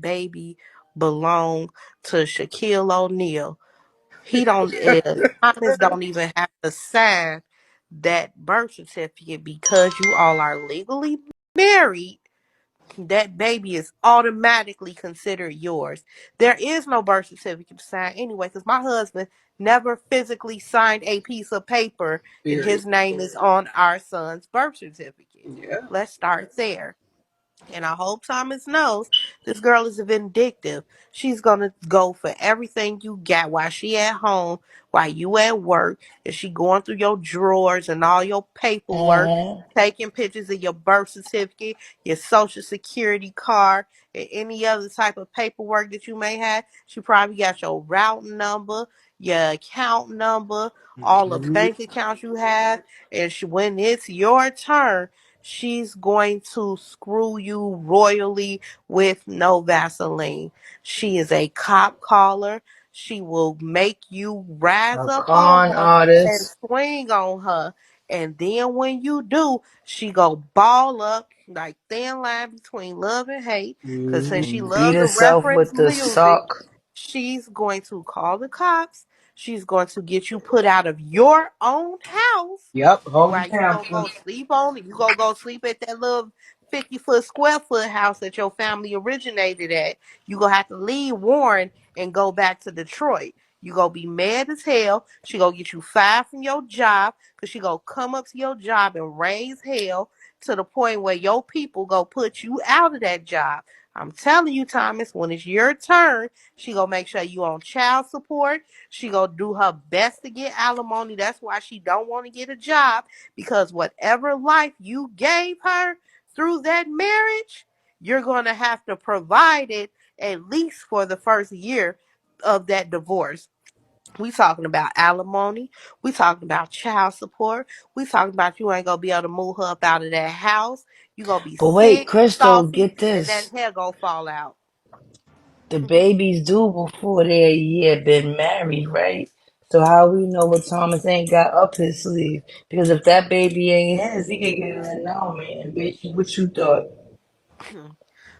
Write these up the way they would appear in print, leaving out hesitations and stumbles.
baby belong to Shaquille O'Neal. He don't, Thomas don't even have to sign that birth certificate because you all are legally married. That baby is automatically considered yours. There is no birth certificate to sign anyway, because my husband never physically signed a piece of paper and Period. his name is on our son's birth certificate. Yeah. Let's start there. And I hope Thomas knows this girl is vindictive. She's gonna go for everything you got while she at home, while you at work, and she going through your drawers and all your paperwork, Uh-huh. taking pictures of your birth certificate, your social security card, and any other type of paperwork that you may have. She probably got your route number, your account number, all the Mhm. bank accounts you have, and when it's your turn, she's going to screw you royally with no Vaseline. She is a cop caller. She will make you rise A up on con her and artist. swing on her. And then when you do, she go ball up like thin line between love and hate. Cause since she Beat loves to herself reference with the music, sock. she's going to call the cops. She's going to get you put out of your own house Yep. Hold while it you down. gonna go sleep on it. You gonna go sleep at that little 50-foot square foot house that your family originated at. You gonna have to leave Warren and go back to Detroit. You gonna be mad as hell. She gonna get you fired from your job because she gonna come up to your job and raise hell to the point where your people go put you out of that job. I'm telling you, Thomas, when it's your turn, she gonna make sure you on child support. She gonna do her best to get alimony. That's why she don't want to get a job, because whatever life you gave her through that marriage, you're gonna have to provide it at least for the first year of that divorce. We talking about alimony. We talking about child support. We talking about you ain't gonna be able to move her up out of that house. You gonna be But wait, sick, Crystal, salty, get and that this. hair gonna fall out. The baby's due before they're a year been married, right? So how we know what Thomas ain't got up his sleeve? Because if that baby ain't his, he can get it now, man. Bitch, what you thought?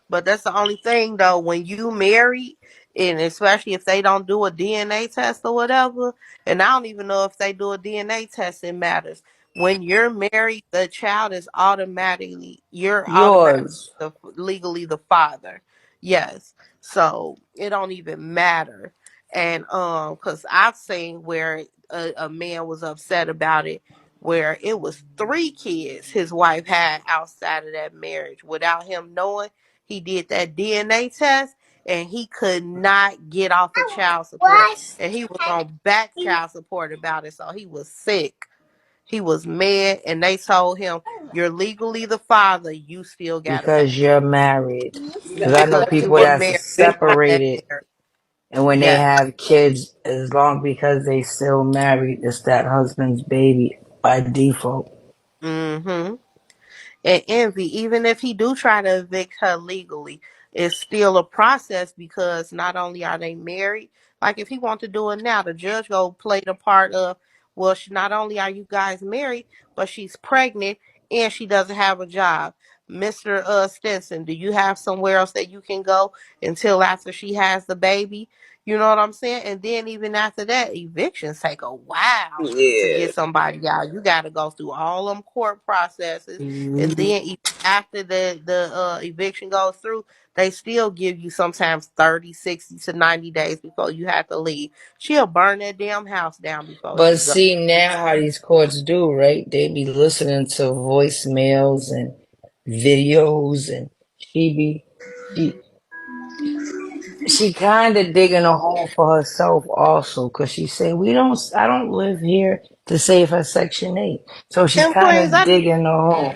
But that's the only thing though, when you married, and especially if they don't do a DNA test or whatever, and I don't even know if they do a DNA test, it matters. When you're married, the child is automatically you're automatically Yours. legally the father. Yes. So it don't even matter. And because I've seen where a man was upset about it, where it was three kids his wife had outside of that marriage without him knowing. He did that DNA test and he could not get off of child support. And he was on back child support about it. So he was sick. He was mad and they told him, you're legally the father, you still gotta pay. Because you're married. Because I know Because you people were that's married out that separated, marriage. and when they Yes. have kids, as long because they still married, it's that husband's baby by default. Mm-hmm. And envy, even if he do try to evict her legally, it's still a process because not only are they married, like if he want to do it now, the judge go play the part of, well, not only are you guys married, but she's pregnant and she doesn't have a job. Mr. Stinson, do you have somewhere else that you can go until after she has the baby? You know what I'm saying? And then even after that, evictions take a while to Yeah. get somebody out. You got to go through all them court processes, and Mhm. then after the eviction goes through, they still give you sometimes 30, 60 to 90 days before you have to leave. She'll burn that damn house down before But she goes. see now how these courts do, right? They be listening to voicemails and videos, and she be she she kind of digging a hole for herself also, cause she say I don't live here to save her Section 8, so she And kind Queens, of digging a hole.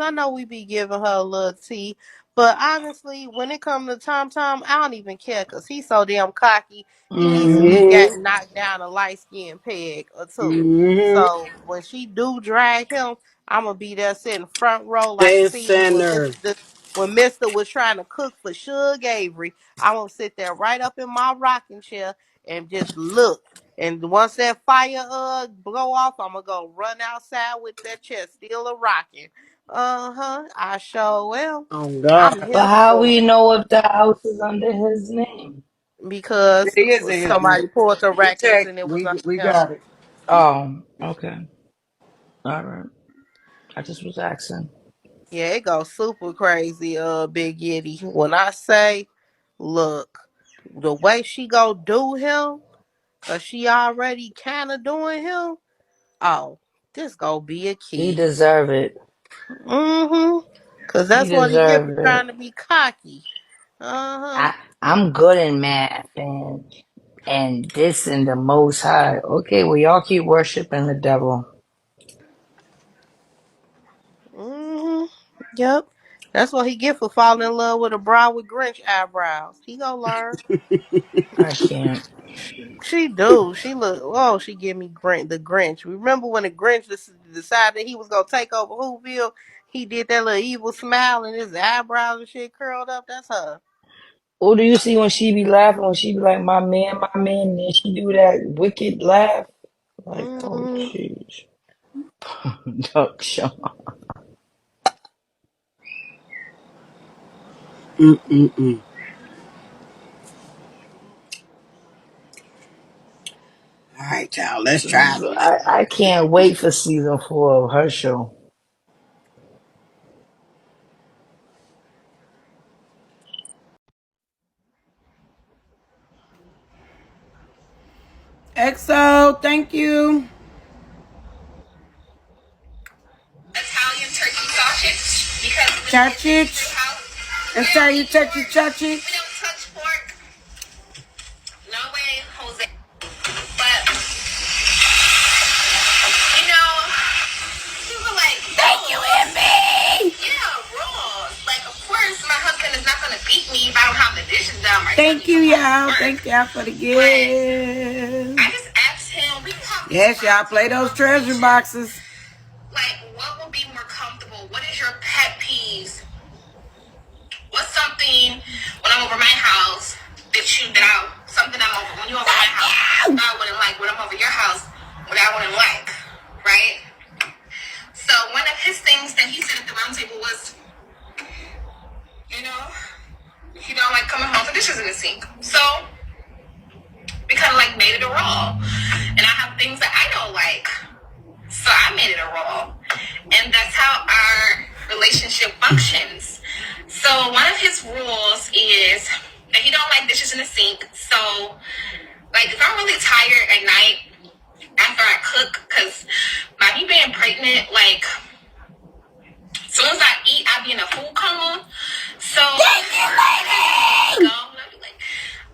I know we be giving her a little tea, but honestly, when it comes to Tom Tom, I don't even care because he's so damn cocky. He needs to be Hmm. got knocked down a light skinned peg or two. Mhm. So when she do drag him, I'm gonna be there sitting front row like Stay scenes center. when Mister was trying to cook for Suge Avery. I'm gonna sit there right up in my rocking chair and just look. And once that fire blow off, I'm gonna go run outside with that chair still a rocking. Uh-huh. I sure will. Oh I'm God, But here how for we it. know if the house is under his name? Because it is in his name. somebody pulled the We records checked. and it was on We him. got it. Oh, okay. All right. I just was asking. Yeah, it goes super crazy, Big Yitty. When I say, look, the way she go do him, cause she already kinda doing him, oh, this gonna be a He key. deserve it. Mm-hmm. Cause He that's what he get for deserve it. trying to be cocky. Uh-huh. I'm good in math and this and the most high. Okay, well y'all keep worshiping the devil. Mm-hmm. Yep. That's what he get for falling in love with a broad with Grinch eyebrows. He gonna learn. I can't. She do. She look. Oh, she give me the Grinch. Remember when the Grinch decided he was gonna take over Whoville? He did that little evil smile and his eyebrows and shit curled up. That's her. What do you see when she be laughing? When she be like, my man, and then she do that wicked laugh? Like, oh, Mm-hmm. jeez. Duck show. Mm-mm-mm. All right, y'all. Let's try this. I can't wait for season 4 of her show. EXO, thank you. Italian turkey sausage because Churchich. And say you touch your we churchich. don't touch pork. No way, Jose. But you know, people like Thank you, MB. yeah, rules. Like of course my husband is not gonna beat me if I don't have the dishes done right. Thank you, y'all. Work. Thank y'all for the But gift. I just asked him. We can have this Yes, y'all play roundtable those treasure conversation. boxes. Like, what would be more comfortable? What is your pet peeves? What's something when I'm over my house something I'm over when you over my house that I wouldn't like when I'm over your house what I wouldn't like, right? So one of his things that he said at the round table was, you know, he don't like coming home to dishes in the sink. So we kind of like made it a rule, and I have things that I don't like, so I made it a rule, and that's how our relationship functions. So one of his rules is that he don't like dishes in the sink. So, like, if I'm really tired at night after I cook, because by me being pregnant, like, as soon as I eat, I be in a food coma. So, thank you, lady. I'll be like,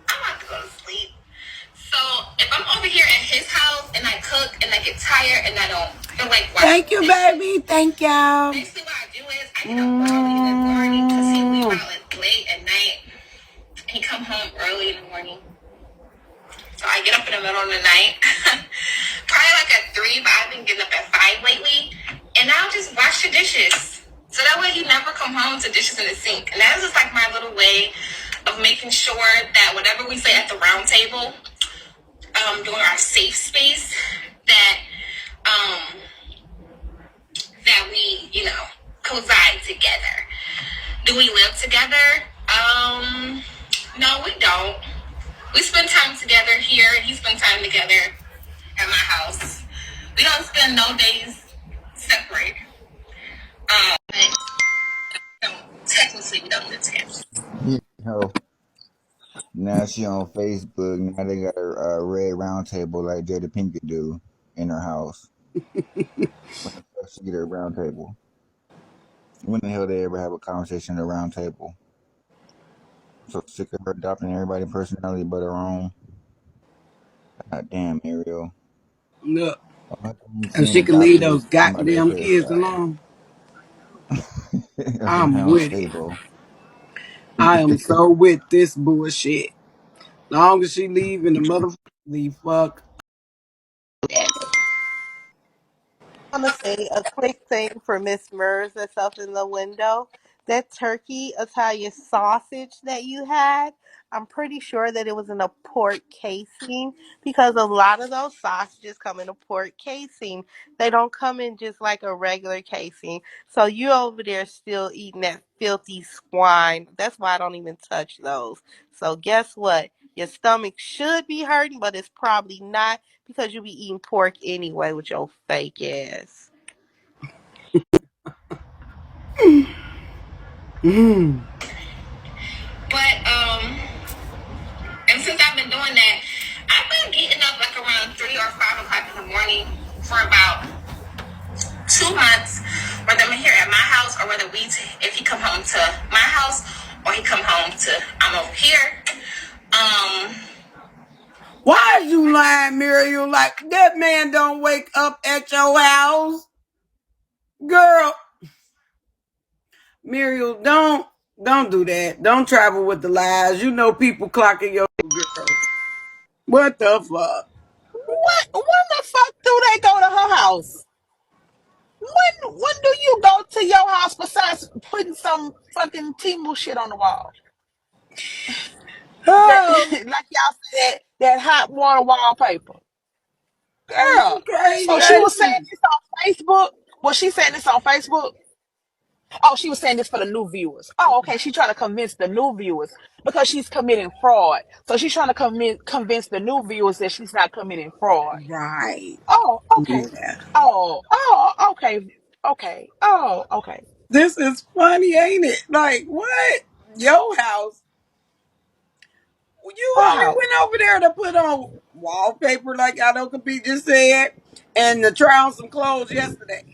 I'm about to go to sleep. So if I'm over here at his house and I cook and I get tired and I don't feel like washing Thank you, dishes, baby. Thank y'all. basically what I do is I get up early in the morning because he leave out late at night and he come home early in the morning. So I get up in the middle of the night, probably like at 3, but I've been getting up at 5 lately, and I'll just wash the dishes. So that way he never come home to dishes in the sink. And that is just like my little way of making sure that whatever we say at the round table, during our safe space, that um, that we, coincide together. Do we live together? No, we don't. We spend time together here, and he spend time together at my house. We don't spend no days separate. But technically, we don't live together. You know, now she on Facebook. Now they got a red round table like Jada Pinkett do in her house. When the fuck she get her round table? When the hell they ever have a conversation at a round table? So sick of her adopting everybody's personality but her own. God damn, Ariel. Look, if 110 she can leave adopted those somebody goddamn else's kids hairstyle. alone, That's what I'm I'm with say, it. bro. I am so with this bullshit. Long as she leave and the motherfucker leave, fuck. I want to say a quick thing for Miss Mers that's up in the window. That turkey Italian sausage that you had, I'm pretty sure that it was in a pork casing because a lot of those sausages come in a pork casing. They don't come in just like a regular casing. So you over there still eating that filthy swine. That's why I don't even touch those. So guess what? Your stomach should be hurting, but it's probably not because you be eating pork anyway with your fake ass. Mm. But and since I've been doing that, I've been getting up like around 3 or 5 o'clock in the morning for about 2 months, whether I'm here at my house or whether if he come home to my house or he come home to I'm over here. Why is you lying, Muriel? Like, that man don't wake up at your house. Girl, Muriel, don't do that. Don't travel with the lies. You know people clocking your girl. What the fuck? What? When the fuck do they go to her house? When do you go to your house besides putting some fucking Timu shit on the wall? That Oh, like y'all said that hot water wallpaper. you Girl. So she was saying crazy. this on Facebook. Was she saying this on Facebook? Oh, she was saying this for the new viewers. Oh, okay. She's trying to convince the new viewers because she's committing fraud. So she's trying to convince the new viewers that she's not committing fraud. Right. Oh, okay. Yeah. Okay. Okay. Oh, okay. This is funny, ain't it? Like, what? Your house? You Her only house. went over there to put on wallpaper, like I know Compete just said, and to try on some clothes yesterday.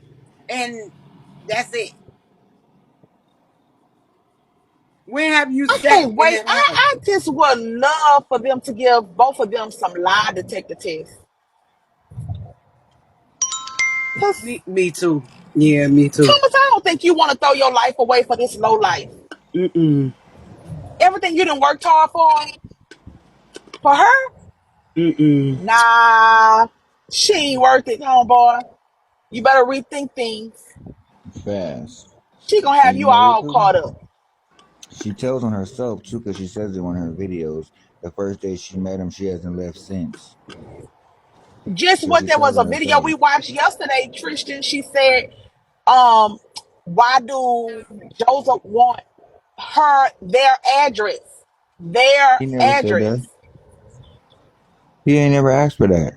And that's it. When have you I sat can't in wait. that house? I just would love for them to give both of them some lie detector tests. Cause Me too. Yeah, me too. Thomas, I don't think you want to throw your life away for this low life. Mm-mm. Everything you done worked hard for her, Mm-mm. nah, she ain't worth it, homeboy. You better rethink things. Fast. She gonna And have you you know what, all too? caught up. She tells on herself, too, because she says it on her videos. The first day she met him, she hasn't left since. Just So what she there tells was on a video herself. we watched yesterday, Tristan. She said, um, why do Joseph want their address? Their He never said address. that. He ain't never asked for that.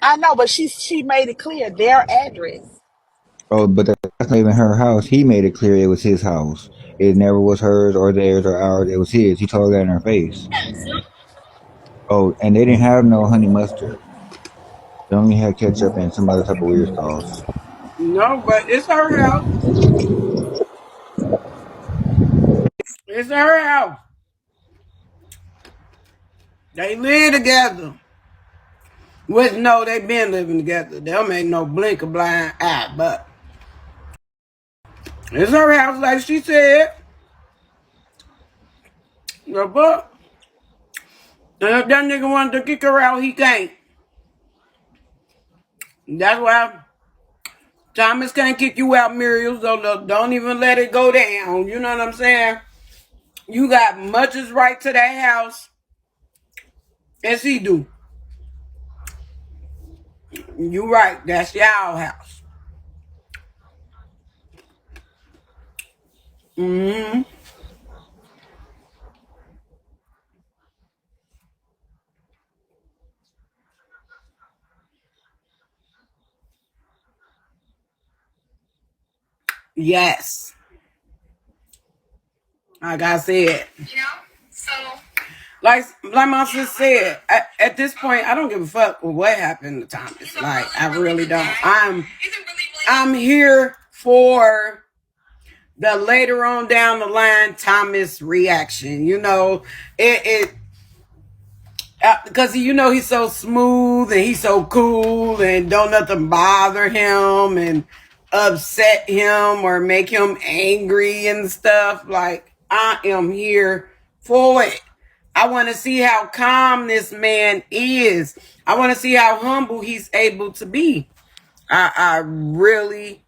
I know, but she made it clear their address. Oh, but that's not even her house. He made it clear it was his house. It never was hers or theirs or ours. It was his. He told her that in her face. Oh, and they didn't have no honey mustard. They only had ketchup and some other type of weird sauce. No, but it's her house. It's her house. They live together. Which no, they been living together. They'll make no blink of blind eye, but it's her house, like she said. The book. And if that nigga wanted to kick her out, he can't. That's why Thomas can't kick you out, Muriel. So don't even let it go down. You know what I'm saying? You got much as right to that house as he do. You right. That's y'all house. Mm-hmm. Yes. Like I said. You know? So, Like my sister said, at this point, I don't give a fuck what happened to he's Thomas. a Like, really, I really really good don't. guy. He's a really, really I'm here for the later on down the line Thomas reaction. You know, it because you know he's so smooth and he's so cool and don't nothing bother him and upset him or make him angry and stuff. Like, I am here for it. I want to see how calm this man is. I want to see how humble he's able to be. I really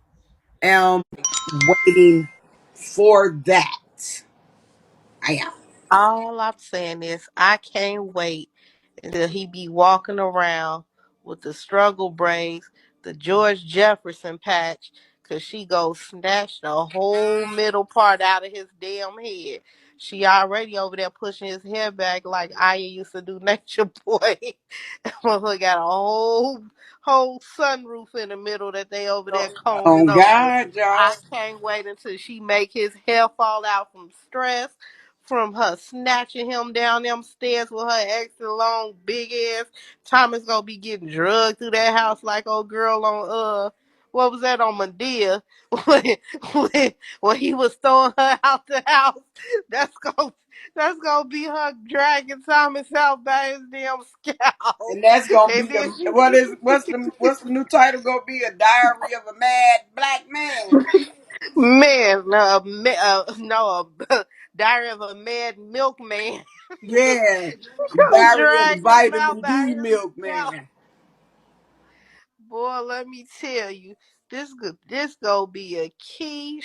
am waiting for that. I am. All I'm saying is I can't wait until he be walking around with the struggle braids, the George Jefferson patch, cause she go snatch the whole middle part out of his damn head. She already over there pushing his hair back like Aya used to do Nature Boy. Motherfucker got a whole sunroof in the middle that they over there On combing over. God, y'all. I can't wait until she make his hair fall out from stress, from her snatching him down them stairs with her extra long big ass. Thomas gonna be getting drugged through that house like old girl on what was that on Medea when, when he was throwing her out the house. That's gonna that's gonna be her dragging Thomas out by his damn scalp. And that's gonna And be then the what's the new title gonna be? A Diary of a Mad Black Man. man, no, Diary of a Mad Milkman. Yeah. The Diary of the Dragging him out Vitamin by D his scalp. Milkman. Boy, let me tell you, this gonna be a key.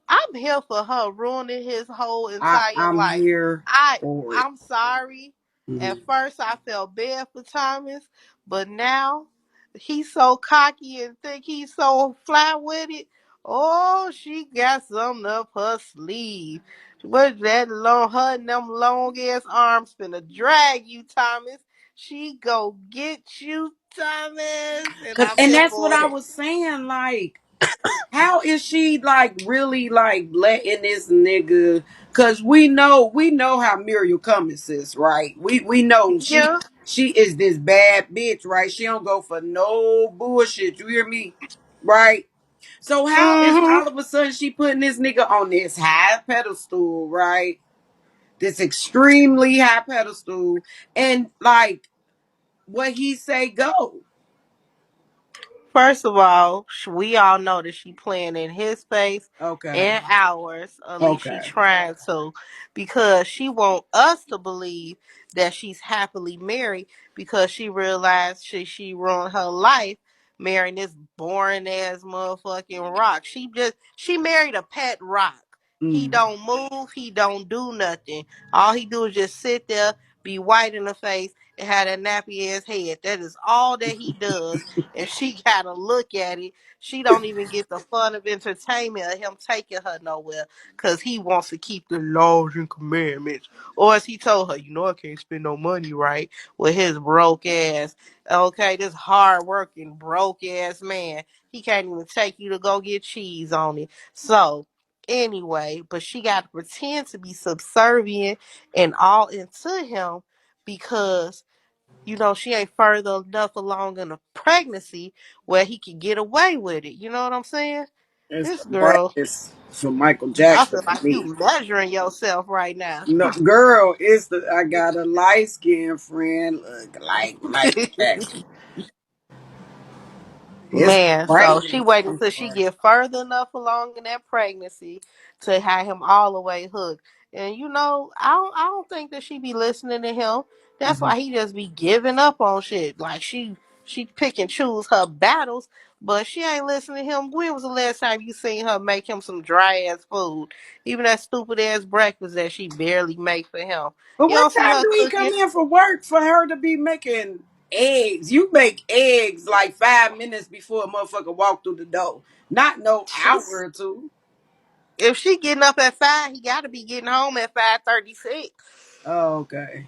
I'm here for her ruining his whole entire I'm life. here I for it. I'm sorry. At Mhm. first, I felt bad for Thomas, but now he's so cocky and think he's so fly with it. Oh, she got something up her sleeve. What that long, her and them long ass arms finna drag you, Thomas. She go get you, Thomas, and I'm And here that's what for I it. was saying. Like, how is she like really like letting this nigga? Cause we know how Muriel Cummings is, right? We know Yeah. she is this bad bitch, right? She don't go for no bullshit. You hear me? Right? So how is Mm-hmm. all of a sudden she putting this nigga on this high pedestal, right? This extremely high pedestal, and like what he say go. First of all, we all know that she playing in his face Okay. and ours. At least she Okay. trying to, because she want us to believe that she's happily married because she realized she ruined her life marrying this boring ass motherfucking rock. She married a pet rock. He Mm. don't move. He don't do nothing. All he do is just sit there, be white in the face, and have that nappy ass head. That is all that he does. If she gotta look at it, she don't even get the fun of entertainment of him taking her nowhere because he wants to keep the laws and commandments. Or as he told her, I can't spend no money, right? With his broke ass. Okay, this hard working broke ass man. He can't even take you to go get cheese on it. So anyway, but she got to pretend to be subservient and all into him because she ain't further enough along in a pregnancy where he can get away with it. You know what I'm saying? It's This the girl, brightest for Michael I Jackson feel for like me. you measuring yourself right now. No, girl, I got a light skinned friend look like Michael Jackson. It's the Man, so she brightness. waited I'm until she sorry. get further enough along in that pregnancy to have him all the way hooked. And I don't think that she be listening to him. That's Mhm. why he just be giving up on shit. Like she pick and choose her battles, but she ain't listening to him. When was the last time you seen her make him some dry ass food? Even that stupid ass breakfast that she barely make for him. But You what don't see time her do he come cooking. in for work for her to be making eggs? You make eggs like 5 minutes before a motherfucker walk through the door. Not no hour or two. If she getting up at 5, he got to be getting home at 5:36. Oh, okay.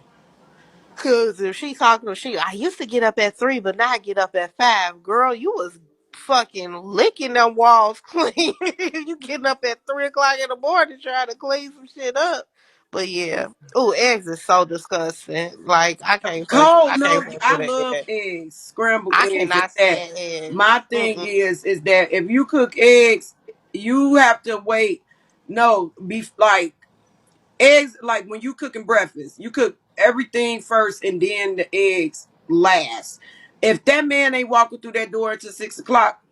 Cause if she talking to I used to get up at 3, but now I get up at 5. Girl, you was fucking licking them walls clean. You getting up at 3 o'clock in the morning trying to clean some shit up. But yeah, oh, eggs is so disgusting. Like Cold, I no, can't fuck I with love egg. eggs, scrambled I eggs, and cannot that. stand eggs. My thing Mm-mm. is that if you cook eggs, you have to wait. No, be like eggs. Like when you cooking breakfast, you cook everything first, and then the eggs last. If that man ain't walking through that door until 6 o'clock,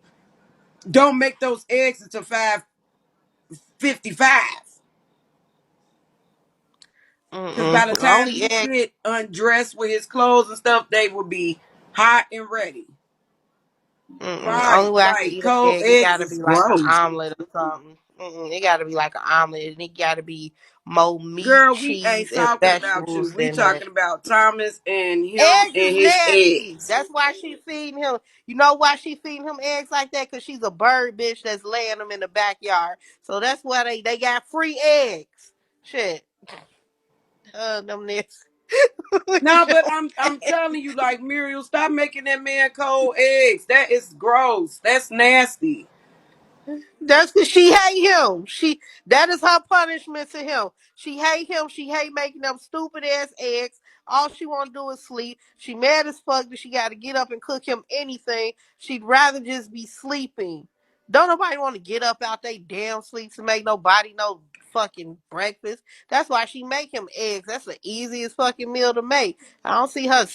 don't make those eggs until 5:55. Because by the Mm-mm. time Only he egg. get undressed with his clothes and stuff, they will be hot and ready. Mm-mm. Right, Only way I can like eat an cold egg, it eggs gotta is be like an gross. omelet or something. It got to be like an omelet, and it got to be more meat, Girl, we ain't cheese, and talking about you. vegetables We than that. talking about Thomas and him Eggs is and his nasty. eggs. That's why she feeding him. You know why she feeding him eggs like that? Because she's a bird bitch that's laying them in the backyard. So that's why they got free eggs. Shit. Them niggas. No, but I'm telling you, like Muriel, stop making that man cold eggs. That is gross. That's nasty. That's because she hate him. That is her punishment to him. She hate him. She hate making them stupid ass eggs. All she want to do is sleep. She mad as fuck that she got to get up and cook him anything. She'd rather just be sleeping. Don't nobody want to get up out they damn sleep to make nobody no fucking breakfast. That's why she make him eggs. That's the easiest fucking meal to make. I don't see her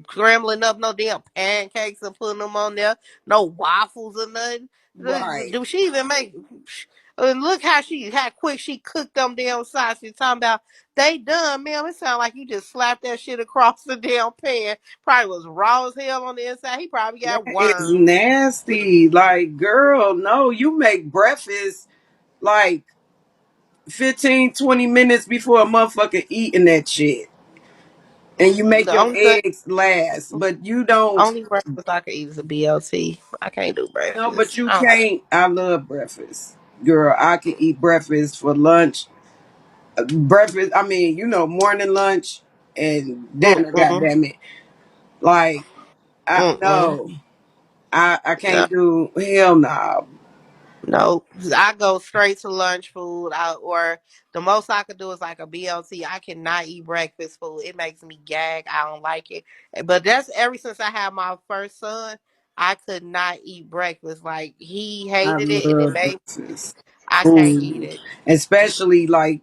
scrambling up no damn pancakes and putting them on there. No waffles or nothing. Right. Do she even make? And look how quick she cooked them damn sausage. Talking about they done, man. It sound like you just slapped that shit across the damn pan. Probably was raw as hell on the inside. He probably That got is worms. nasty. Like, girl, no, you make breakfast like 15, 20 minutes before a motherfucker eating that shit. And you make The your only thing, eggs last. But you don't. only breakfast I can eat is a BLT. I can't do No, but breakfast. you I don't like. can't. I love breakfast. Girl, I can eat breakfast for lunch. Breakfast, I mean, morning, lunch, and dinner, Mm-mm, goddamn it. Like, mm-mm. no. I No, can't do, hell no. no. I go straight to lunch food. Or the most I could do is like a BLT. I cannot eat breakfast food. It makes me gag. I don't like it. But that's ever since I had my first son. I could not eat breakfast. Like he I hated it, and it love made breakfast. I can't eat Ooh. it. Especially like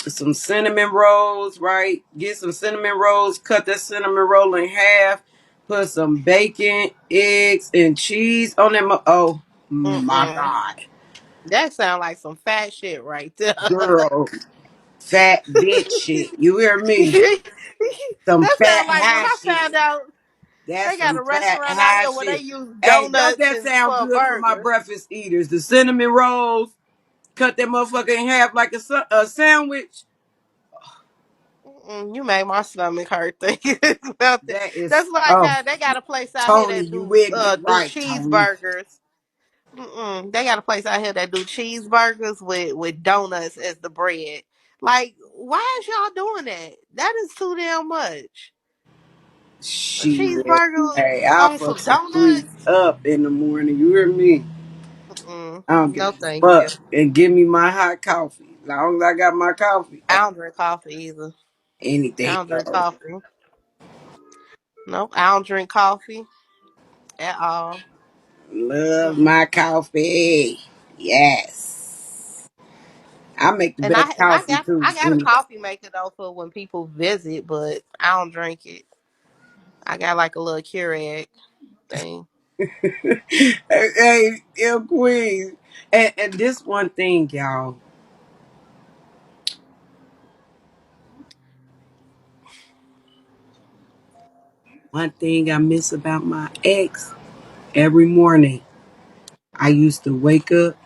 some cinnamon rolls, right? Get some cinnamon rolls, cut that cinnamon roll in half, put some bacon, eggs, and cheese on them. Oh my Mm-mm. God. That sounds like some fat shit right there. Girl, fat bitch shit. You hear me? That Some fat sounds like when high I found shit. out That's they got some a fat restaurant out high here where they shit. use Hey, don't donuts that and sound for a good for my burger. breakfast eaters? The cinnamon rolls, cut that motherfucker in half like a sandwich. You made my stomach hurt thinking about that. That is, That's like oh, how they got a place out here Tony, that you with me, do right, Tony? cheeseburgers. They got a place out here that do cheeseburgers with donuts as the bread. Like, why is y'all doing that? That is too damn much. A Shit. cheeseburger Hey, I'll on fuck some some grease donuts? up in the morning. You hear me? I don't give No, a thank you. fuck. And give me my hot coffee. As long as I got my coffee, I don't drink coffee either. I anything don't drink goes. coffee. Nope, I don't drink coffee at all. Love Mm-mm. my coffee. Yes. I make the And best coffee too. I got a coffee maker though for when people visit, but I don't drink it. I got like a little Keurig thing. Hey, ill queen. And this one thing, y'all. One thing I miss about my ex, every morning I used to wake up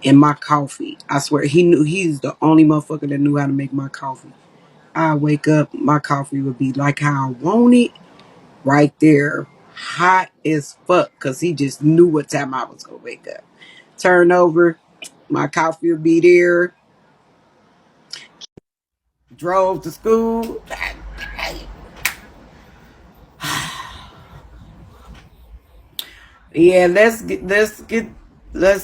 and my coffee. I swear he's the only motherfucker that knew how to make my coffee. I wake up, my coffee would be like how I want it, right there, hot as fuck, cause he just knew what time I was gonna wake up. Turn over, my coffee would be there. Drove to school. Yeah, let's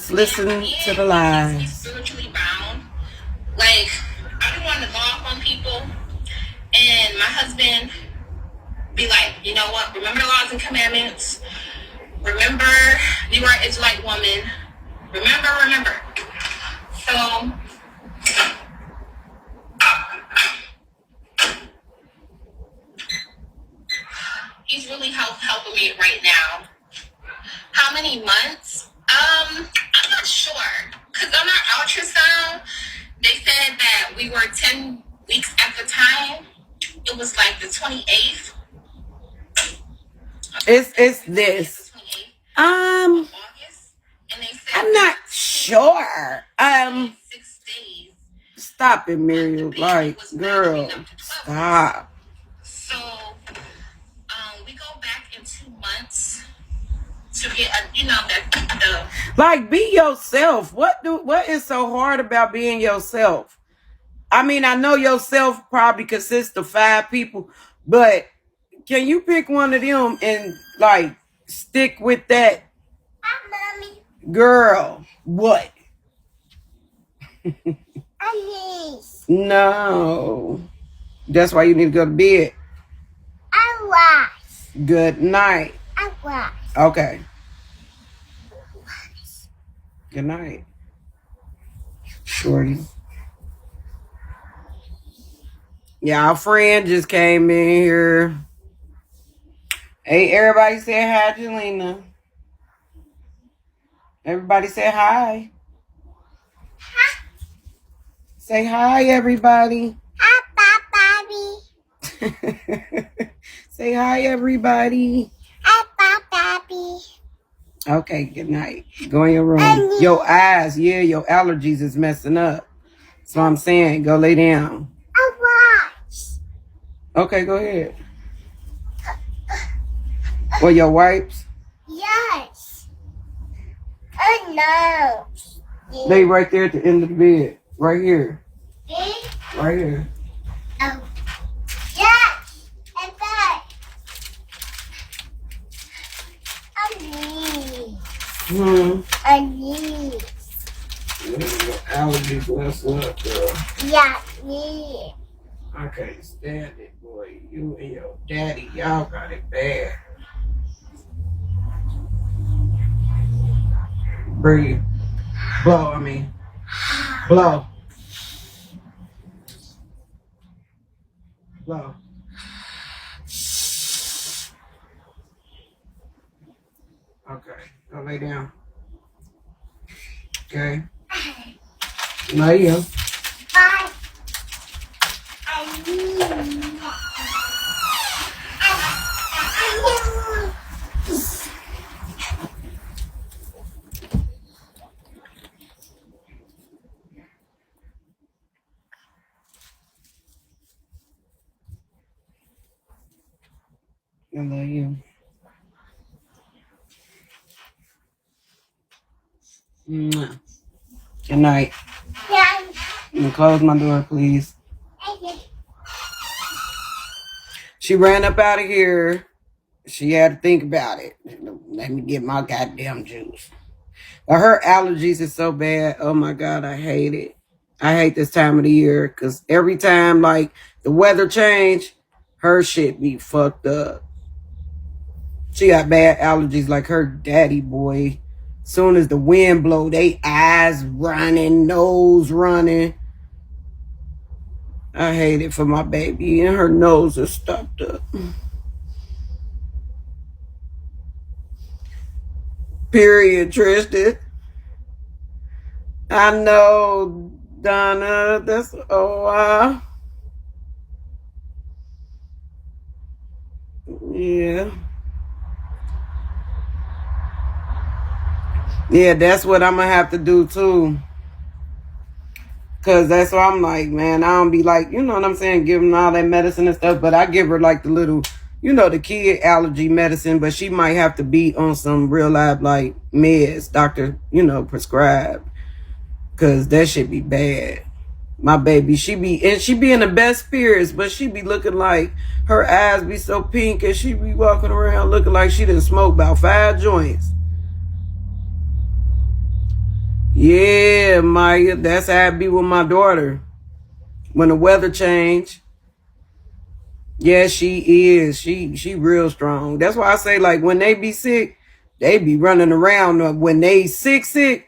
Yeah, listen me to the and he keeps me lies. spiritually bound. Like, I be wanting to go off on people, and my husband be like, you know what? Remember laws and commandments. Remember you are an Israelite woman. Remember. So he's really helping me right now. How many months? I'm not sure. Cause on our ultrasound, they said that we were 10 weeks at the time. It was like the 28th of It's September. Yes, the this. 28th of Um, August. And they said I'm not that 2 Sure. 6 days. Stop it, Miriam. Like, girl, stop. So, we go back in 2 months to get the like, be yourself. What is so hard about being yourself? I mean, I know yourself probably consists of 5 people, but can you pick one of them and like stick with that? Mommy. Girl, what? No. That's why you need to go to bed. Good night. Okay. Good night. Shorty. Yeah, our friend just came in here. Hey, everybody say hi, Jelena. Everybody say hi. Say hi, everybody. Hi, Bobby. Say hi, everybody. Hi, Bobby. Okay, good night. Go in your room. Your eyes, yeah, your allergies is messing up. So I'm saying, go lay down. Okay, go ahead. Or your wipes? Yes. Oh no. Lay right there at the end of the bed. Right here. Me? Right here. Oh. Yes. And that. I need. Your allergies messing up, girl. Yeah, me. I can't stand it, boy. You and your daddy, y'all got it bad. Breathe. Blow, I mean. Blow. Blow. Okay. Go lay down. Okay. Lay you. Bye. I need. I love you. Mwah. Good night. And close my door, please. She ran up out of here. She had to think about it. Let me get my goddamn juice. But her allergies is so bad. Oh my God, I hate it. I hate this time of the year because every time like the weather change, her shit be fucked up. She got bad allergies like her daddy, boy. Soon as the wind blow, they eyes running, nose running. I hate it for my baby, and her nose is stuffed up. Period, Tristan. I know, Donna. That's yeah. Yeah, that's what I'm gonna have to do too. Cause that's why I'm like, man, I don't be like, you know what I'm saying, giving all that medicine and stuff, but I give her like the little, the kid allergy medicine, but she might have to be on some real life like meds, doctor, prescribed. Cause that shit be bad. My baby, she be in the best spirits, but she be looking like her eyes be so pink and she be walking around looking like she done smoked about 5 joints. Yeah, Maya, that's how I be with my daughter. When the weather change, yeah, she is. She real strong. That's why I say, like, when they be sick, they be running around. When they sick,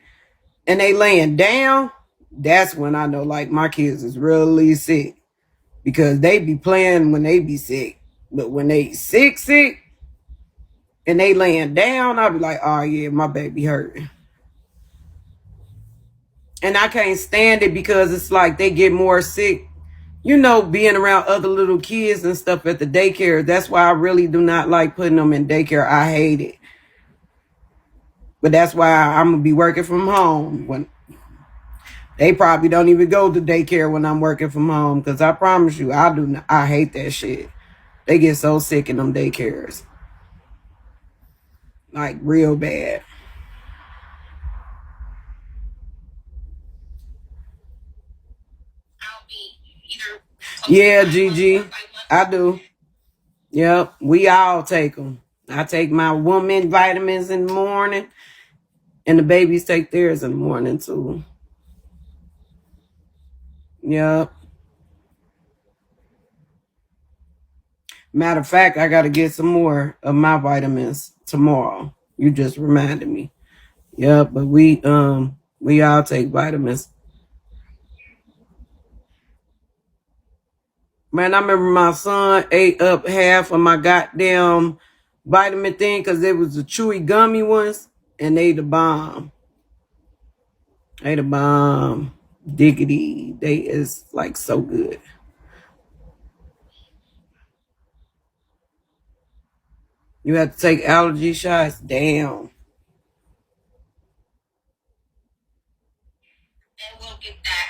and they laying down, that's when I know, like, my kids is really sick. Because they be playing when they be sick. But when they sick, and they laying down, I'll be like, oh, yeah, my baby hurt. And I can't stand it because it's like they get more sick, being around other little kids and stuff at the daycare. That's why I really do not like putting them in daycare. I hate it. But that's why I'm gonna be working from home. When they probably don't even go to daycare when I'm working from home, because I promise you, I do. I hate that shit. They get so sick in them daycares, like real bad. I'll be either close to Yeah, 5 months or Gigi, 5 months. I do. Yep, we all take them. I take my woman vitamins in the morning, and the babies take theirs in the morning too. Yep. Matter of fact, I got to get some more of my vitamins tomorrow. You just reminded me. Yep, but we all take vitamins. Man, I remember my son ate up half of my goddamn vitamin thing because it was the chewy gummy ones, and they the bomb. They the bomb. Diggity. They is like so good. You have to take allergy shots. Damn. And we'll get that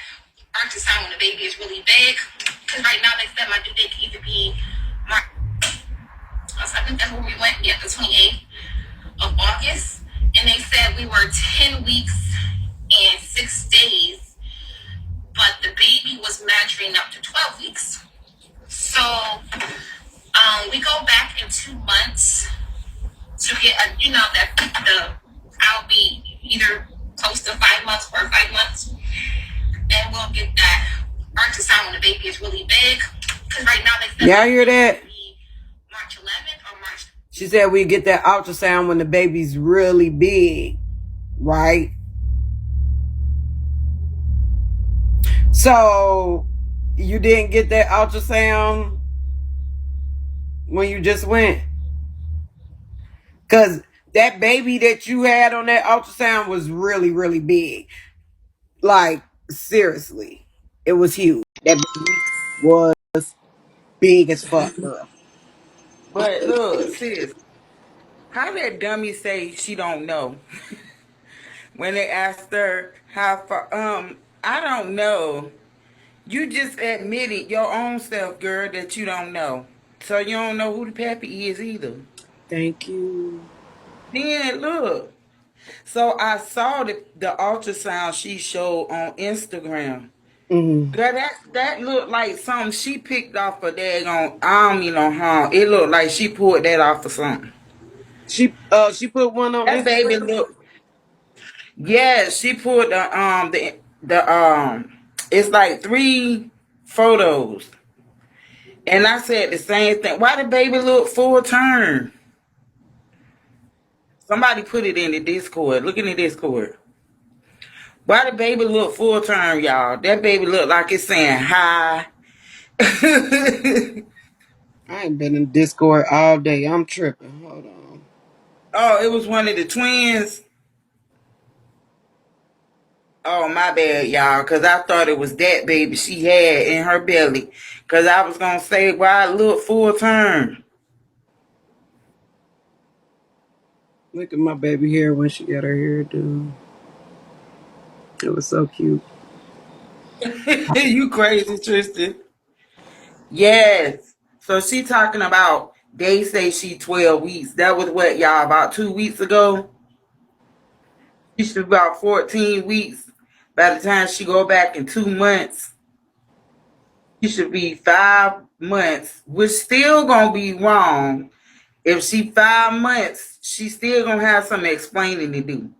ultrasound when the baby is really big. Because right now they said my due date can either be March. I think that's where we went. Yeah, the 28th of August. And they said we were 10 weeks and 6 days, but the baby was measuring up to 12 weeks. So we go back in 2 months to get I'll be either close to 5 months or 5 months, and we'll get that ultrasound when the baby is really big. Because right now they said Y'all hear that? be March 11th or March. She said we get that ultrasound when the baby's really big, right? So you didn't get that ultrasound when you just went? Because that baby that you had on that ultrasound was really, really big. Like, seriously. It was huge. That baby was big as fuck, girl. But look, sis, how that dummy say she don't know when they asked her how far? I don't know. You just admitted your own self, girl, that you don't know. So you don't know who the pappy is either. Thank you. Then look. So I saw the ultrasound she showed on Instagram. Mm-hmm. Girl, that looked like something she picked off a daggone. I don't even know how. It looked like she pulled that off of something. She put one on That baby Instagram. look. Yeah, she pulled the it's like 3 photos. And I said the same thing. Why the baby look full term? Somebody put it in the Discord. Look in the Discord. Why the baby look full term, y'all? That baby look like it's saying hi. I ain't been in Discord all day. I'm tripping. Hold on. Oh, it was one of the twins. Oh, my bad, y'all, because I thought it was that baby she had in her belly. Because I was going to say, why it look full term? Look at my baby hair when she got her hair done. It was so cute. You crazy, Tristan. Yes. So she talking about they say she 12 weeks. That was what, y'all, about 2 weeks ago? She should be about 14 weeks. By the time she go back in 2 months, she should be 5 months, which still gonna be wrong. If she 5 months, she still gonna have some explaining to do.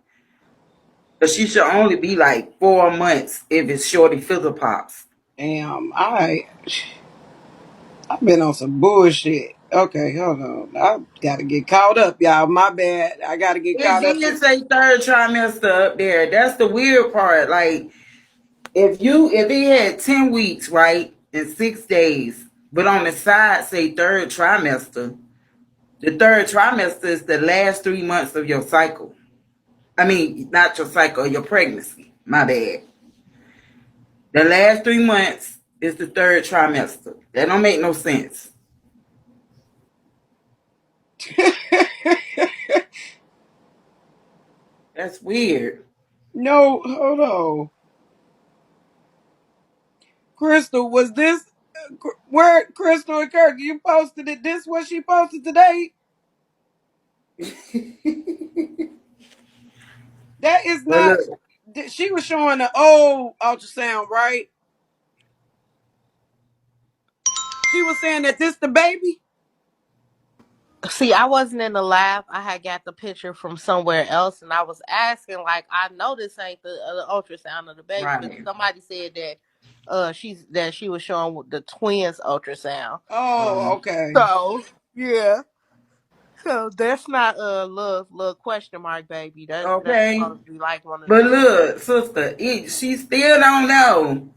But she should only be like 4 months if it's shorty fizzle pops. Damn, I've been on some bullshit. Okay, hold on. I gotta get caught up, y'all. My bad. I gotta get It caught up. did say third trimester up there. That's the weird part. Like if he had 10 weeks, right, and 6 days, but on the side say third trimester, the third trimester is the last 3 months of your cycle. I mean, not your cycle, your pregnancy. My bad. The last 3 months is the third trimester. That don't make no sense. That's weird. No, hold on. Crystal, was this where Crystal and Kirk? You posted it. This what she posted today? That is But not. look, She was showing the old ultrasound, right? She was saying that this the baby. See, I wasn't in the lab. I had got the picture from somewhere else, and I was asking, like, I know this ain't the ultrasound of the baby because right. somebody said that she was showing the twins ultrasound. Oh, okay. So yeah, so that's not a little question mark baby. That's Okay. supposed to be like one of But the look, sister, she still don't know.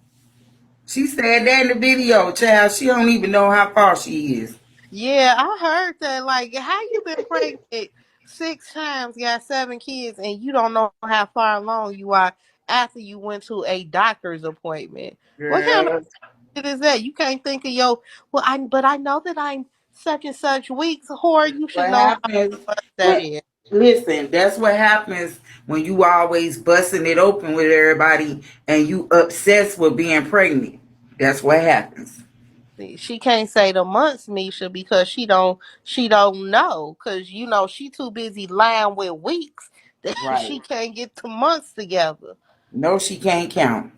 She said that in the video, child. She don't even know how far she is. Yeah, I heard that. Like, how you been pregnant 6 times, got 7 kids, and you don't know how far along you are after you went to a doctor's appointment? What kind of Girl, shit is that? You can't think of your but I know that I'm such and such weeks. Whore, you should what know how happens much that when, is. listen, that's what happens when you always busting it open with everybody and you obsessed with being pregnant. That's what happens. See, she can't say the months, Misha, because she don't know. Cause she too busy lying with weeks that Right. she can't get the months together. No, she can't count.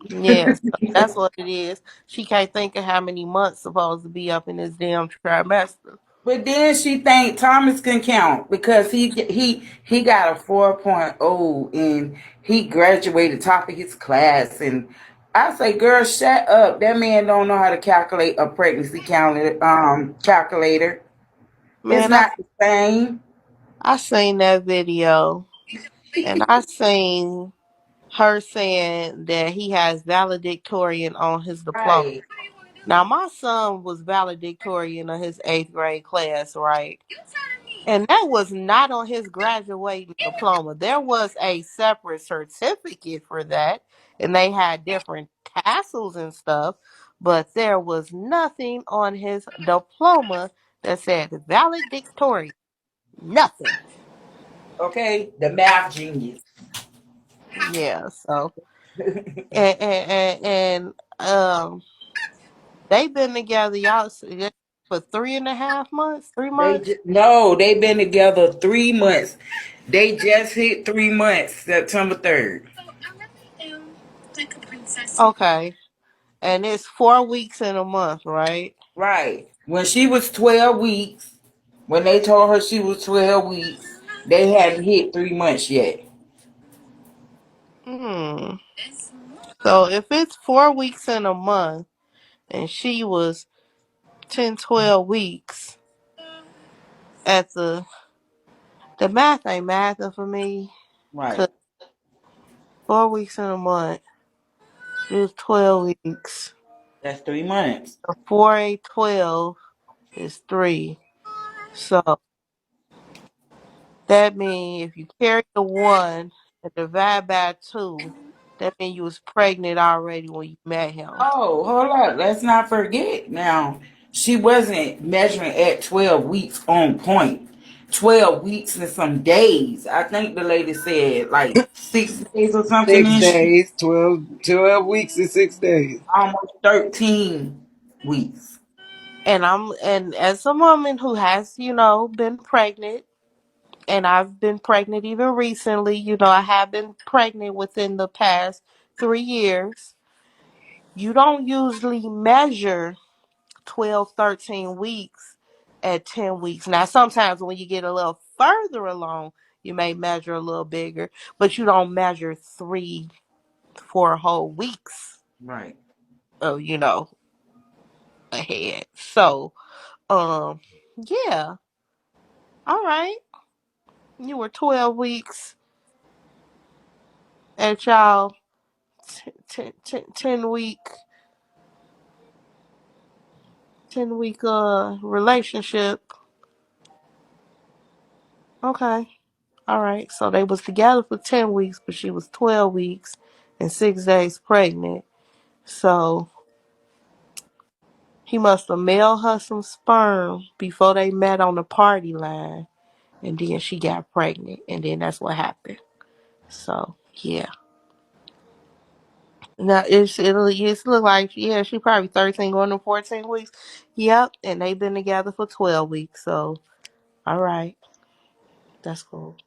Yes, that's what it is. She can't think of how many months supposed to be up in this damn trimester. But then she think Thomas can count because he got a 4.0 and he graduated top of his class. And I say, girl, shut up. That man don't know how to calculate a pregnancy calculator. It's Man, I not the same. I seen that video and I seen her saying that he has valedictorian on his diploma. Right, Now my son was valedictorian of his 8th grade class, right? And that was not on his graduating diploma. There was a separate certificate for that, and they had different tassels and stuff, but there was nothing on his diploma that said valedictorian. Nothing. okay, the math genius. Yeah, so and they've been together, y'all, for 3.5 months, 3 months. No, they've been together 3 months. They just hit 3 months, September 3rd. Okay, and it's 4 weeks in a month, right? Right. When she was 12 weeks, when they told her she was 12 weeks, they hadn't hit 3 months yet. Hmm. So if it's 4 weeks in a month and she was 10, 12 weeks at the math ain't mathing for me. Right. Cause 4 weeks in a month is 12 weeks. That's 3 months. So 4 8 12 is 3. So that means if you carry the 1 and divide by 2, that means you was pregnant already when you met him. Oh, hold up. Let's not forget now. She wasn't measuring at 12 weeks on point. 12 weeks and some days. I think the lady said like 6 days or something, 6 days, 12 weeks and 6 days. almost 13 weeks. And as a woman who has, been pregnant, and I've been pregnant even recently, I have been pregnant within the past 3 years. You don't usually measure 12, 13 weeks at 10 weeks. Now, sometimes when you get a little further along, you may measure a little bigger, but you don't measure 3, 4 whole weeks Right. of, ahead. So, um, yeah, all right. You were 12 weeks at y'all 10 week 10 week relationship. Okay. All right. So they was together for 10 weeks, but she was 12 weeks and 6 days pregnant. So he must have mailed her some sperm before they met on the party line. and then she got pregnant, and then that's what happened. So yeah. Now it's look like yeah, she probably 13 going to 14 weeks. Yep, and they've been together for 12 weeks. So all right, that's cool.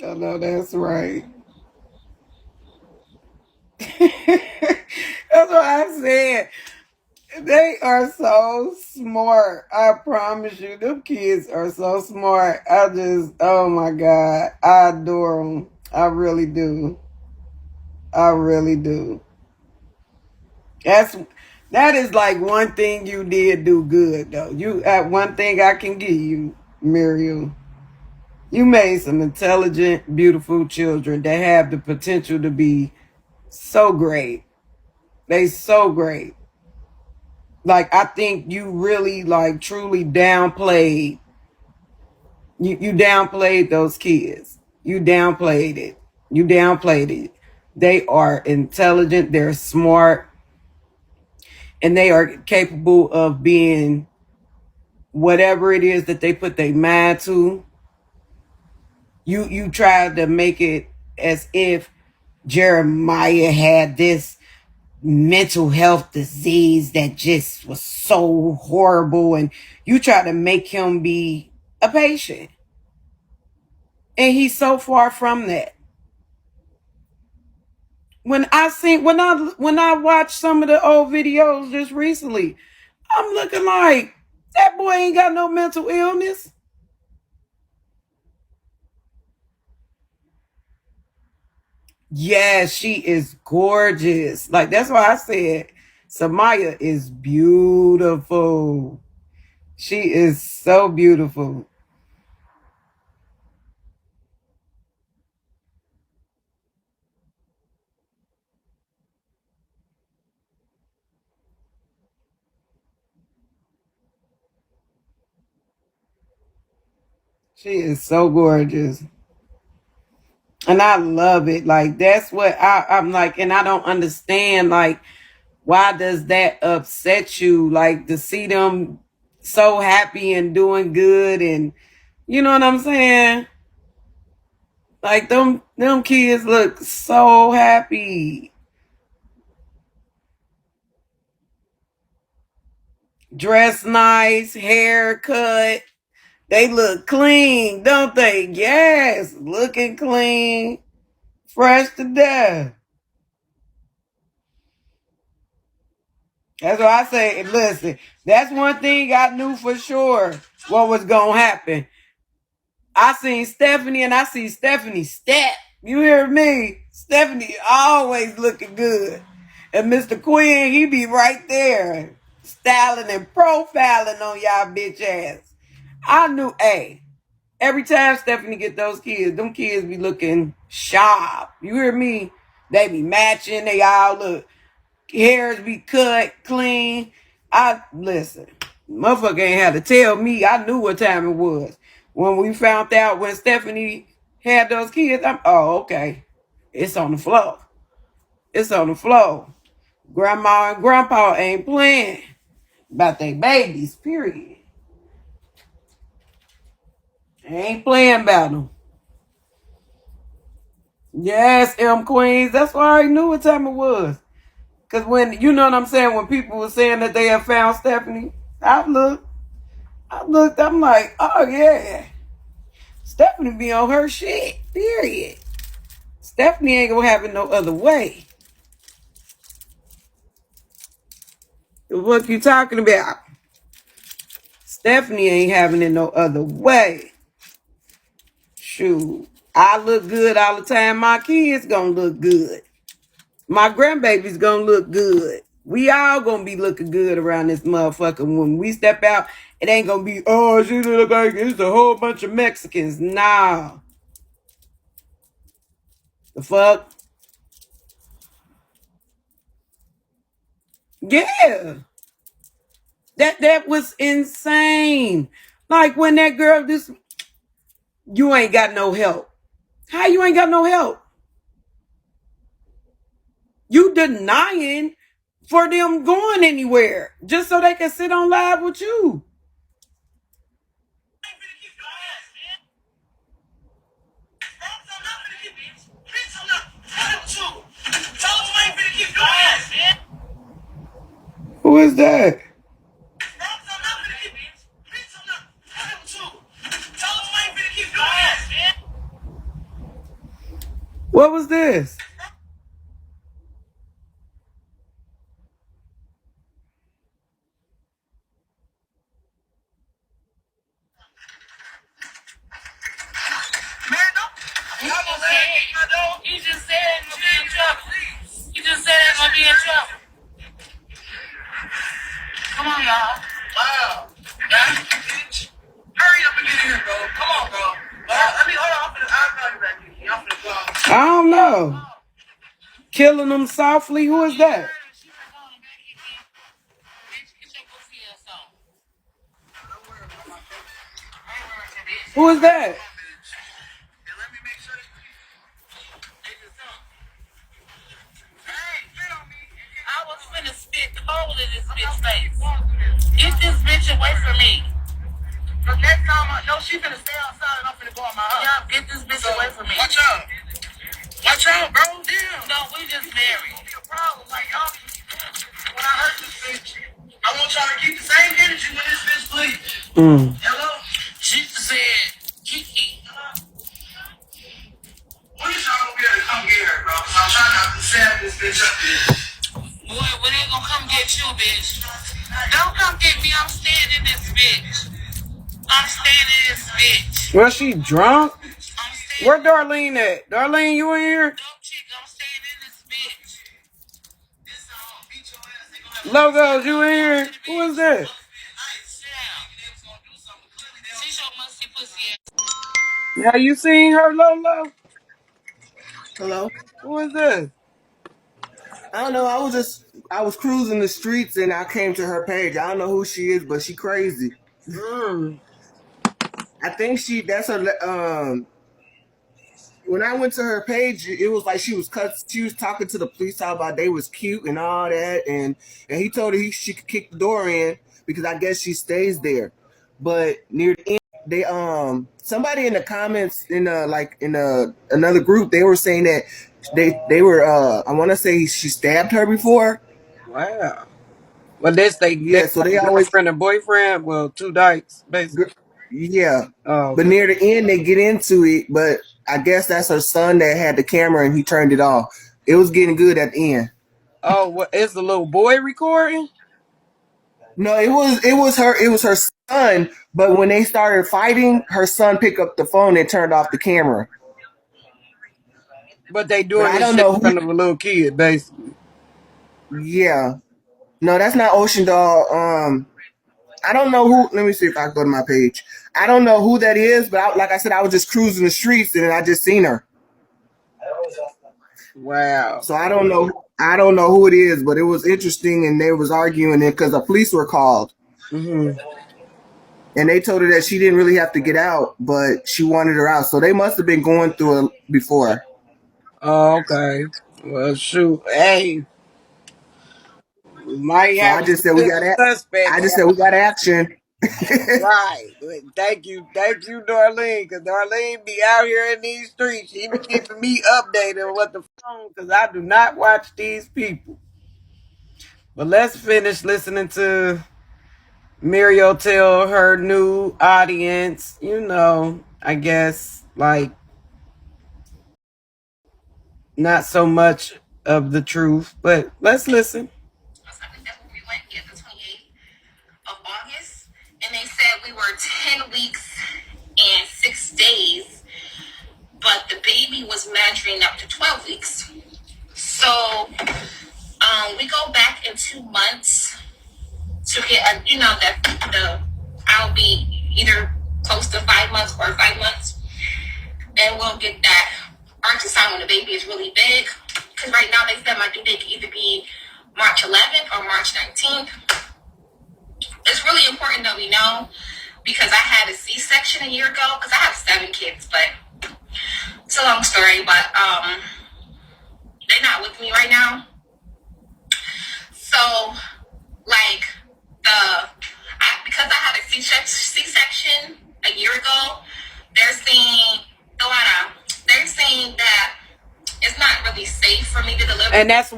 I know that's right. That's what I said. They are so smart. I promise you, them kids are so smart. Oh my God, I adore them. I really do. I really do. That's that is like one thing you did do good though. One thing I can give you, Muriel. You made some intelligent, beautiful children that have the potential to be so great. They so great. Like I think you really like truly downplayed. You downplayed those kids. You downplayed it. You downplayed it. They are intelligent. They're smart, and they are capable of being whatever it is that they put their mind to. You tried to make it as if Jeremiah had this mental health disease that just was so horrible, and you try to make him be a patient, and he's so far from that. When I watched some of the old videos just recently, I'm looking like that boy ain't got no mental illness. Yeah, she is gorgeous. Like that's why I said Samaya is beautiful. She is so beautiful. She is so gorgeous. And I love it. Like that's what I'm like, and I don't understand like why does that upset you? Like to see them so happy and doing good, and you know what I'm saying? Like them kids look so happy. Dress nice, hair cut. They look clean, don't they? Yes, looking clean, fresh to death. That's why I say, listen, that's one thing I knew for sure what was going to happen. I seen Stephanie and I see Stephanie step. You hear me? Stephanie always looking good. And Mr. Quinn, he be right there styling and profiling on y'all bitch ass. I knew, hey, every time Stephanie get those kids, them kids be looking sharp. You hear me? They be matching. They all look. Hairs be cut clean. I listen. Motherfucker ain't had to tell me. I knew what time it was. When we found out when Stephanie had those kids, okay. It's on the floor. It's on the floor. Grandma and grandpa ain't playing about their babies, period. They ain't playing about them. Yes, M Queens. That's why I knew what time it was. Because when, you know what I'm saying, when people were saying that they had found Stephanie, I looked, I'm like, oh yeah. Stephanie be on her shit, period. Stephanie ain't gonna have it no other way. What you talking about? Stephanie ain't having it no other way. Shoot. I look good all the time. My kids gonna look good. My grandbaby's gonna look good. We all gonna be looking good around this motherfucker. When we step out, it ain't gonna be, oh, she look like it's a whole bunch of Mexicans. Nah. The fuck? Yeah. That was insane. Like when that girl, you ain't got no help. How you ain't got no help? You denying for them going anywhere just so they can sit on live with you. Who is that? What was this? You just said it's gonna be in trouble. You just said it's gonna be in trouble. Come on, y'all. Wow. Bitch. Hurry up and get here, bro. Come on, bro. I mean, hold on. I'll call you back. Y'all finna go. I don't know. Killing them softly. Who is that? Who is that? I was finna spit cold in this bitch face. Get this bitch away from me. Cause next time I know she finna stay outside and I'm finna go on my house. Yeah, get this bitch away from me. Watch out. Watch out, bro. Damn. No, we just married. It's gonna be a problem. Like, y'all, when I hurt this bitch, I want y'all to keep the same energy when this bitch bleeds. Hello? She said, Kiki. When is y'all gonna be able to come get her, bro? Cause I'm trying not to stab this bitch up here. Boy, when they gonna come get you, bitch? Don't come get me. I'm staying in this bitch. I'm staying in this bitch. Was she drunk? I'm staying. Where Darlene at? Darlene, you in here? Dope chick, I'm staying in this bitch. This beat your ass. They gonna have Logos, you in here? Who is that? She's your musty pussy ass. Have you seen her, Lolo? Hello? Who is this? I don't know. I was cruising the streets and I came to her page. I don't know who she is, but she crazy. Mm. I think that's her. When I went to her page, it was like she was talking to the police about they was cute and all that, and he told her she could kick the door in because I guess she stays there. But near the end, they somebody in the comments in another group, they were saying that they were I want to say she stabbed her before. Wow. Well, they Yeah, so they always girlfriend and boyfriend. Well, two dykes, basically. yeah. Oh, But okay. near the end, they get into it. But I guess that's her son that had the camera and he turned it off. It was getting good at the end. Oh, what is the little boy recording? No, it was her son. But when they started fighting, her son picked up the phone and turned off the camera. But they But doing I this don't shit know in who. front of a little kid, basically. Yeah, no, that's not Ocean Doll. I don't know who. Let me see if I go to my page. I don't know who that is, but like I said, I was just cruising the streets and I just seen her. Wow. So I don't know. I don't know who it is, but it was interesting, and they was arguing it because the police were called, Mm-hmm. and they told her that she didn't really have to get out, but she wanted her out. So they must have been going through it before. Oh, okay. Well, shoot. Hey, we might So have a suspect. I just said we got action. Right. Thank you, Darlene. Because Darlene be out here in these streets. She be keeping me updated on what the phone. Because I do not watch these people. But let's finish listening to Muriel tell her new audience, I guess, like, not so much of the truth. But let's listen. I think that's when we went, yeah, the 28th of August. And they said we were 10 weeks and 6 days, but the baby was measuring up to 12 weeks. So We go back in 2 months to get a, the I'll be either close to 5 months or 5 months, and we'll get that ultrasound when the baby is really big. Because right now they said my due date can either be March 11th or March 19th. It's really important that we know, because I had a C-section a year ago, because I have 7 kids, but it's a long story. But they're not with me right now. So, like, because I had a C-section a year ago, they're saying, they're saying that it's not really safe for me to deliver. And that's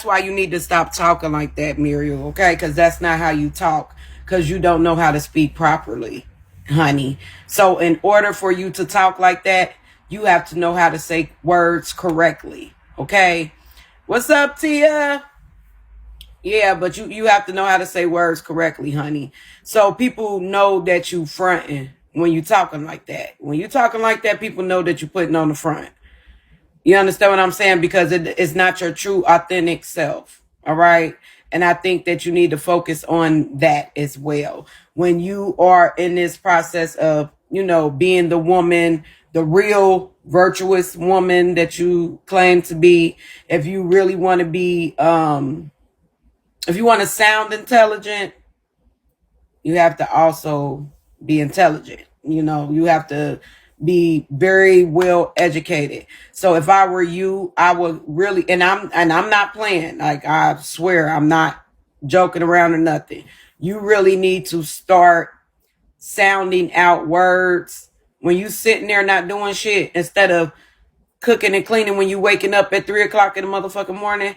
why you need to stop talking like that, Muriel, okay? Because that's not how you talk, because you don't know how to speak properly, honey. So in order for you to talk like that, you have to know how to say words correctly, okay? What's up, Tia? Yeah, but you have to know how to say words correctly, honey. So people know that you fronting when you talking like that. When you talking like that, people know that you're putting on the front. You understand what I'm saying? Because it's not your true, authentic self. All right. And I think that you need to focus on that as well. When you are in this process of, being the woman, the real virtuous woman that you claim to be, if you really want to be, if you want to sound intelligent, you have to also be intelligent. You have to be very well educated. So if I were you, I would really, and I'm not playing. Like, I swear, I'm not joking around or nothing. You really need to start sounding out words when you sitting there not doing shit, instead of cooking and cleaning when you waking up at 3 o'clock in the motherfucking morning.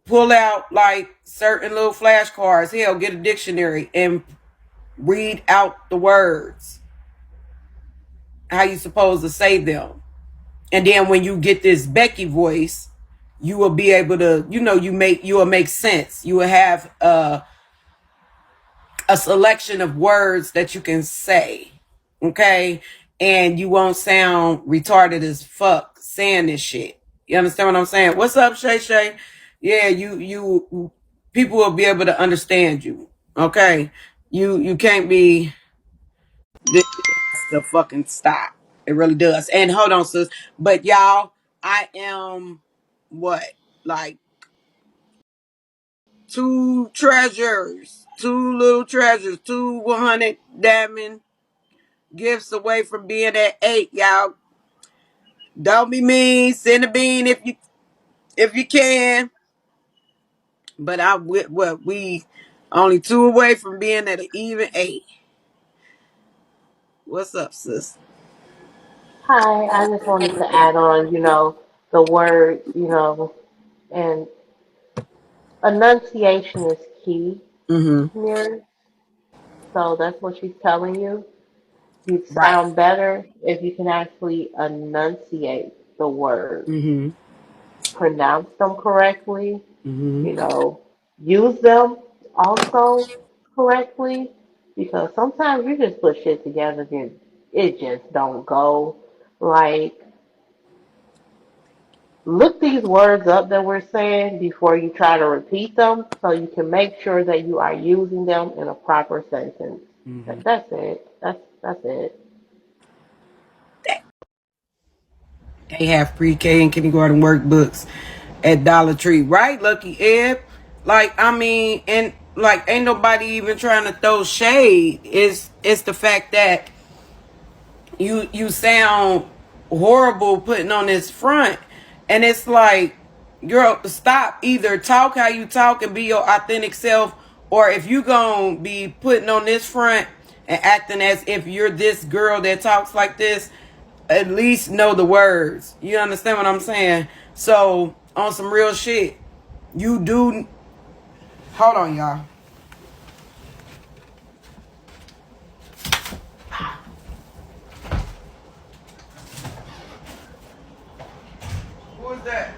Pull out like certain little flashcards. Hell, get a dictionary and read out the words, how you supposed to say them. And then when you get this Becky voice, you will be able to, you will make sense. You will have a selection of words that you can say. Okay. And you won't sound retarded as fuck saying this shit. You understand what I'm saying? What's up, Shay Shay? Yeah, you people will be able to understand you. Okay. You can't be, this has to fucking stop. It really does. And hold on, sis. But y'all, I am what? Like two little treasures, 2 100 diamond gifts away from being at 8, y'all. Don't be mean. Send a bean if you can. But we only 2 away from being at an even 8. What's up, sis? Hi, I just wanted to add on, the words, and enunciation is key, Mm-hmm. Mary. So that's what she's telling you. You'd Right. sound better if you can actually enunciate the words, Mm-hmm. pronounce them correctly, Mm-hmm. you know, use them also correctly, because sometimes you just put shit together and it just don't go. Like, look these words up that we're saying before you try to repeat them, so you can make sure that you are using them in a proper sentence. Mm-hmm. That's it. That's it. They have pre-K and kindergarten workbooks at Dollar Tree, right? Lucky Ed. Like, I mean, and like, ain't nobody even trying to throw shade. It's the fact that you sound horrible putting on this front, and it's like, girl, stop. Either talk how you talk and be your authentic self, or if you gonna be putting on this front and acting as if you're this girl that talks like this, at least know the words. You understand what I'm saying? So on some real shit, you do. Hold on, y'all. Who is that?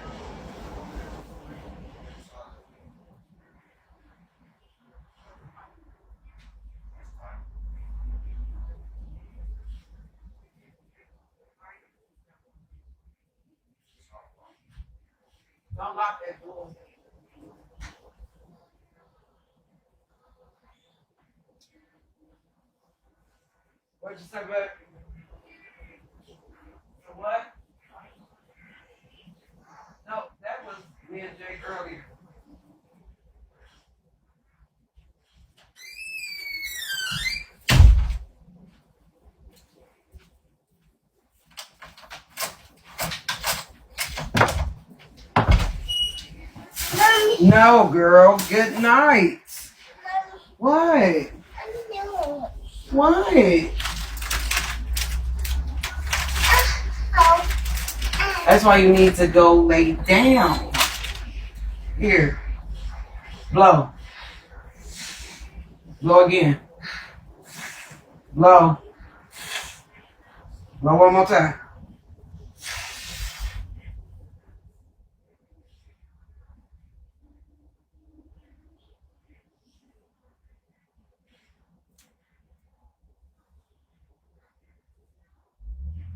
Don't lock that door. What'd you say, bud? What? No, that was me and Jake earlier. No, girl. Good night. What? What? That's why you need to go lay down. Here. Blow. Blow again. Blow. Blow one more time.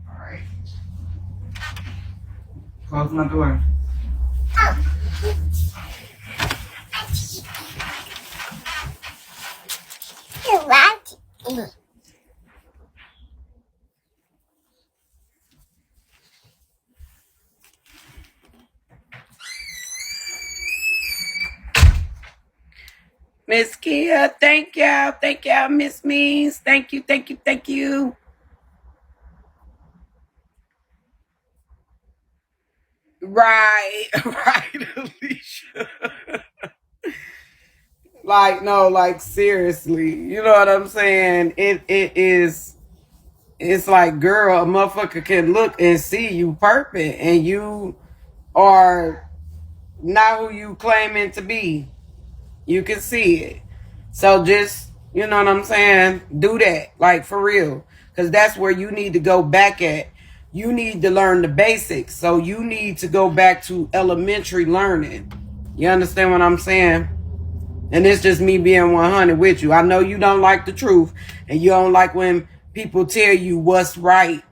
All right. Close my door. Miss Kia, thank y'all. Thank y'all, Miss Means. Thank you, thank you, thank you. Right, right, Alicia. Like, no, like seriously. You know what I'm saying? It's like, girl, a motherfucker can look and see you perfect and you are not who you claiming to be. You can see it. So just, you know what I'm saying? Do that, like for real. Because that's where you need to go back at. You need to learn the basics. So you need to go back to elementary learning. You understand what I'm saying? And it's just me being 100 with you. I know you don't like the truth. And you don't like when people tell you what's right.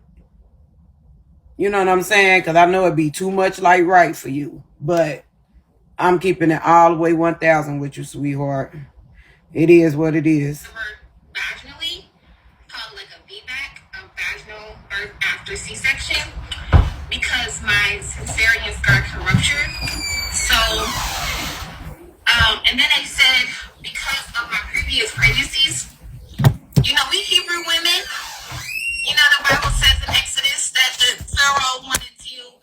You know what I'm saying? Because I know it'd be too much like right for you. But I'm keeping it all the way 1,000 with you, sweetheart. It is what it is. Vaginally, called like a VBAC, a vaginal birth after C-section, because my cesarean scar can rupture. So, and then they said because of my previous pregnancies, you know, we Hebrew women, you know, the Bible says in Exodus that the Pharaoh wanted to,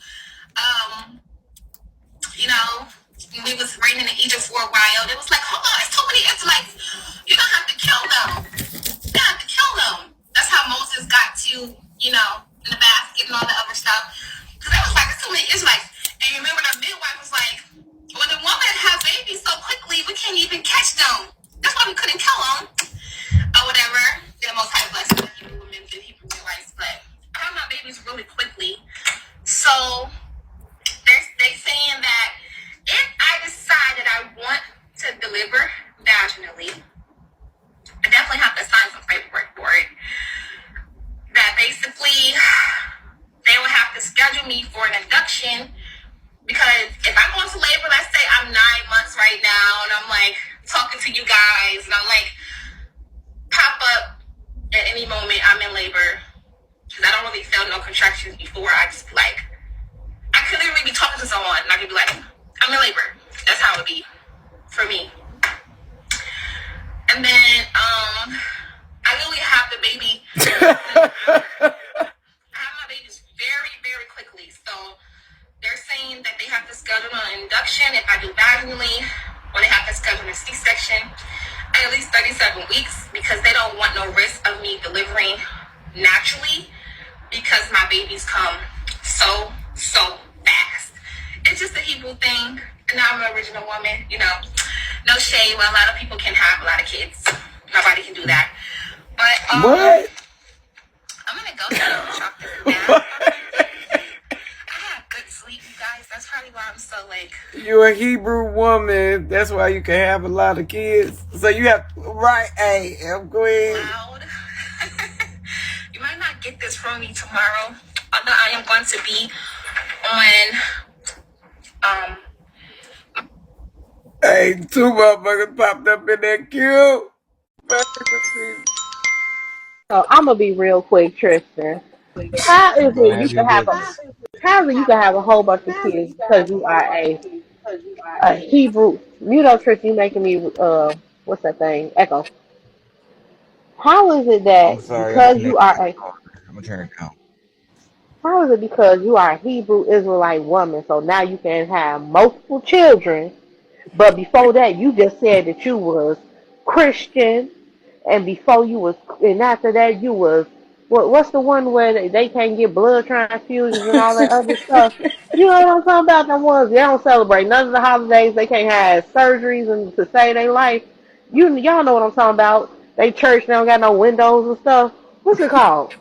you know, we was reigning in Egypt for a while. It was like, hold on, there's too many Israelites. You don't have to kill them. You don't have to kill them. That's how Moses got to, you know, in the basket and all the other stuff. Because it was like, there's too many Israelites. And remember, the midwife was like, when a woman has babies so quickly, we can't even catch them. That's why we couldn't kill them. Or whatever. The most high blessed the Hebrew women, the Hebrew midwives. But I have my babies really quickly. So they saying that if I decide that I want to deliver vaginally, I definitely have to sign some paperwork for it. That basically they would have to schedule me for an induction, because if I go into labor, let's say I'm 9 months right now and I'm like talking to you guys and I'm like pop up at any moment I'm in labor, because I don't really feel no contractions before. I just like, I could literally be talking to someone and I could be like, I'm in labor. That's how it would be for me. And then I literally have the baby. I have my babies very, very quickly. So they're saying that they have to schedule an induction if I do vaginally, or they have to schedule a C-section at least 37 weeks, because they don't want no risk of me delivering naturally, because my babies come so fast. It's just a Hebrew thing, and I'm an original woman, you know. No shade, but a lot of people can have a lot of kids. Nobody can do that. But What? I'm gonna go ahead and chalk this down. I had good sleep, you guys. That's probably why I'm so like. You're a Hebrew woman. That's why you can have a lot of kids. So you have, right? Hey, I'm going. Loud. You might not get this from me tomorrow, although I am going to be on Hey, 2 motherfuckers popped up in that queue. So I'm gonna be real quick, Tristan. How is Go it you have your can have a business. how is it you can have a whole bunch of kids because you are a Hebrew? You know, Tristan, you making me what's that thing? Echo. How is it I'm that sorry, I'm because you connected are to a the car. I'm gonna turn it down. how is it because you are a Hebrew Israelite woman, so now you can have multiple children, but before that you just said that you was Christian, and before you was, and after that you was, what's the one where they can't get blood transfusions and all that other stuff? You know what I'm talking about? The ones they don't celebrate none of the holidays. They can't have surgeries and to save their life. Y'all know what I'm talking about. They church they don't got no windows and stuff. What's it called?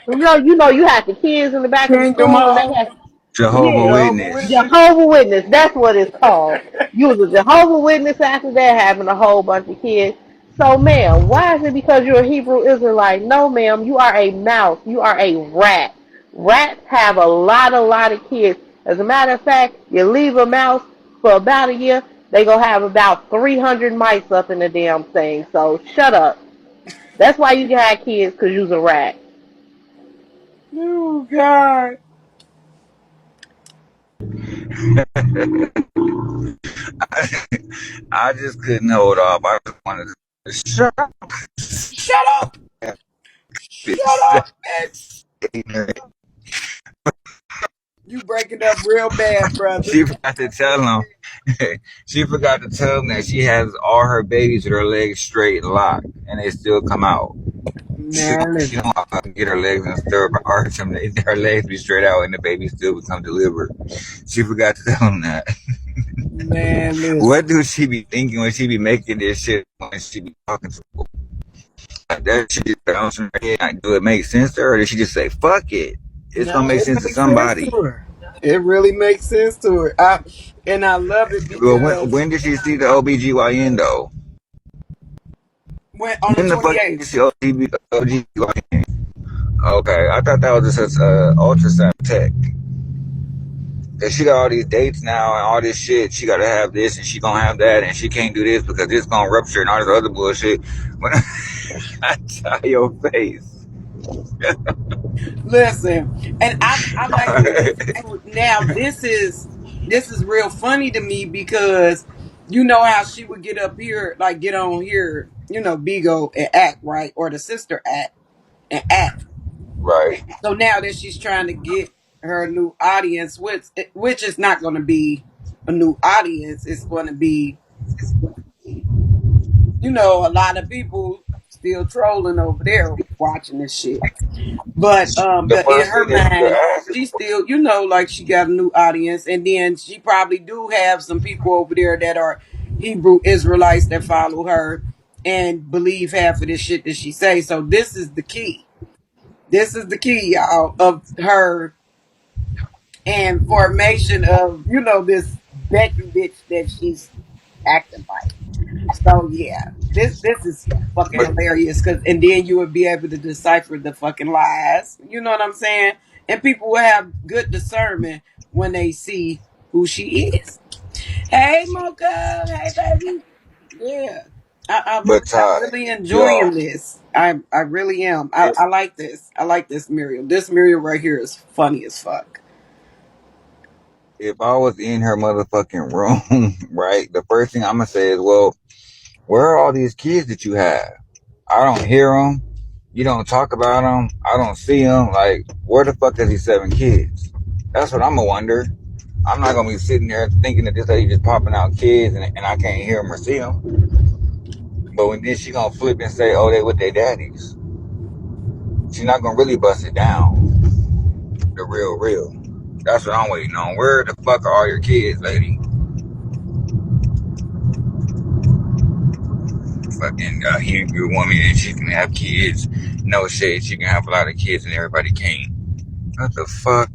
You have the kids in the back of the Kingdom school and they Hall. have, Jehovah yeah, Jehovah Witness. Witness. Jehovah Witness. That's what it's called. You was a Jehovah Witness after that, having a whole bunch of kids. So, ma'am, why is it because you're a Hebrew Israelite? No, ma'am, you are a mouse. You are a rat. Rats have a lot of kids. As a matter of fact, you leave a mouse for about a year, they gonna have about 300 mice up in the damn thing. So, shut up. That's why you can have kids, because you's a rat. Oh God. I just couldn't hold off. I just wanted to shut up. Shut up. Shut Bitch. up, bitch. Ignorant. You breaking up real bad, brother. She forgot to tell him. She forgot to tell him that she has all her babies with her legs straight and locked, and they still come out. Man, She don't listen. know how to get her legs and stir up arch them. Her legs be straight out, and the baby still become delivered. She forgot to tell him that. Man, What listen. do she be thinking when she be making this shit when she be talking to people? Like that she just bounce in her head. Like, do it make sense to her, or did she just say fuck it? It's gonna No, make it sense to makes sense to somebody. her. It really makes sense to her. And I love it Well, because when did she see the OBGYN though? when on the When the fuck did you 28th. see OBGYN? Okay, I thought that was just a ultrasound tech. Cause she got all these dates now and all this shit. She gotta have this and she gonna have that and she can't do this because it's gonna rupture and all this other bullshit. When I tell your face. Listen, and I like this. So now this is real funny to me because you know how she would get up here, like get on here, Bigo and act, right? Or the sister act and act. Right. So now that she's trying to get her new audience, which is not going to be a new audience, it's going to be, a lot of people still trolling over there watching this shit. But The in first her thing that she could mind, ask is, she still, like she got a new audience, and then she probably do have some people over there that are Hebrew Israelites that follow her and believe half of this shit that she say. So this is the key. This is the key, y'all, of her and formation of this Becky bitch that she's acting like. So yeah, this is fucking but hilarious because and then you would be able to decipher the fucking lies. You know what I'm saying? And people will have good discernment when they see who she is. Hey Mocha, hey baby. Yeah. I'm Ty, really yo, enjoying this. I really am. if I like this. I like this Muriel. This Muriel right here is funny as fuck. if I was in her motherfucking room, right, the first thing I'm gonna say is, well, where are all these kids that you have? I don't hear them. You don't talk about them. I don't see them. Like, where the fuck is these 7 kids? That's what I'm gonna wonder. I'm not gonna be sitting there thinking that this lady just popping out kids and I can't hear them or see them. But when then she gonna flip and say, oh, they with their daddies. She's not gonna really bust it down. The real. That's what I'm waiting on. Where the fuck are all your kids, lady? Fucking Hebrew woman and she can have kids. No shade, she can have a lot of kids and everybody can't. What the fuck?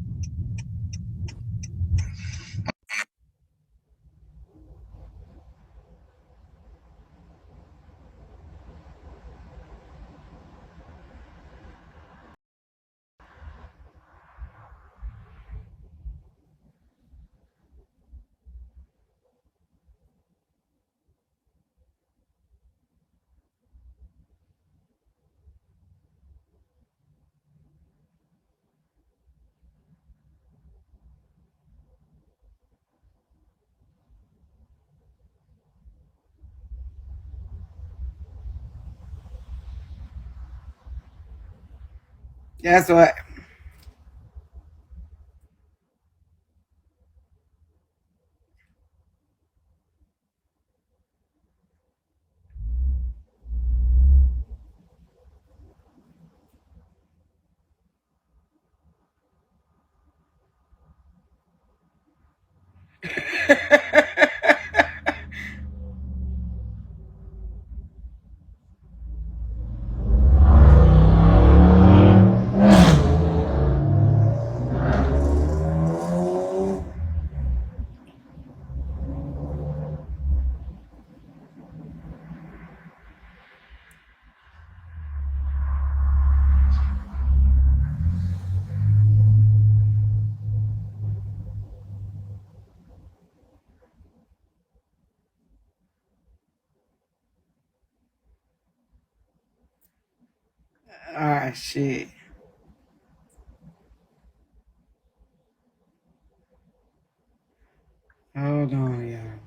That's what. Ah, shit. Hold on, y'all.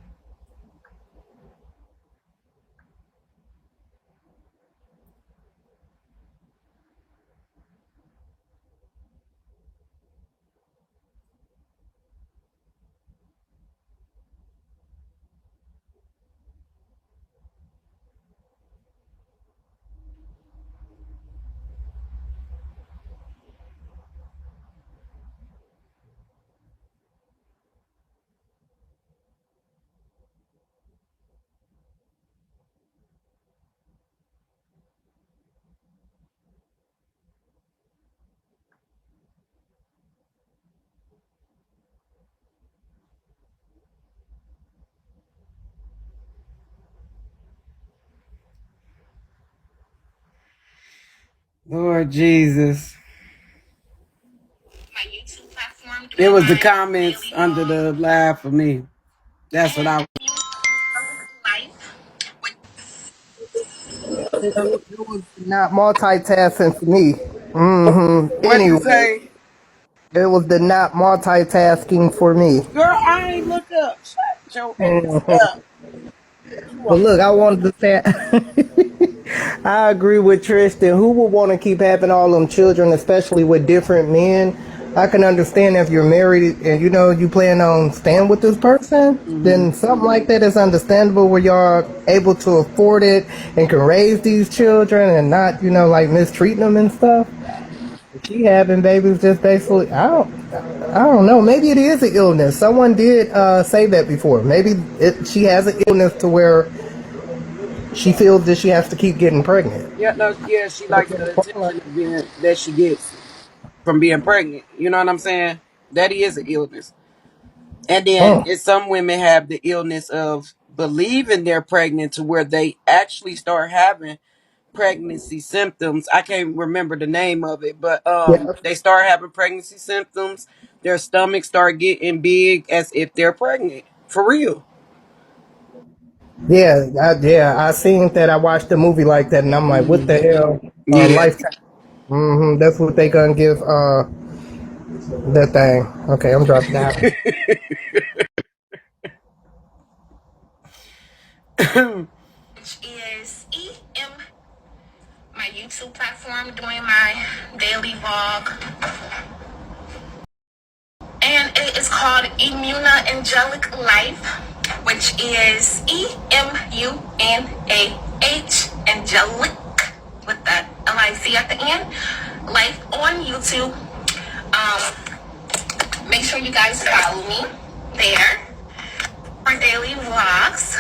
Lord Jesus. My YouTube platform It doing was the my comments daily under vlog the live for me. That's what and I. life. With It was not multitasking for me. What'd you Anyway, say? it was the not multitasking for me. Girl, I ain't look up. Shut your ass up. You But a look, I wanted to say, I agree with Tristan. Who would want to keep having all them children, especially with different men? I can understand if you're married and you know you plan on staying with this person, mm-hmm. then something like that is understandable where y'all able to afford it and can raise these children and not, you know, like mistreating them and stuff. She having babies just basically. I don't know. Maybe it is an illness. Someone did say that before. Maybe she has an illness to where she feels that she has to keep getting pregnant. Yeah, no, yeah, she But likes to the the point like, attention of being that she gets from being pregnant. You know what I'm saying? That is an illness. And then oh, it's some women have the illness of believing they're pregnant to where they actually start having pregnancy symptoms. I can't remember the name of it, but yeah, they start having pregnancy symptoms. Their stomachs start getting big as if they're pregnant. For real. yeah. I seen that. I watched a movie like that, and I'm like, what the Mm. hell? Yeah. Lifetime. That's what they gonna give that thing. Okay, I'm dropping down. which is my YouTube platform doing my daily vlog. And it is called Immuna Angelic Life, which is EMUNAH Angelic with the LIC at the end. Life on YouTube. Make sure you guys follow me there for daily vlogs.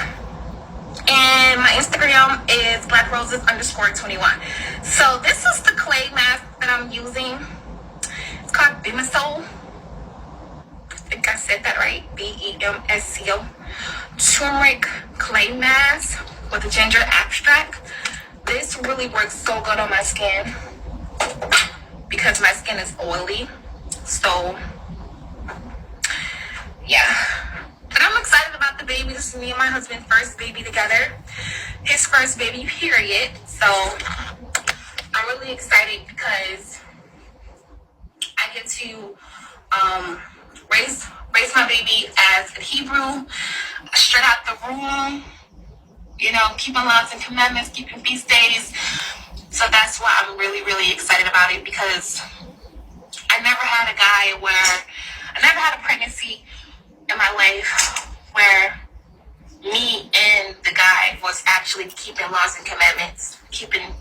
And my Instagram is blackroses_21. So this is the clay mask that I'm using. It's called Bimasol. I think I said that right. BEMSCO. Turmeric clay mask with a ginger extract. This really works so good on my skin because my skin is oily. So yeah. But I'm excited about the baby. This is me and my husband's first baby together. His first baby, period. So I'm really excited because I get to raise my baby as a Hebrew, straight out the room, you know, keeping laws and commandments, keeping feast days. So that's why I'm really, really excited about it, because I never had a guy where I never had a pregnancy in my life where me and the guy was actually keeping laws and commandments, keeping,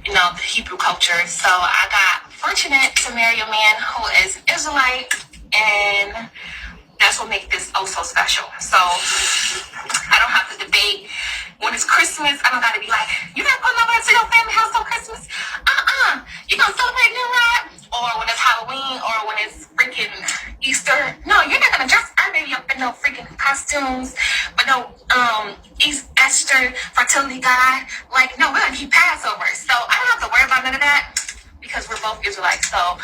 the Hebrew culture. So I got fortunate to marry a man who is an Israelite, and that's what makes this oh so special. So I don't have to debate. When it's Christmas, I don't gotta be like, you not going over to your family house on Christmas? You gonna celebrate New Year? Or when it's Halloween, or when it's freaking Easter. No, you're not gonna dress our baby up in no freaking costumes, but no Esther fertility guide. Like, no, we're gonna keep Passover. So I don't have to worry about none of that, because we're both Israelites. So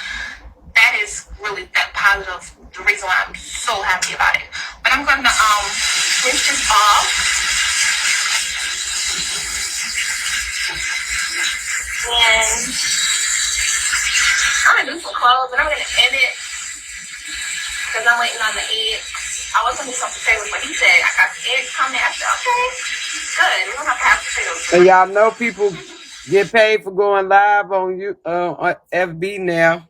that is really that positive, the reason why I'm so happy about it. But I'm gonna rinse this off. And I'm gonna do some clothes, and I'm gonna end it because I'm waiting on the eggs. I was gonna do some potatoes, but he said I got the eggs coming. I said, okay, good. We don't have to have potatoes. And y'all know people get paid for going live on on FB now.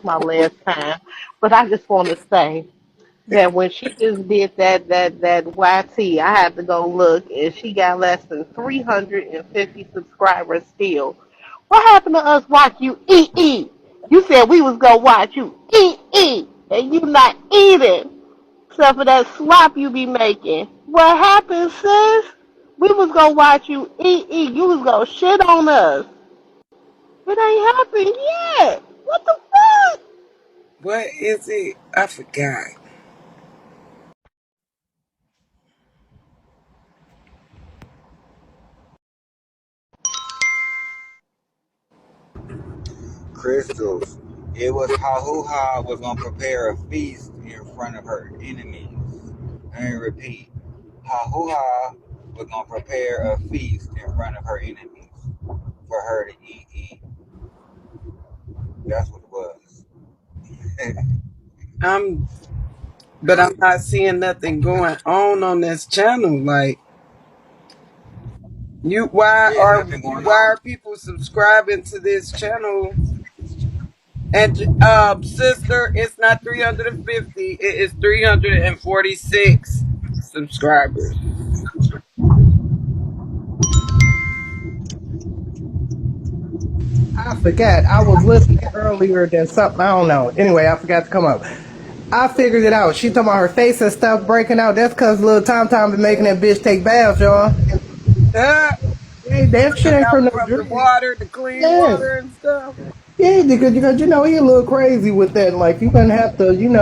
My last time. But I just want to say that when she just did that YT, I had to go look, and she got less than 350 subscribers still. What happened to us watch you eat? You said we was gonna watch you eat, and you not eating. Except for that slop you be making. What happened, sis? We was gonna watch you eat. You was gonna shit on us. It ain't happened yet. What the fuck? What is it? I forgot. Crystals. It was Hahuha was gonna prepare a feast in front of her enemies. And repeat, Hahuha was gonna prepare a feast in front of her enemies for her to eat. That's what it was. But I'm not seeing nothing going on this channel. Like, Yeah, nothing going why on. are people subscribing to this channel? And sister, it's not 350. It is 346 subscribers. I forgot. I was listening earlier than something. I don't know. Anyway, I forgot to come up. I figured it out. She talking about her face and stuff breaking out. That's because little Tom been making that bitch take baths, y'all. Hey, that shit Took ain't out from no from the dream. water, the clean Yeah. water and stuff. Yeah, because you know he a little crazy with that. Like you gonna have to, He do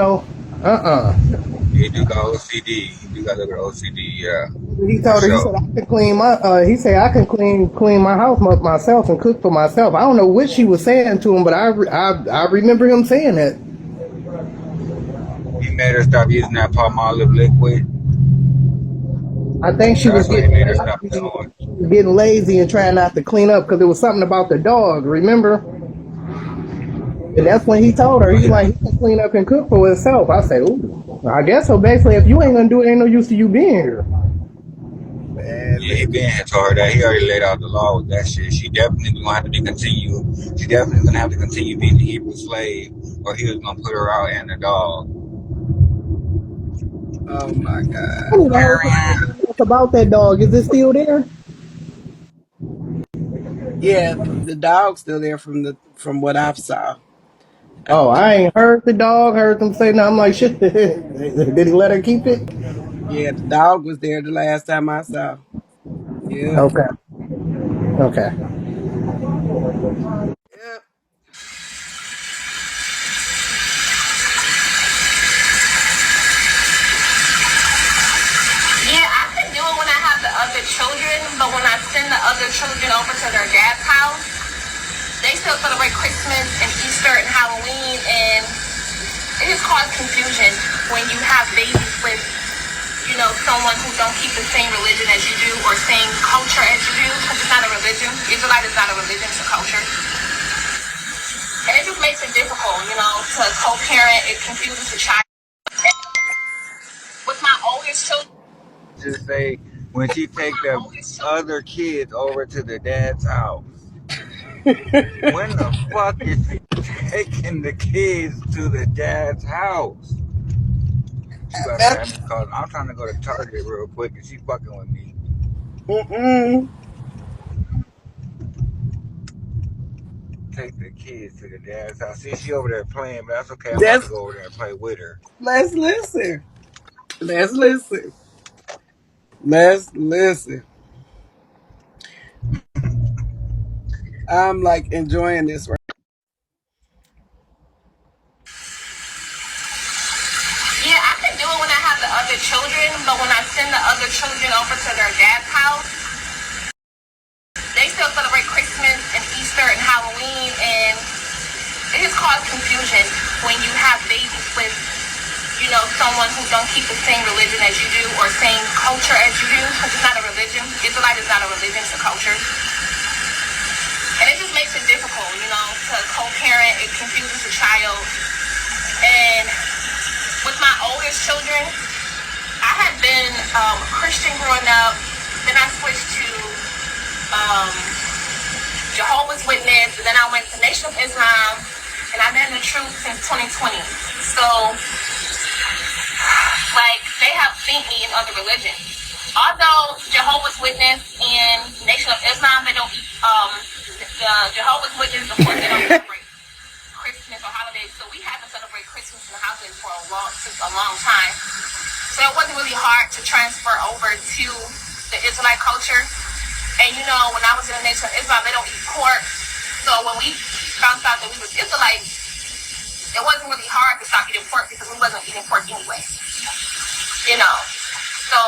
got OCD. He do got a little OCD, yeah, He for told her. He said sure. I can clean my. He said I can clean my house myself and cook for myself. I don't know what she was saying to him, but I remember him saying that. He made her stop using that palm olive liquid. I think she was That's what he getting made her stop lazy. doing. She was getting lazy and trying not to clean up because it was something about the dog. Remember? And that's when he told her, Oh he yeah. like he can clean up and cook for himself. I say, ooh, I guess so. Basically, if you ain't gonna do it, ain't no use to you being here. Yeah, he Badly. been here told her that. He already laid out the law with that shit. She definitely gonna have to be continue. She definitely gonna have to continue being the Hebrew slave, or he was gonna put her out and the dog. Oh my I God. need to heard something else about that dog. Is it still there? Yeah, the dog's still there from what I've saw. I Oh, think, I ain't heard the dog. Heard them say nothing. I'm like, shit. Did he let her keep it? yeah, the dog was there the last time I saw. Yeah. Okay. Okay. Yeah. Yeah, I can do it when I have the other children, but when I send the other children over to their dad's house, they still celebrate Christmas and Easter and Halloween, and it just causes confusion when you have babies with, someone who don't keep the same religion as you do or same culture as you do, because it's not a religion. Israelite is not a religion, it's a culture. And it just makes it difficult, to co-parent. It confuses the child. With my oldest just say when she take the other kids over to the dad's house. When the fuck is she taking the kids to the dad's house? She about to have me call. I'm trying to go to Target real quick and she fucking with me. Take the kids to the dad's house. See, she over there playing, but that's okay. I'm about to That's go over there and play with her. let's listen. Let's listen. Let's listen. I'm like enjoying this right. Yeah, I can do it when I have the other children, but when I send the other children over to their dad's house, they still celebrate Christmas and Easter and Halloween, and it just causes confusion when you have babies with, you know, someone who don't keep the same religion as you do or same culture as you do, because it's not a religion. Israelite is not a religion, it's a culture. And it just makes it difficult, you know, to co-parent. It confuses the child. And with my oldest children, I had been Christian growing up. Then I switched to Jehovah's Witness, and then I went to Nation of Islam, and I've been in the truth since 2020. So, like, they have seen me in other religions. Although Jehovah's Witness and Nation of Islam, they don't, the Jehovah's Witness, of course, they don't celebrate Christmas or holidays. So we haven't celebrated Christmas in the holidays for a long time. So it wasn't really hard to transfer over to the Israelite culture. And you know, when I was in the Nation of Islam, they don't eat pork. So when we found out that we was Israelites, it wasn't really hard to stop eating pork because we wasn't eating pork anyway. You know. So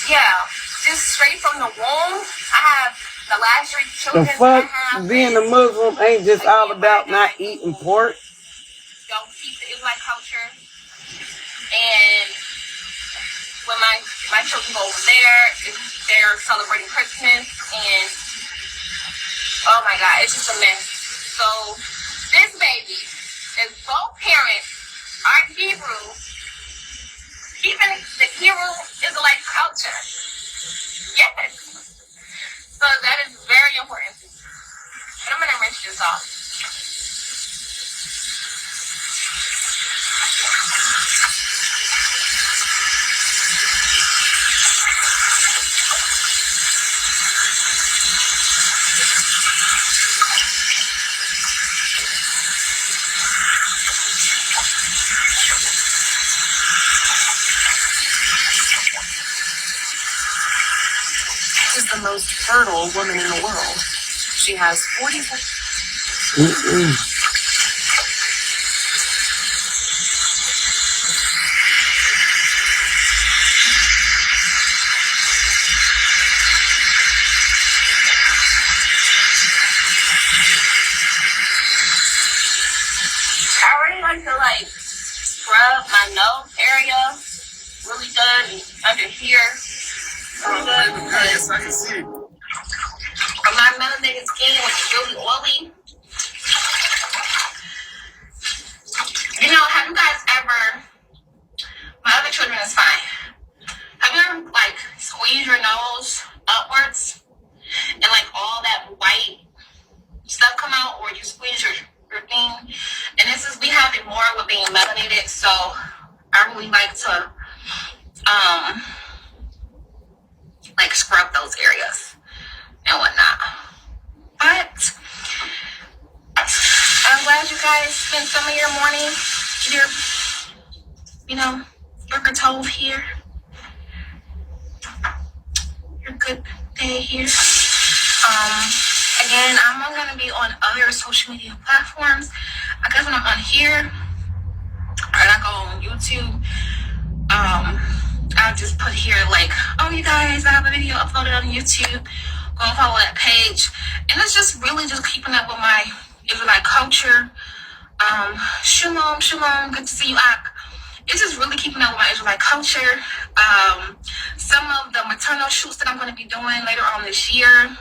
yeah, just straight from the womb, I have the last 3 children. The fuck being a Muslim ain't just all about not eating pork. Don't keep the Israelite culture. And when my children go over there, they're celebrating Christmas, and oh my God, it's just a mess. So this baby is both parents are Hebrew, keeping the Hebrew Israelite culture. Yes. So that is very important. And I'm gonna rinse this off. Is the most fertile woman in the world. She has 44. I already like to scrub my nose area really good and under here. Yes, I can see. For my melanated skin, which is really oily. You know, have you guys ever, my other children is fine. Have you ever squeeze your nose upwards and all that white stuff come out, or you squeeze your thing? And this is, we have it more with being melanated, so I really like to scrub those areas and whatnot. But I'm glad you guys spent some of your morning either, Boker Tove here. Your good day here. Again, I'm going to be on other social media platforms. I guess when I'm on here, and I go on YouTube, I'll just put here oh, you guys, I have a video uploaded on YouTube. Go and follow that page. And it's just really just keeping up with my Israelite culture. Shalom, shalom. Good to see you, Ak. It's just really keeping up with my Israelite culture. Some of the maternal shoots that I'm going to be doing later on this year.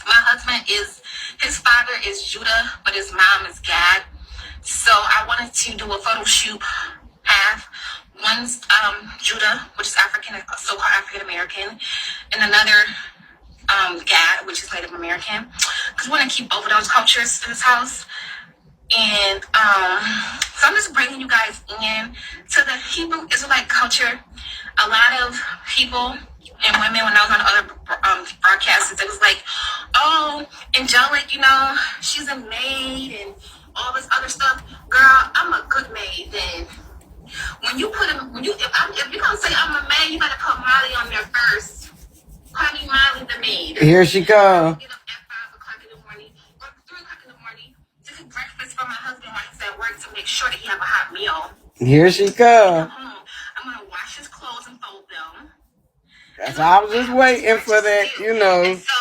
My husband his father is Judah, but his mom is Gad. So I wanted to do a photo shoot, have One's Judah, which is African, so-called African American, and another Gad, which is Native American. Because we want to keep both of those cultures in this house. And so I'm just bringing you guys in to the Hebrew Israelite culture. A lot of people and women, when I was on other broadcasts, it was like, oh, Angelic, you know, she's a maid and all this other stuff. Girl, I'm a good maid. Then when you put him, if you're gonna say I'm a maid, you gotta put Molly on there first. Call me Molly the maid. Here she come. Get up at 5 o'clock in the morning or 3 o'clock in the morning to cook breakfast for my husband while he's at work to make sure that he have a hot meal. Here she Come come. home, I'm gonna wash his clothes and fold them. That's why I was just waiting for that, you know. And so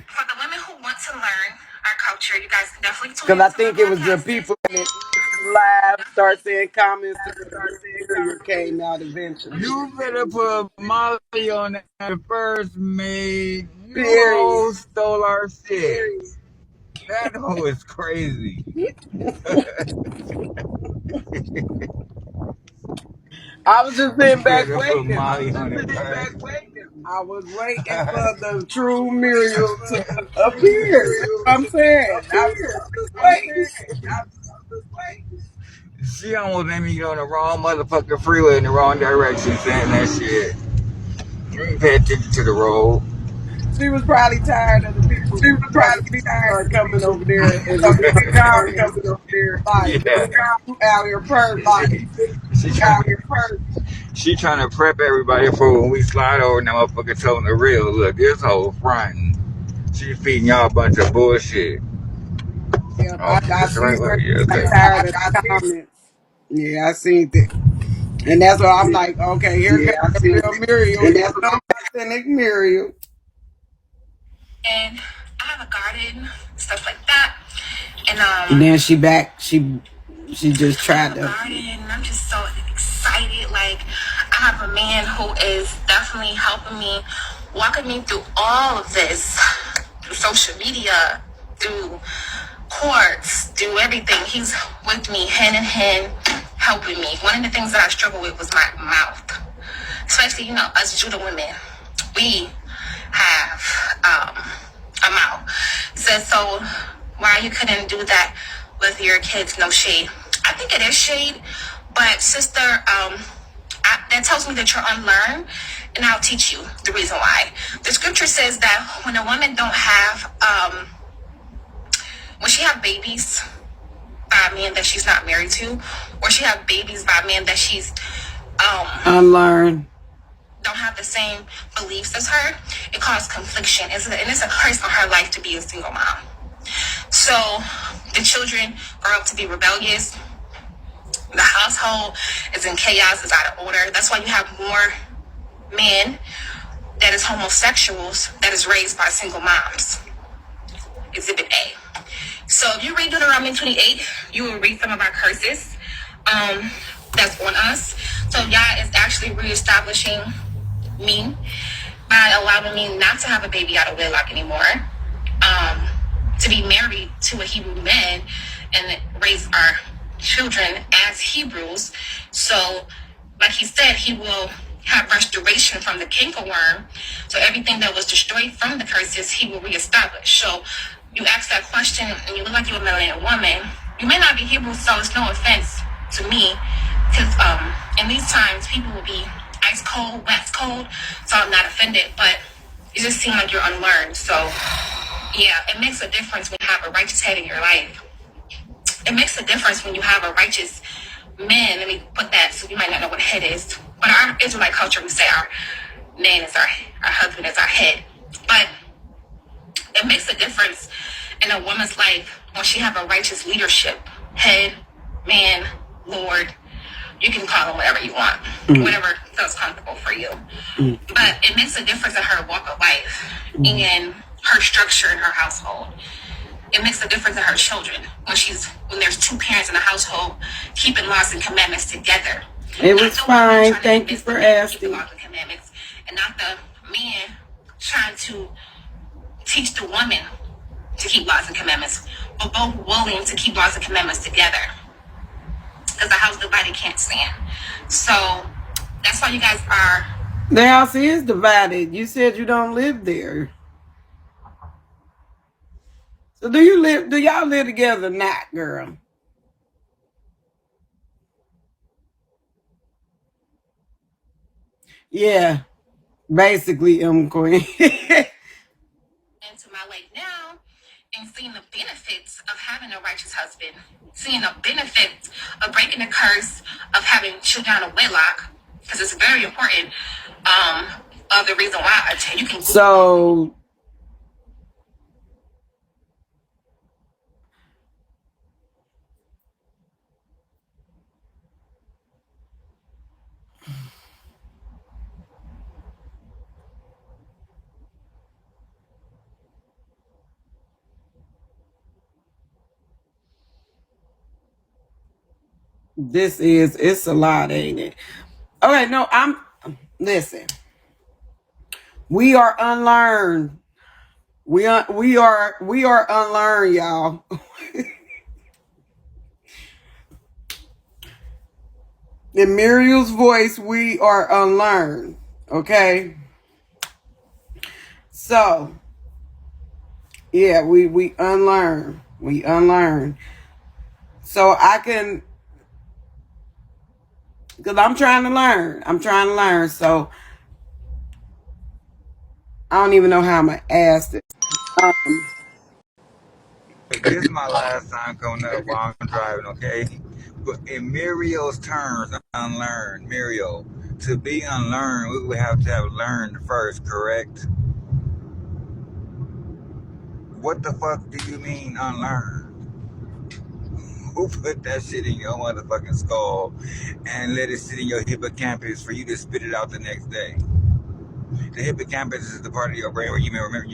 for the women who want to learn our culture, you guys can definitely tune Because I into my think it was the podcast. people that live start saying comments to the came out eventually. You better put Molly on the first maid. You Period. all stole our shit. That hoe is crazy. I was just sitting You back better put waiting. Molly on it first. I was waiting for the true Muriel to appear. That's what I'm saying. I was just waiting. She almost made me go in the wrong motherfucking freeway in the wrong direction saying that shit. You ain't pay attention to the road. She was probably tired of the people. Probably people start coming over there and comments like, Yeah. you out here perfect. She trying to prep everybody for when we slide over and that motherfucker telling the real. Look, this whole fronting. She feeding y'all a bunch of bullshit. Yeah, Oh, I that's the right see her way. Yeah, okay. tired of the comments. Yeah, I seen that. And that's why I'm like, okay, here comes the real Muriel. Here comes authentic Muriel. And I have a garden, stuff like that. And then she back. She just tried to. Garden. I'm just so excited. Like I have a man who is definitely helping me, walking me through all of this, through social media, through courts, through everything. He's with me hand in hand, helping me. One of the things that I struggle with was my mouth, especially us Judah women. We have a mouth. So why you couldn't do that with your kids? No shade. I think it is shade, but sister, that tells me that you're unlearned, and I'll teach you the reason why. The scripture says that when a woman don't have, when she have babies by a man that she's not married to, or she have babies by a man that she's unlearned, don't have the same beliefs as her, it causes confliction. And it's a curse on her life to be a single mom. So the children grow up to be rebellious. The household is in chaos, is out of order. That's why you have more men that is homosexuals that is raised by single moms. Exhibit A. So if you read Deuteronomy 28, you will read some of our curses that's on us. So Yah is actually reestablishing me by allowing me not to have a baby out of wedlock anymore, to be married to a Hebrew man and raise our children as Hebrews. So, like he said, he will have restoration from the cankerworm. So everything that was destroyed from the curses, he will reestablish. So you ask that question and you look like you're a melanated woman. You may not be Hebrew, so it's no offense to me, because in these times people will be ice cold, wax cold, so I'm not offended, but it just seems like you're unlearned. So yeah, it makes a difference when you have a righteous head in your life. It makes a difference when you have a righteous man. Let me put that, so you might not know what head is. But our Israelite culture, we say our man is our husband is our head. But it makes a difference in a woman's life when she have a righteous leadership, head, man, Lord. You can call him whatever you want, whatever feels comfortable for you. But it makes a difference in her walk of life and her structure in her household. It makes a difference in her children when there's two parents in the household keeping laws and commandments together. It was fine. Thank you for asking. Laws and commandments, and not the man trying to teach the woman to keep laws and commandments, but both willing to keep laws and commandments together. Because the house divided can't stand. So That's why you guys are. The house is divided. You said you don't live there. So do y'all live together or not, girl? Yeah. Basically, Queen. Into my life now and seeing the benefits of having a righteous husband, seeing the benefits of breaking the curse of having children out of wedlock, because it's very important. Of the reason why you can. So it's a lot, ain't it? Okay, no, listen. We are unlearned. We are unlearned, y'all. In Muriel's voice, we are unlearned. Okay? So, yeah, we unlearn. We unlearn. So I can, because I'm trying to learn. I'm trying to learn. So I don't even know how I'm going to ask this. This is my last time coming up while I'm driving, okay? But in Muriel's terms, unlearn, Muriel, to be unlearned, we would have to have learned first, correct? What the fuck do you mean unlearn? Who put that shit in your motherfucking skull and let it sit in your hippocampus for you to spit it out the next day? The hippocampus is the part of your brain where you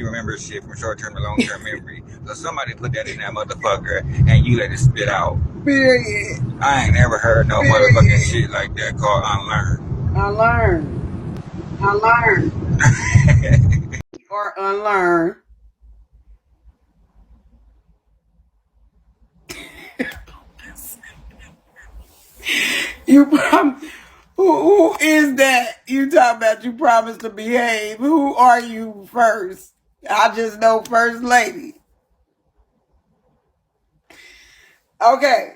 remember shit from short-term to long-term memory. So somebody put that in that motherfucker and you let it spit out. Period. I ain't never heard no motherfucking shit like that called unlearn. Unlearn. Unlearn. Or unlearn. You who is that? You talking about you promised to behave. Who are you first? I just know first lady. Okay.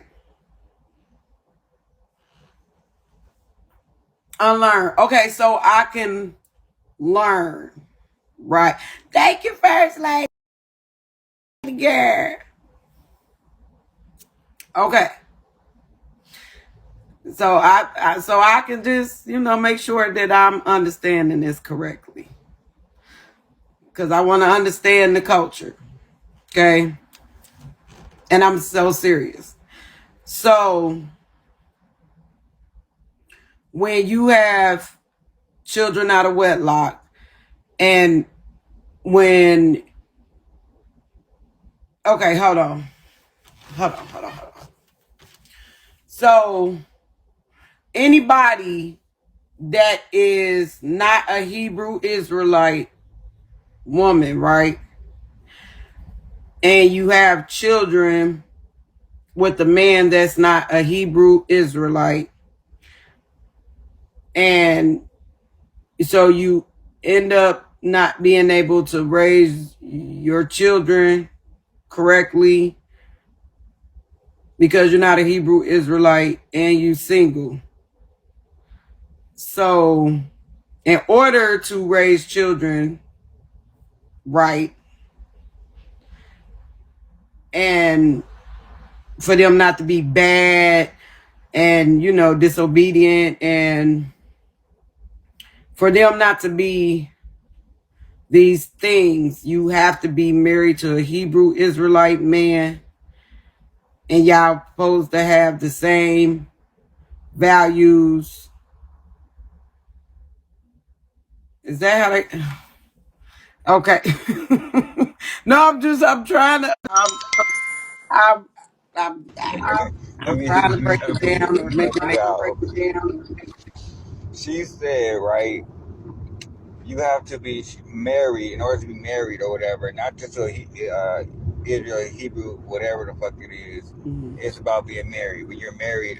Unlearn. Okay, so I can learn. Right. Thank you, first lady. Girl. Okay. So I can just, make sure that I'm understanding this correctly. Because I want to understand the culture. Okay. And I'm so serious. So when you have children out of wedlock, and when, okay, hold on. So anybody that is not a Hebrew Israelite woman, right? And you have children with a man that's not a Hebrew Israelite, and so you end up not being able to raise your children correctly because you're not a Hebrew Israelite and you single. So in order to raise children right, and for them not to be bad and disobedient, and for them not to be these things, you have to be married to a Hebrew Israelite man, and y'all supposed to have the same values. Is that how they? Okay. No, I'm trying to. I'm, I'm, let I'm me trying to break it down or make it break make. it out. She said, right, you have to be married in order to be married or whatever, not just a Israel, Hebrew, whatever the fuck it is. Mhm. It's about being married. When you're married,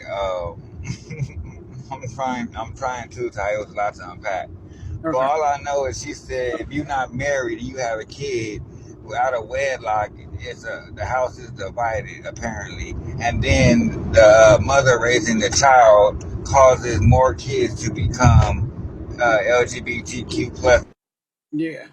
I'm trying to. Ty, it was a lot to unpack. But Okay. all I know is she said if you're not married and you have a kid without a wedlock, the house is divided apparently, and then the mother raising the child causes more kids to become LGBTQ plus. Yeah.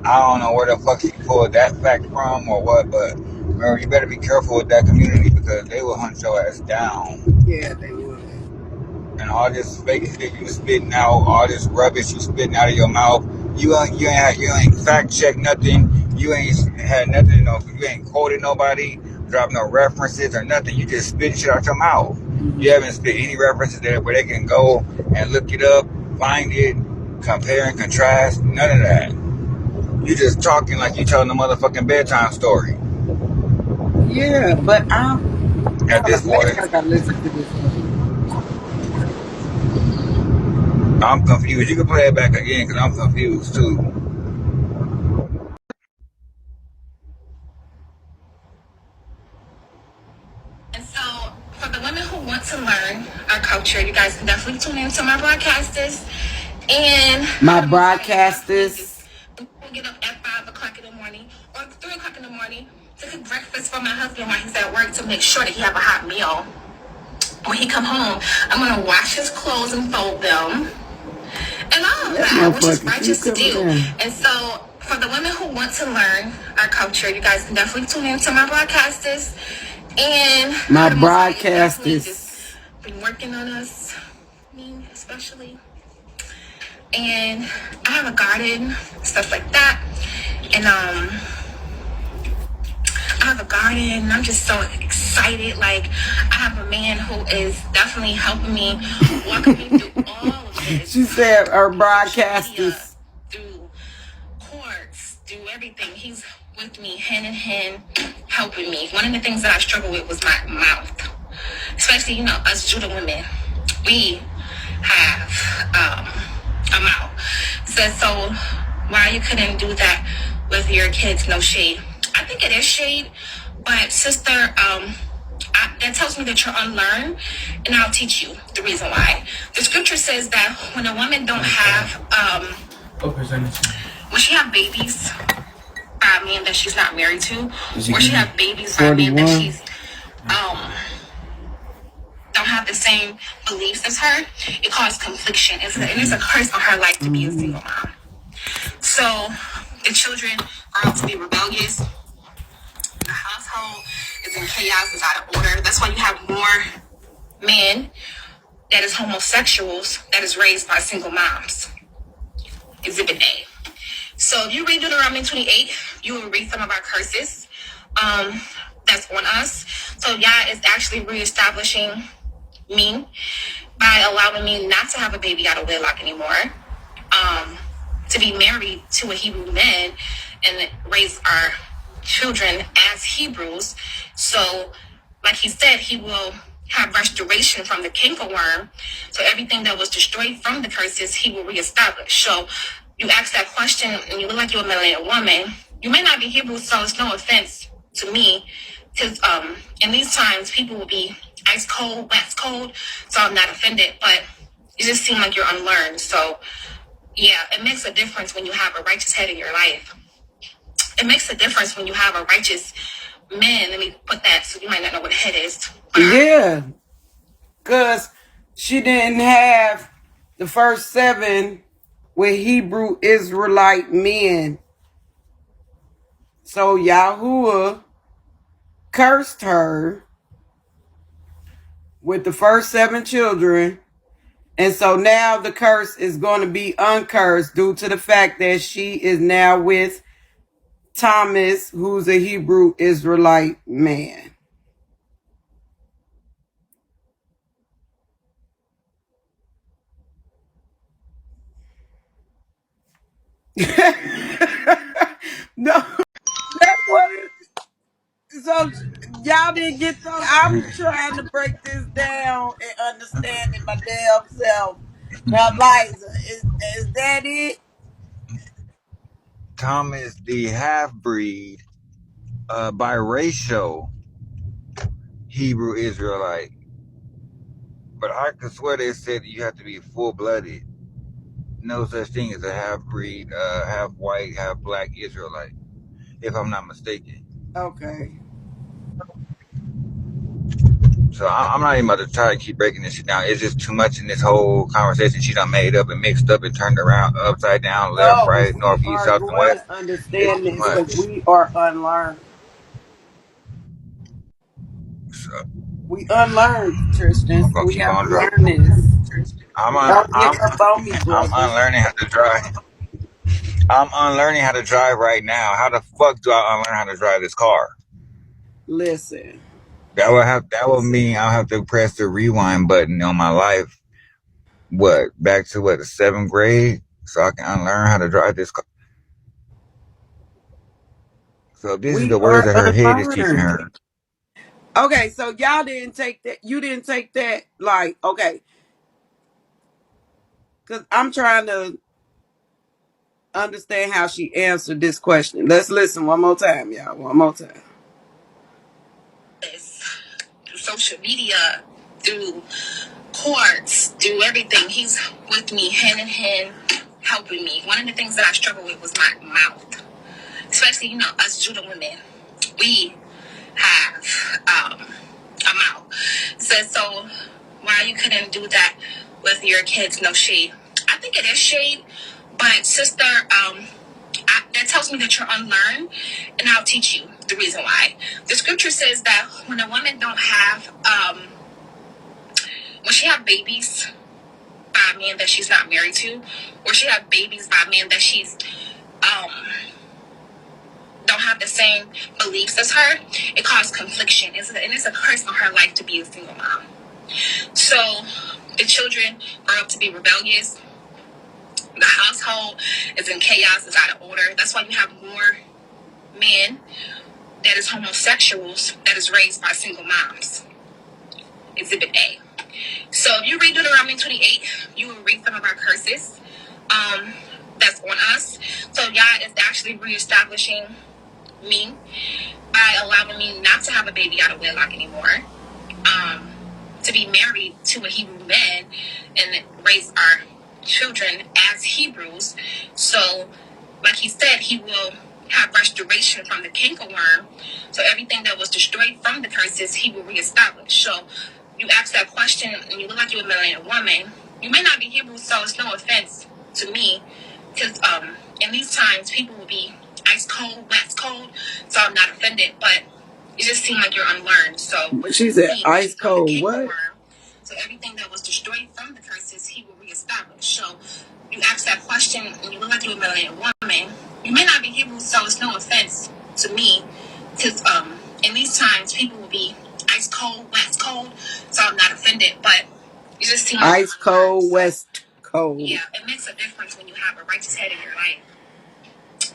I don't know where the fuck she pulled that fact from or what, but remember, you better be careful with that community because they will hunt your ass down. Yeah, they would. And all this fake shit you spitting out, all this rubbish you spitting out of your mouth, you ain't fact checked nothing. You ain't had nothing. You ain't quoted nobody, dropped no references or nothing. You just spit shit out your mouth. You haven't spit any references there where they can go and look it up, find it, compare and contrast. None of that. You just talking like you telling a motherfucking bedtime story. Yeah, but I'm. At Hold this on, maybe point, I gotta listen to this one. I'm confused. You can play it back again because I'm confused too. And so, for the women who want to learn our culture, you guys can definitely tune into my broadcasters. And My the most high blessed me just broadcasters. get up at 5 o'clock in the morning or 3 o'clock in the morning to cook breakfast for my husband while he's at work to make sure that he have a hot meal. When he come home, I'm going to wash his clothes and fold them and all of That that, which is motherfucker keep righteous to coming do. down. And so, for the women who want to learn our culture, you guys can definitely tune into my broadcasters. And My the Most High is definitely just broadcasters. been working on us, me especially. And I have a garden, stuff like that. And I have a garden. I'm just so excited. Like, I have a man who is definitely helping me, walking me through all of this. She said her Through social media, broadcasters. through courts, through everything. He's with me hand in hand, helping me. One of the things that I struggle with was my mouth. Especially, us Judah women. We have a mouth. So why you couldn't do that with your kids, no shade. I think it is shade, but sister, that tells me that you're unlearned, and I'll teach you the reason why. The scripture says that when a woman don't have, when she have babies by a man that she's not married to, or she have babies by a man that 41. she's don't have the same beliefs as her, it causes confliction. And it's a curse on her life to be a single mom. So the children grow up to be rebellious. The household is in chaos, is out of order. That's why you have more men that is homosexuals that is raised by single moms. Exhibit A. So if you read Deuteronomy 28, you will read some of our curses that's on us. So Yah is actually reestablishing me by allowing me not to have a baby out of wedlock anymore, to be married to a Hebrew man and raise our children as Hebrews. So, like he said, he will have restoration from the cankerworm. So everything that was destroyed from the curses, he will reestablish. So you ask that question and you look like you're a melanated woman. You may not be Hebrew, so it's no offense to me. Because in these times, people will be ice cold, wax cold. So I'm not offended, but you just seem like you're unlearned. So yeah, it makes a difference when you have a righteous head in your life. It makes a difference when you have a righteous man. Let me put that so you might not know what a head is. Yeah, because she didn't have the first 7 with Hebrew Israelite men. So Yahuwah cursed her with the first 7 children. And so now the curse is going to be uncursed due to the fact that she is now with Thomas, who's a Hebrew Israelite man. No, that's what it is. So y'all didn't get some. I'm trying to break this down and understand it my damn self. Now, Liza, is that it? Thomas the half breed, biracial Hebrew Israelite. But I could swear they said you have to be full blooded. No such thing as a half breed, half white, half black Israelite, if I'm not mistaken. Okay. So I'm not even about to try to keep breaking this shit down. It's just too much in this whole conversation. She done made up and mixed up and turned around, upside down, left, No, right, we north, east, are south, and going west. to It's understand too this much. because we are unlearned. So We unlearned, I'm Tristan. gonna We keep have on to driving. learn this. I'm Don't give I'm up on me, I'm brother. unlearning how to drive. I'm unlearning how to drive right now. How the fuck do I unlearn how to drive this car? Listen. That would mean I'll have to press the rewind button on my life. What, back to what, the 7th grade? So I can unlearn how to drive this car. So this is We the words are that her head is teaching unlearned. her. Okay, so y'all didn't take that. You didn't take that. Like, okay. Because I'm trying to understand how she answered this question. Let's listen one more time, y'all. One more time. Through social media, through courts, through everything. He's with me hand in hand, helping me. One of the things that I struggle with was my mouth. Especially, us Judah women. We have a mouth. So why you couldn't do that with your kids, no shade. I think it is shade, but sister, that tells me that you're unlearned, and I'll teach you the reason why. The scripture says that when a woman don't have, when she have babies by a man that she's not married to, or she have babies by a man that she's um don't have the same beliefs as her, it causes confliction. It's a curse on her life to be a single mom. So the children grow up to be rebellious. The household is in chaos, is out of order. That's why you have more men that is homosexuals that is raised by single moms. Exhibit A. So if you read Deuteronomy 28, you will read some of our curses that's on us. So Yah is actually reestablishing me by allowing me not to have a baby out of wedlock anymore, to be married to a Hebrew man and raise our children as Hebrews. So, like he said, he will have restoration from the cankerworm. So everything that was destroyed from the curses, he will reestablish. So you ask that question and you look like you're a melanated woman. You may not be Hebrew, so it's no offense to me. Because in these times, people will be ice cold, wax cold. So I'm not offended, but it just seemed like you're unlearned. So But she said he ice raised from the cold what? cankerworm. So everything that was destroyed from the curses, he will reestablish. So you ask that question and you look like you're a melanated woman. You may not be Hebrew, so it's no offense to me. Because in these times, people will be ice cold, wax cold. So I'm not offended, but it just seems like Ice you're unlearned. cold, So west cold. yeah, it makes a difference when you have a righteous head in your life.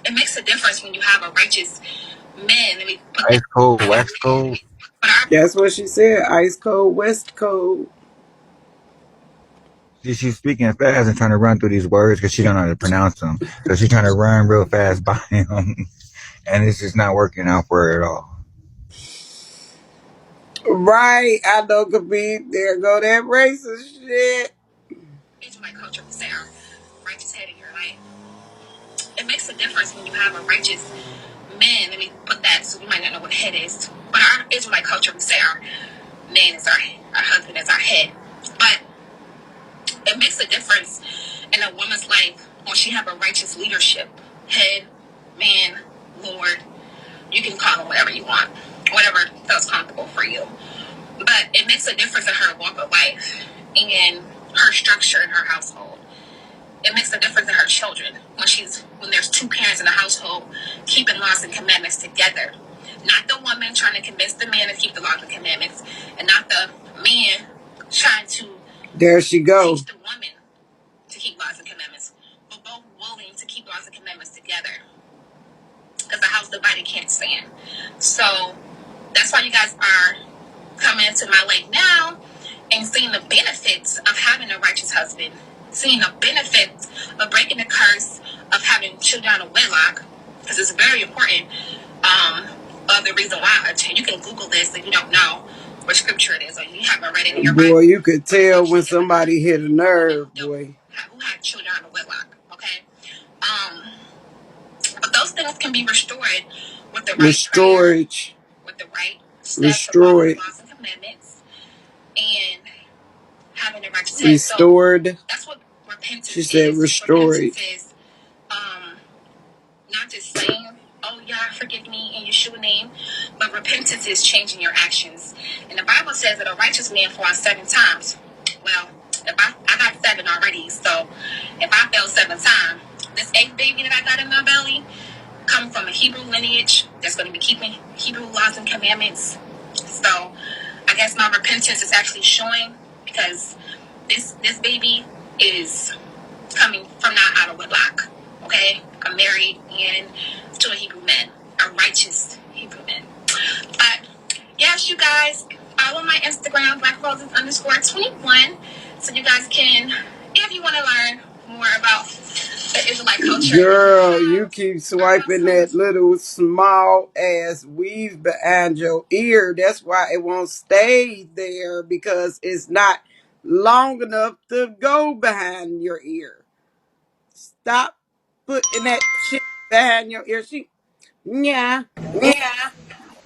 It makes a difference when you have a righteous man. Let me put Ice cold, that. wax cold. But our That's what she said. Ice cold, west cold. She's speaking fast and trying to run through these words because she don't know how to pronounce them. So she's trying to run real fast by him, and it's just not working out for her at all. Right. I know could be. There go that racist shit. Israelite culture would say our righteous head in your life. It makes a difference when you have a righteous man. Let me put that so you might not know what head is. But our Israelite culture would say our man is our husband is our head. But it makes a difference in a woman's life when she have a righteous leadership. Head, man, Lord. You can call him whatever you want. Whatever feels comfortable for you. But it makes a difference in her walk of life and her structure in her household. It makes a difference in her children when there's two parents in the household keeping laws and commandments together. Not the woman trying to convince the man to keep the laws and commandments, and not the man trying to There she go. teach the woman to keep laws and commandments, but both willing to keep laws and commandments together. Because the house divided can't stand. So that's why you guys are coming into my life now and seeing the benefits of having a righteous husband, seeing the benefits of breaking the curse of having children out of wedlock, because it's very important. The reason why, you can Google this if you don't know, what scripture it is, or you haven't read it in your Boy, Bible, you could but it's tell when actually in the Bible. somebody hit a nerve, boy. Who had children out of wedlock, okay? Um, but those things can be restored with the right prayer, Restored. with the right steps of following Restored. laws and commandments, and having a righteous head. So Restored. that's what She repentance said is. restored. Repentance is um, not just saying, "Oh yeah, forgive me" in Yeshua's name, but repentance is changing your actions. And the Bible says that a righteous man falls 7 times. Well, if I got 7 already, so if I fell 7 times, this 8th baby that I got in my belly, coming from a Hebrew lineage that's going to be keeping Hebrew laws and commandments. So I guess my repentance is actually showing, because this baby is coming from not out of wedlock. Okay, I'm married and to a Hebrew man, a righteous Hebrew man. But yes, you guys follow my Instagram, BlackRoses_21, so you guys can, if you want to learn more about the Israelite culture in my Girl, you house. keep swiping that little small ass weave behind your ear. That's why it won't stay there, because it's not long enough to go behind your ear. Stop putting that shit behind your ear. Yeah, Yeah.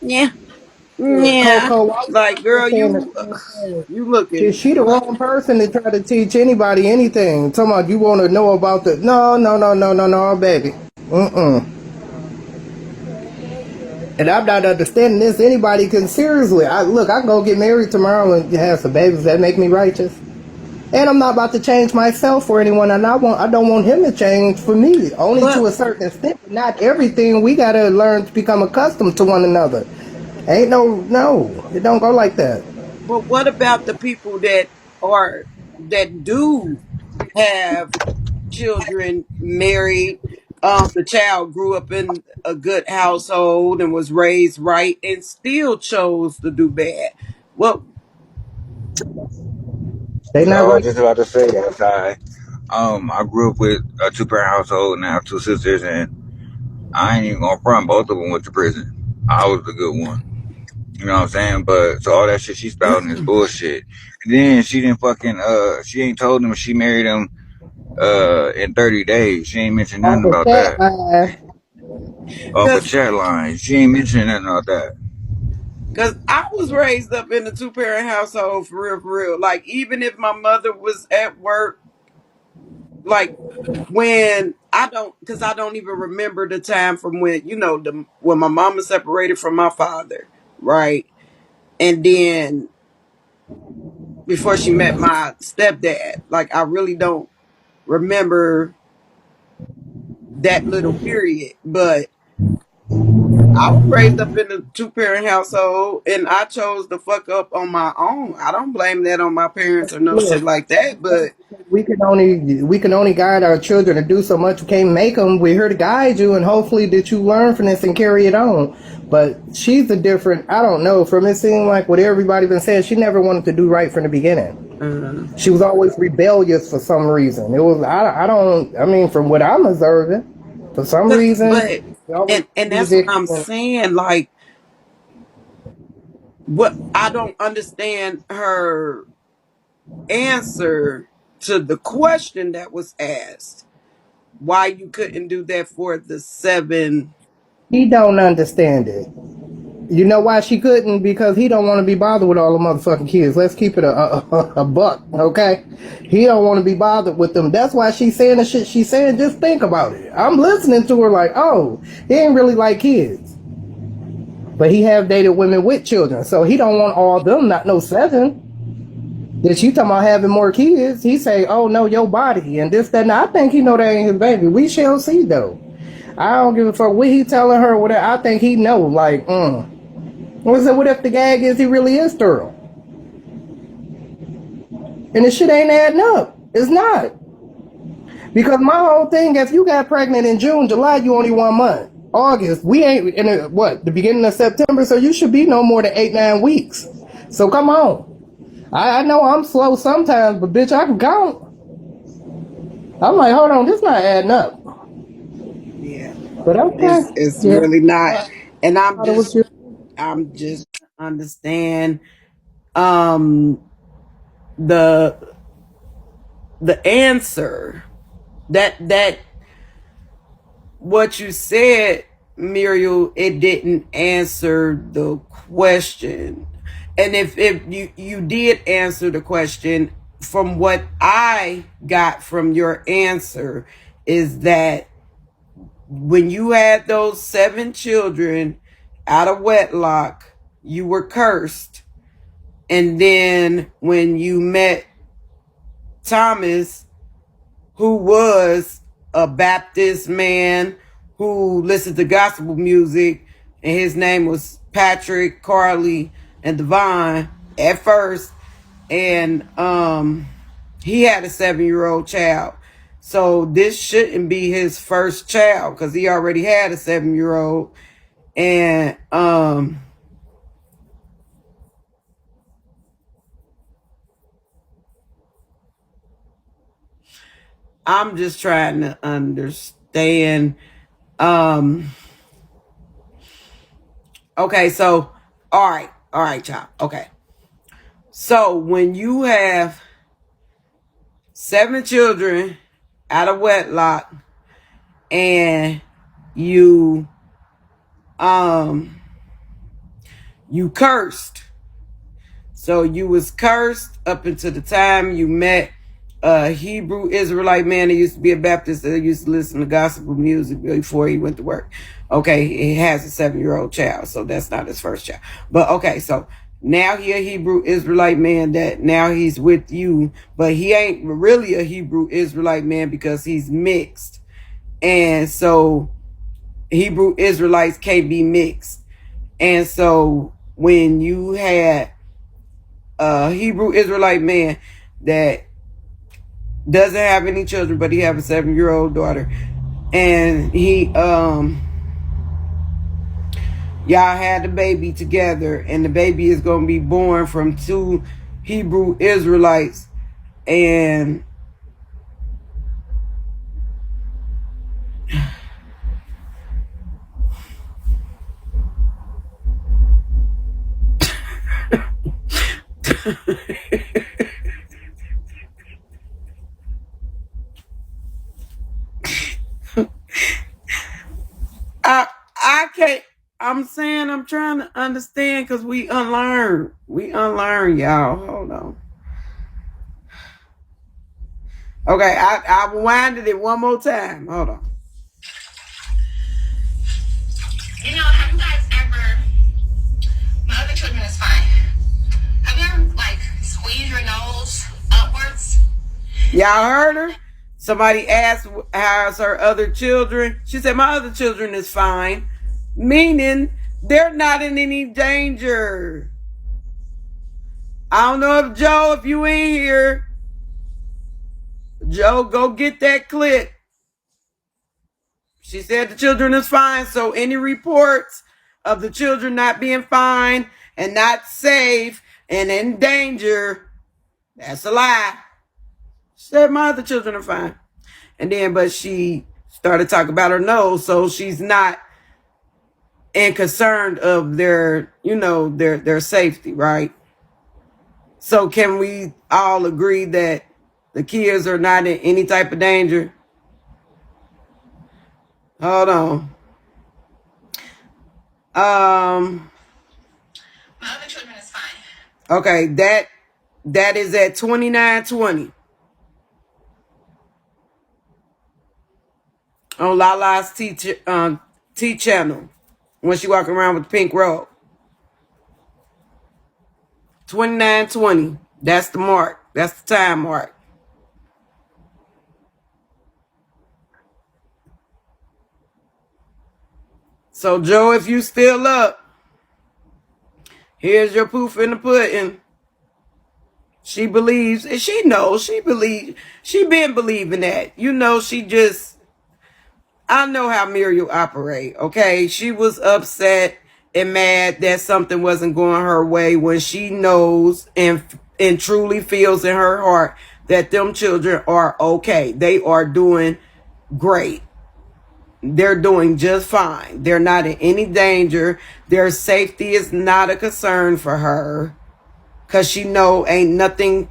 yeah, Yeah, yeah. Coco, why we Like, girl, saying the you, same thing? you looking. She the wrong person to try to teach anybody anything. Talking about you want to know about the no, baby. And I'm not understanding this. Anybody can seriously. I can go get married tomorrow and have some babies. That make me righteous. And I'm not about to change myself for anyone, and I don't want him to change for me. Only to But a certain extent, but not everything. We gotta learn to become accustomed to one another. Ain't no, it don't go like that. but what about the people that do have children married? The child grew up in a good household and was raised right, and still chose to do bad. Well, They So not I was right. just about to say that I grew up with a 2 parent household and I have 2 sisters, and I ain't even gonna front. Both of them went to prison. I was the good one. You know what I'm saying? But so all that shit she spouting is bullshit. And then she didn't fucking she ain't told him she married him in 30 days. She ain't mentioned Off nothing the about chat that. line. Off a because chat line. She ain't mentioned nothing about that. I was raised up in a 2 parent household for real, for real. Like, even if my mother was at work, like, when I don't, because I don't even remember the time from when, when my mama separated from my father, right? And then before she met my stepdad, like, I really don't remember that little period. But I was raised up in a 2 parent household, and I chose to fuck up on my own. I don't blame that on my parents or no shit Look, like that. But we can only guide our children to do so much. We can't make them. We're here to guide you, and hopefully that you learn from this and carry it on. But she's a different. I don't know. From it seemed like what everybody been saying, she never wanted to do right from the beginning. uh, She was always rebellious for some reason. It was I don't. I mean, from what I'm observing, for some reason, but she always and that's what music I'm and saying. Like, what I don't understand her answer to the question that was asked. Why you couldn't do that for the 7? he don't understand it. You know why she couldn't? Because he don't want to be bothered with all the motherfucking kids. Let's keep it a buck, okay? He don't want to be bothered with them. That's why she's saying the shit she's saying. Just think about it. I'm listening to her like, oh, he ain't really like kids. But he have dated women with children. So he don't want all of them, not no 7. Then she talking about having more kids. He say, oh no, your body and this, that, and I think he know that ain't his baby. We shall see though. I don't give a fuck what he telling her, whatever. I think he know, like, what if the gag is he really is thorough? And the shit ain't adding up. It's not. Because my whole thing, if you got pregnant in June, July, you only 1 month. August, we ain't in the beginning of September, so you should be no more than 8, 9 weeks. So come on. I know I'm slow sometimes, but bitch, I can count. I'm like, hold on, this not adding up. Yeah, But okay, it's yeah. really not. And Thought it was just I'm just understand. um the answer that what you said, Muriel, it didn't answer the question. And if you did answer the question, from what I got from your answer is that when you had those 7 children out of wedlock, you were cursed. And then when you met Thomas, who was a Baptist man who listened to gospel music, and his name was Patrick, Carly, and Devon at first, and he had a 7-year-old child. So this shouldn't be his first child because he already had a 7-year-old. And I'm just trying to understand. Okay, so all right, child. Okay. So when you have 7 children out of wedlock and you you cursed. So you was cursed up until the time you met a Hebrew Israelite man that used to be a Baptist that used to listen to gospel music before he went to work. Okay, he has a 7-year-old child, so that's not his first child. But okay, so now he a Hebrew Israelite man that now he's with you, but he ain't really a Hebrew Israelite man because he's mixed. And so Hebrew Israelites can't be mixed. And so when you had a Hebrew Israelite man that doesn't have any children, but he have a 7-year-old daughter, and he y'all had the baby together, and the baby is going to be born from 2 Hebrew Israelites, and I can't. I'm saying I'm trying to understand because we unlearn. We unlearn, y'all. Hold on. Okay, I winded it one more time. Hold on. You know, have you guys ever? My other children is fine. Have you ever like squeezed your nose upwards? Y'all heard her? Somebody asked how's her other children. She said my other children is fine, meaning they're not in any danger. I don't know if Joe, if you in here, Joe, go get that clip. She said the children is fine. So any reports of the children not being fine and not safe and in danger, that's a lie. She said my other children are fine. And then, but she started talking about her nose, so she's not and concerned of their, you know, their safety, right? So can we all agree that the kids are not in any type of danger? Hold on. My other children is fine. Okay, that is at 2920 on Lala's T channel when she walking around with the pink robe. 2920. That's the mark. That's the time mark. So Joe, if you still up, here's your proof in the pudding. She believes, and she knows, she believes, she been believing that. You know, she just, I know how Muriel operate, okay? She was upset and mad that something wasn't going her way when she knows and truly feels in her heart that them children are okay. They are doing great. They're doing just fine. They're not in any danger. Their safety is not a concern for her. Cause she know ain't nothing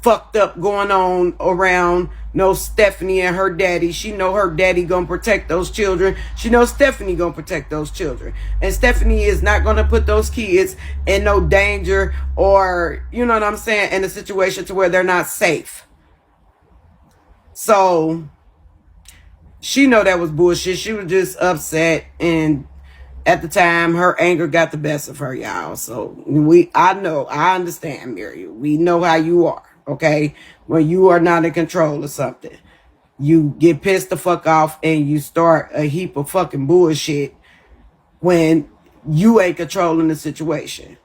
fucked up going on around no Stephanie and her daddy. She know her daddy gonna protect those children. She knows Stephanie gonna protect those children. And Stephanie is not gonna put those kids in no danger or, you know what I'm saying, in a situation to where they're not safe. So she know that was bullshit. She was just upset, and at the time her anger got the best of her, y'all. So I understand, Miriam. We know how you are, okay? When you are not in control of something, you get pissed the fuck off and you start a heap of fucking bullshit when you ain't controlling the situation.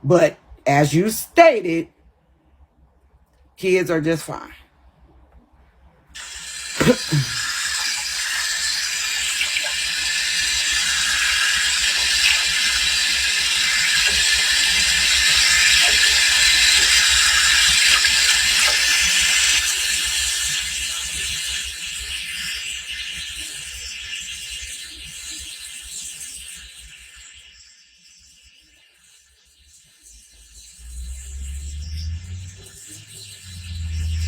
But as you stated, kids are just fine.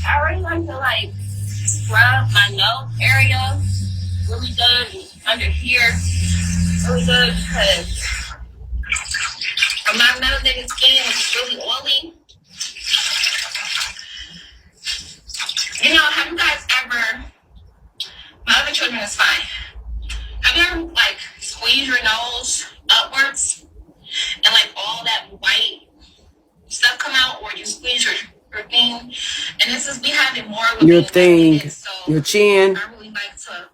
I really like to like scrub my nose area really good, and under here really good, because my melanated skin is really oily. You know, have you guys ever, my other children is fine, have you ever like squeeze your nose upwards and like all that white stuff come out, or you squeeze your thing? And this is, we have it more with Your thing, so your chin. I really like to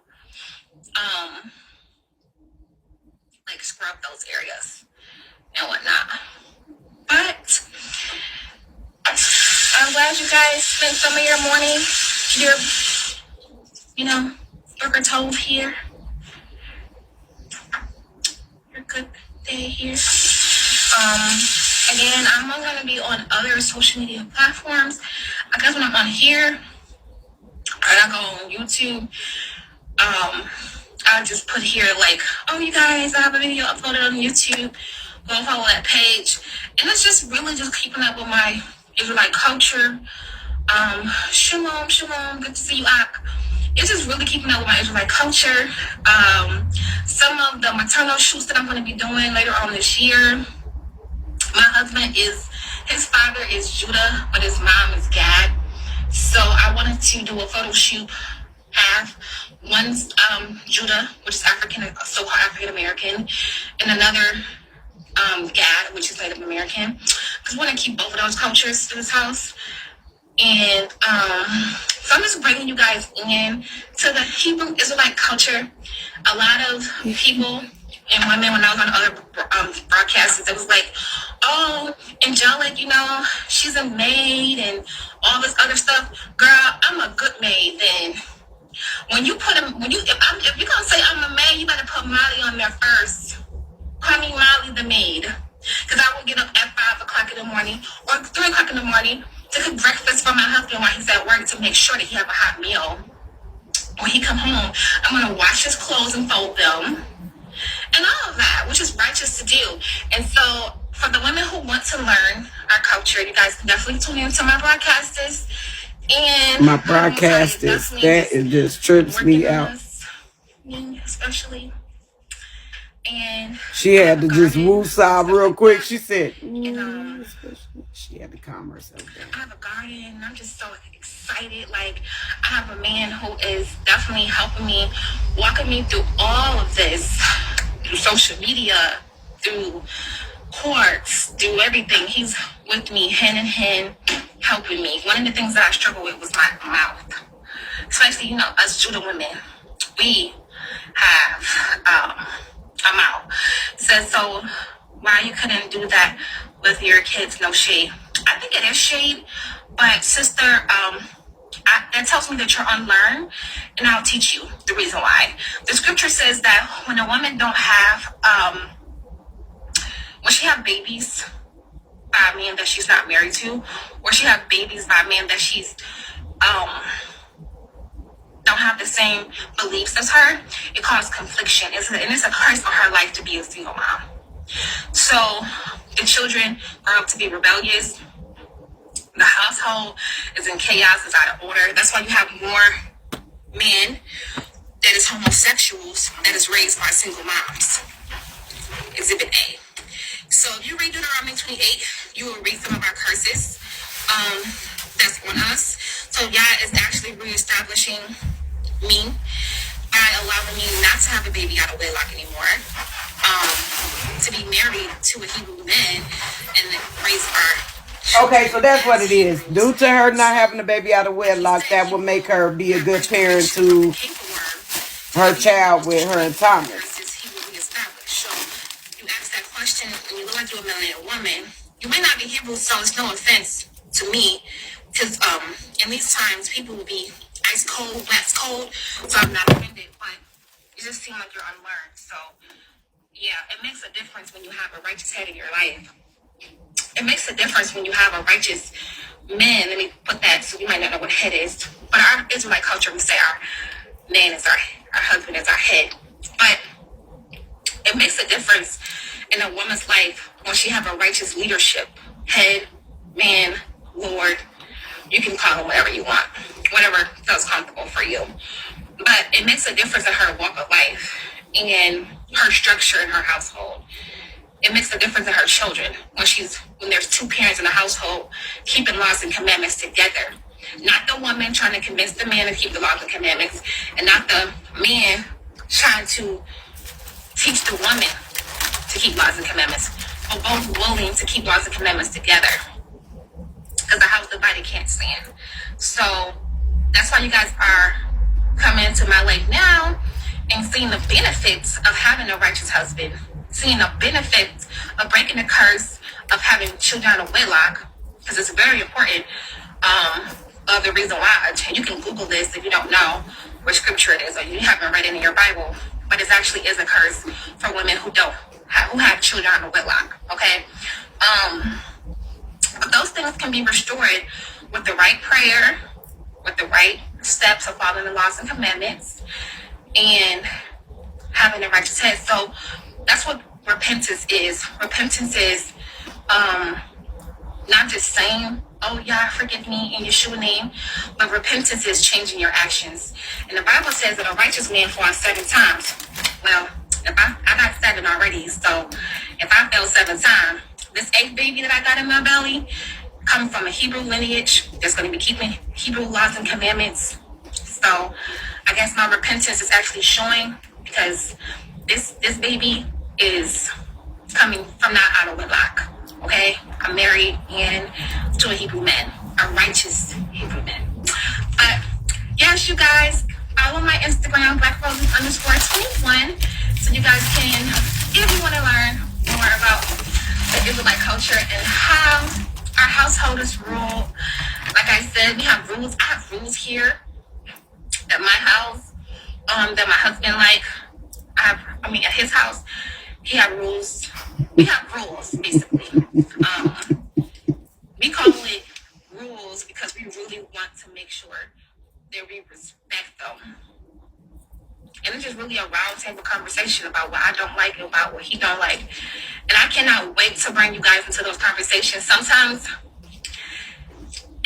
like scrub those areas and whatnot. But I'm glad you guys spent some of your morning, your Burger Tove here. Your good day here. Again, I'm not gonna be on other social media platforms. I guess when I'm on here, I go on YouTube. I just put here like, oh, you guys, I have a video uploaded on YouTube. Go and follow that page. And it's just really just keeping up with my Israelite culture. Shalom, shalom. Good to see you, Ak. It's just really keeping up with my Israelite culture. Some of the maternal shoots that I'm going to be doing later on this year. My husband his father is Judah, but his mom is Gad. So I wanted to do a photo shoot. One's Judah, which is African, so-called African American, and another Gad, which is Native American. Because I want to keep both of those cultures in this house. And so I'm just bringing you guys in to the Hebrew Israelite culture. A lot of people and women, when I was on other broadcasts, it was like, oh, Angelic, she's a maid and all this other stuff. Girl, I'm a good maid. Then when you put if you're gonna say I'm a maid, you better put Molly on there first. Call me Molly the maid, because I will get up at 5 o'clock in the morning or 3 o'clock in the morning to cook breakfast for my husband while he's at work, to make sure that he have a hot meal. When he come home, I'm gonna wash his clothes and fold them, and all of that, which is righteous to do. And so, for the women who want to learn our culture, you guys can definitely tune into my broadcasters. And my broadcasters, that it just trips me out. Especially. And she had to just woo sob real quick. She said, she had to calm herself down. I have a garden. I'm just so excited. Like, I have a man who is definitely helping me, walking me through all of this, through social media, through courts, through everything. He's with me hand in hand, helping me. One of the things that I struggle with was my mouth. Especially, us Judah women, we have a mouth. So why you couldn't do that with your kids? No shade. I think it is shade, but sister, that tells me that you're unlearned, and I'll teach you the reason why. The scripture says that when a woman don't have, when she have babies by a man that she's not married to, or she have babies by a man that she's don't have the same beliefs as her, it causes confliction. And it's a curse on her life to be a single mom. So The children grow up to be rebellious. The household is in chaos, is out of order. That's why you have more men that is homosexuals that is raised by single moms. Exhibit A. So if you read Deuteronomy 28, you will read some of our curses. That's on us. So Yah is actually reestablishing me by allowing me not to have a baby out of wedlock anymore. To be married to a Hebrew man and then raise our Okay, so children that's what as it is. Hebrews. Due to her not having a baby out of He wedlock, said that he will make will her be a have good parent restoration of the to paperwork her that we have child lost with to her and trade and Thomas. curses he will reestablish. So you ask that question and you look like you're a melanated woman. You may not be Hebrew, so it's no offense to me. Because in these times people will be ice cold, wax cold, so I'm not offended, but it just seems like you're unlearned. So yeah, it makes a difference when you have a righteous head in your life. It makes a difference when you have a righteous man. Let me put that so you might not know what head is. But our Israelite culture, we say our man is our husband is our head. But it makes a difference in a woman's life when she have a righteous leadership. Head, man, Lord. You can call him whatever you want. Whatever feels comfortable for you. But it makes a difference in her walk of life and her structure in her household. It makes a difference in her children when there's two parents in the household keeping laws and commandments together. Not the woman trying to convince the man to keep the laws and commandments, and not the man trying to teach the woman to keep laws and commandments. But both willing to keep laws and commandments together. Because the house divided can't stand. So that's why you guys are coming into my life now and seeing the benefits of having a righteous husband, seeing the benefits of breaking the curse of having children out of wedlock, because it's very important. Of the reason why, you can Google this if you don't know what scripture it is or you haven't read it in your Bible, but it actually is a curse for women who have children out of wedlock. Okay, but those things can be restored with the right prayer, with the right steps of following the laws and commandments, and having a righteous head. So that's what repentance is. Repentance is not just saying, "Oh yeah, forgive me in Yeshua's name," but repentance is changing your actions. And the Bible says that a righteous man falls 7 times. Well, if I got 7 already, so if I fell 7 times, this 8th baby that I got in my belly, coming from a Hebrew lineage, that's going to be keeping Hebrew laws and commandments. So I guess my repentance is actually showing, because this baby is coming from not out of wedlock. Okay, I'm married and to a Hebrew man, a righteous Hebrew man. But yes, you guys follow my Instagram, BlackRoses_21, so you guys can, if you want to learn more about the Israelite culture and how our household is ruled. Like I said, we have rules. I have rules here at my house that my husband like. At his house, he had rules. We have rules, basically. We call it rules because we really want to make sure that we respect them. And it's just really a roundtable conversation about what I don't like and about what he don't like. And I cannot wait to bring you guys into those conversations. Sometimes,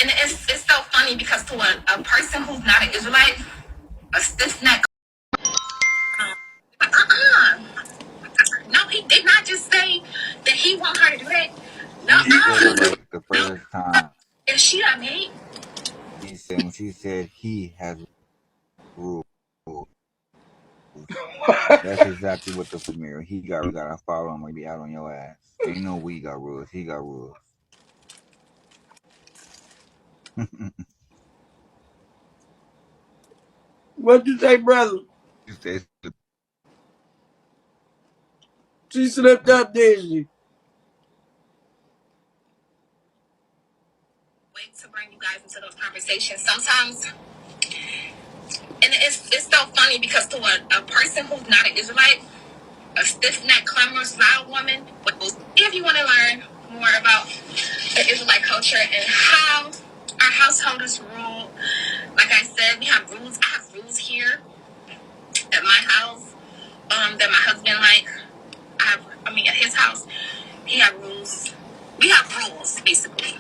and it's so funny because to a person who's not an Israelite, a stiff neck, no, he did not just say that he want her to do that. No, He said it like the no. first time. Is she not me? He said when she said he has rules. That's exactly what the mirror. He gotta follow him or be out on your ass. Ain't no we got rules. He got rules. What you say, brother? He said, She slipped up, did she? Wait to bring you guys into those conversations. Sometimes, and it's so funny because to a person who's not an Israelite, a stiff-necked, clamorous, loud woman, if you want to learn more about the Israelite culture and how our household is ruled, like I said, we have rules. I have rules here at my house that my husband like. At his house, he had rules. We have rules, basically.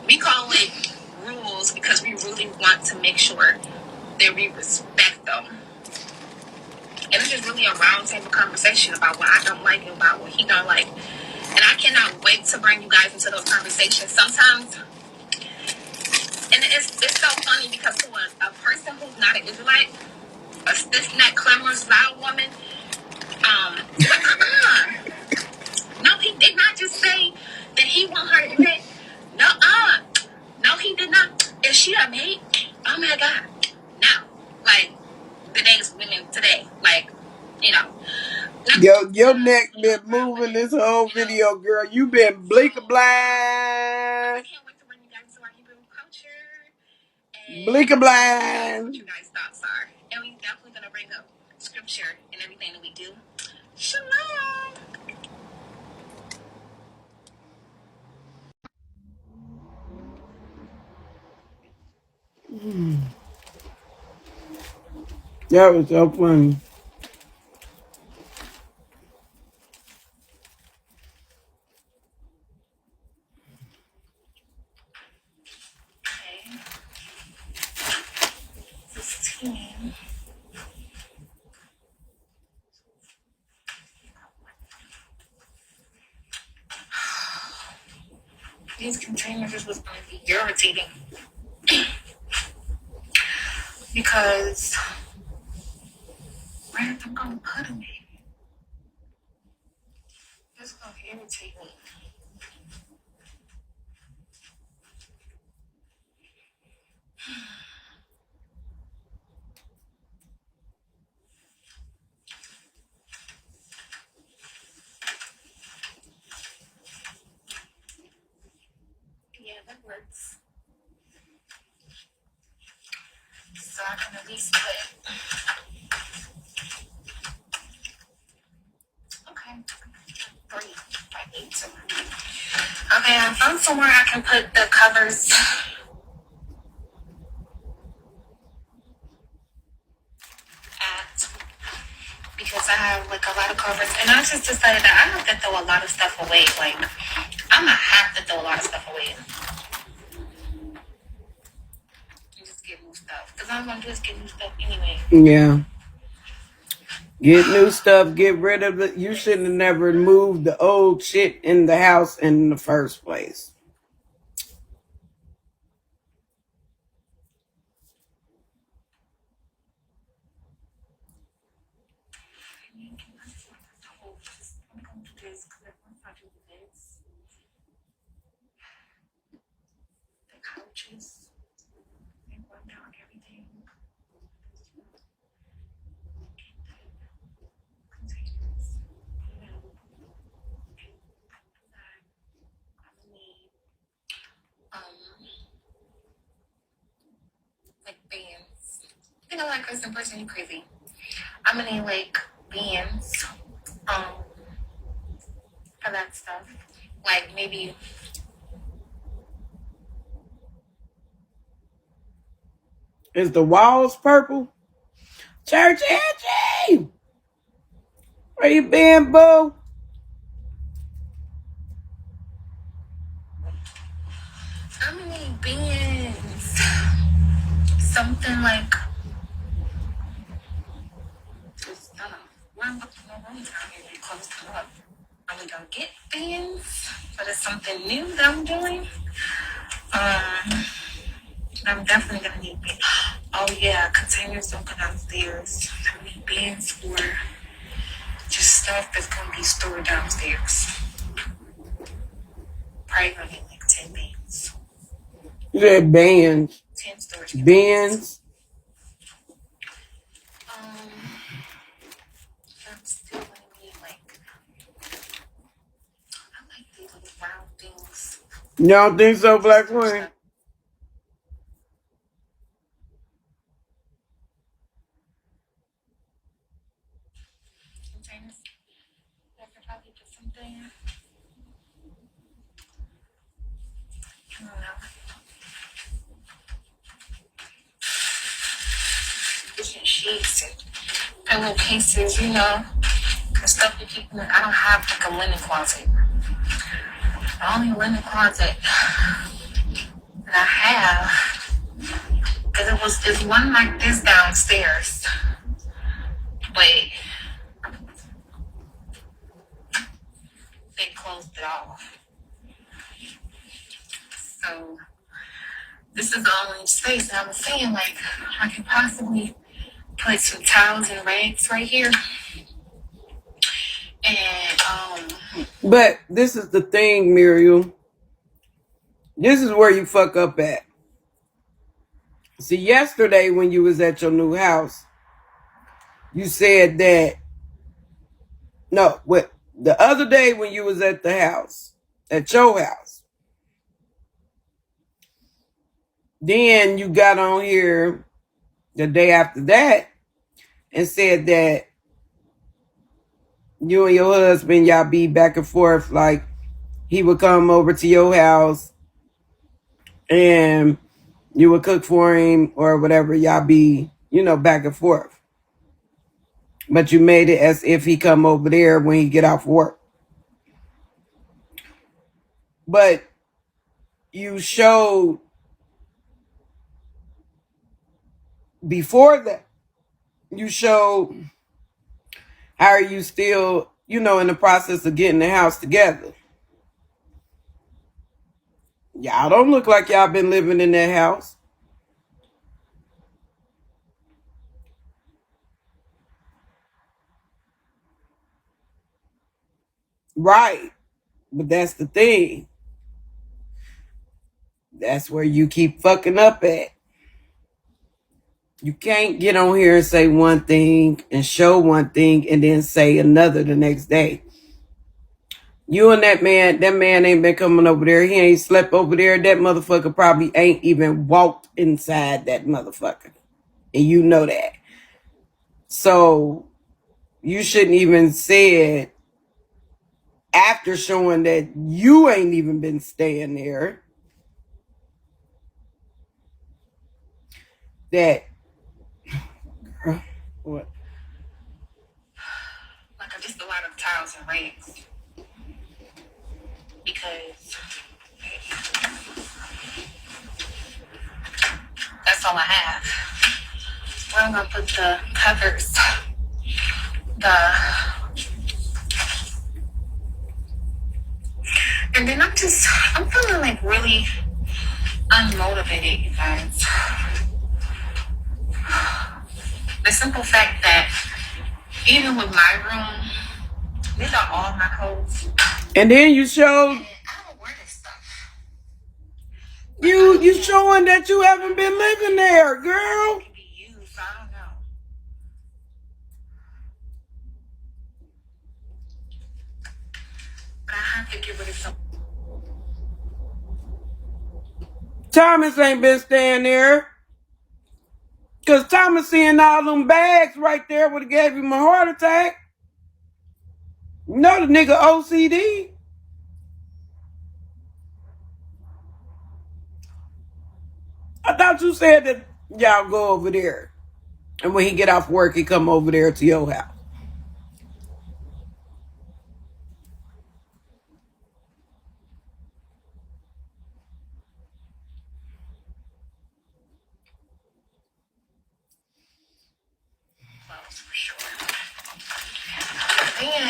We call it rules because we really want to make sure that we respect them. And it's just really a roundtable conversation about what I don't like and about what he don't like. And I cannot wait to bring you guys into those conversations. Sometimes, and it's so funny because to a person who's not an Israelite, a stiff-necked, clamorous, loud woman, no, he did not just say that he want her to do that. No, he did not. Is she a maid? Oh my God. No. Like, today's women today. Like, you know. Yo, your neck been moving this whole video, girl. You been blink blind. I can't wait to bring you guys to our Hebrew culture. Blink blind. What you guys' thoughts are. And we definitely going to bring up scripture and everything that we do. Shalom. That was so funny. Okay. 16. These containers was going to be irritating because where did them go put them in? This is going to irritate me. Yeah, that works. So I can at least put, okay, 3 by 8. Okay, I found somewhere I can put the covers at because I have like a lot of covers. And I just decided that I have to throw a lot of stuff away. Like, I'm going to have to throw a lot of stuff away. And just get new stuff. Because all I'm going to do is get new stuff anyway. Yeah. Get new stuff, get rid of it. You shouldn't have never moved the old shit in the house in the first place. I'm going to do this because once I do this, the couches, and run down everything. Containers. Like bands. You know, like Kristen person, you crazy. I'm gonna need like bands, for that stuff. Like maybe Is the walls purple? Church Angie! Where you been, boo? I'm gonna need bands. Something like just I don't know. We're looking for rooms out here to close them up. I'm gonna get bands, but it's something new that I'm doing. I'm definitely gonna need bands. Oh yeah, containers don't go downstairs. I need bands for just stuff that's gonna be stored downstairs. Probably gonna need like 10 bands. You said bands. 10 storage units. Bands. I'm still gonna need like I like these little round things. You don't think so, Black Queen? Containers. I could probably put something. I don't know. Different sheets and little cases, you know. The stuff you keep in it. I don't have like a linen closet. The only linen closet that I have, because it's one like this downstairs, but they closed it off. So this is the only space. And I was saying, like, I could possibly put some towels and rags right here. And But this is the thing, Muriel. This is where you fuck up at. See, yesterday when you was at your new house, you said that what the other day when you was at the house, at your house, then you got on here the day after that and said that you and your husband, y'all be back and forth, like he would come over to your house and you would cook for him or whatever, y'all be, back and forth. But you made it as if he come over there when he get off work. But you showed before that, you showed how are you still, in the process of getting the house together. Y'all don't look like y'all been living in that house. Right. But that's the thing. That's where you keep fucking up at. You can't get on here and say one thing and show one thing and then say another the next day. You and that man ain't been coming over there. He ain't slept over there. That motherfucker probably ain't even walked inside that motherfucker. And you know that. So you shouldn't even say it after showing that you ain't even been staying there. That what? like just a lot of towels and rags because that's all I have. Where I'm gonna put the covers, and then I'm feeling like really unmotivated, you guys. The simple fact that even with my room, these are all my clothes. And then you showed I don't wear this stuff. you showing that you haven't been living there, girl. It can be used, so I don't know. But I have to get rid of some. Thomas ain't been staying there. Cause Thomas seeing all them bags right there would have gave him a heart attack. You know the nigga OCD. I thought you said that y'all go over there. And when he get off work, he come over there to your house. Clothes for sure. Then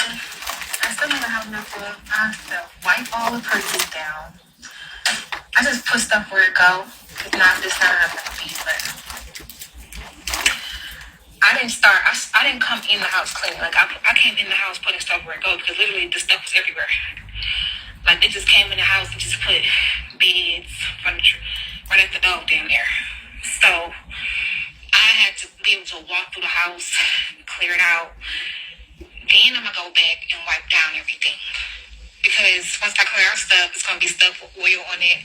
I still don't have enough room. I have to wipe all the curtains down. I just put stuff where it go. It's not happening to be, but I didn't come in the house cleaning. Like I came in the house putting stuff where it goes because literally the stuff was everywhere. Like they just came in the house and just put beds, furniture, right at the door down there. So I had to be able to walk through the house, clear it out. Then I'm gonna go back and wipe down everything. Because once I clear out stuff, it's gonna be stuff with oil on it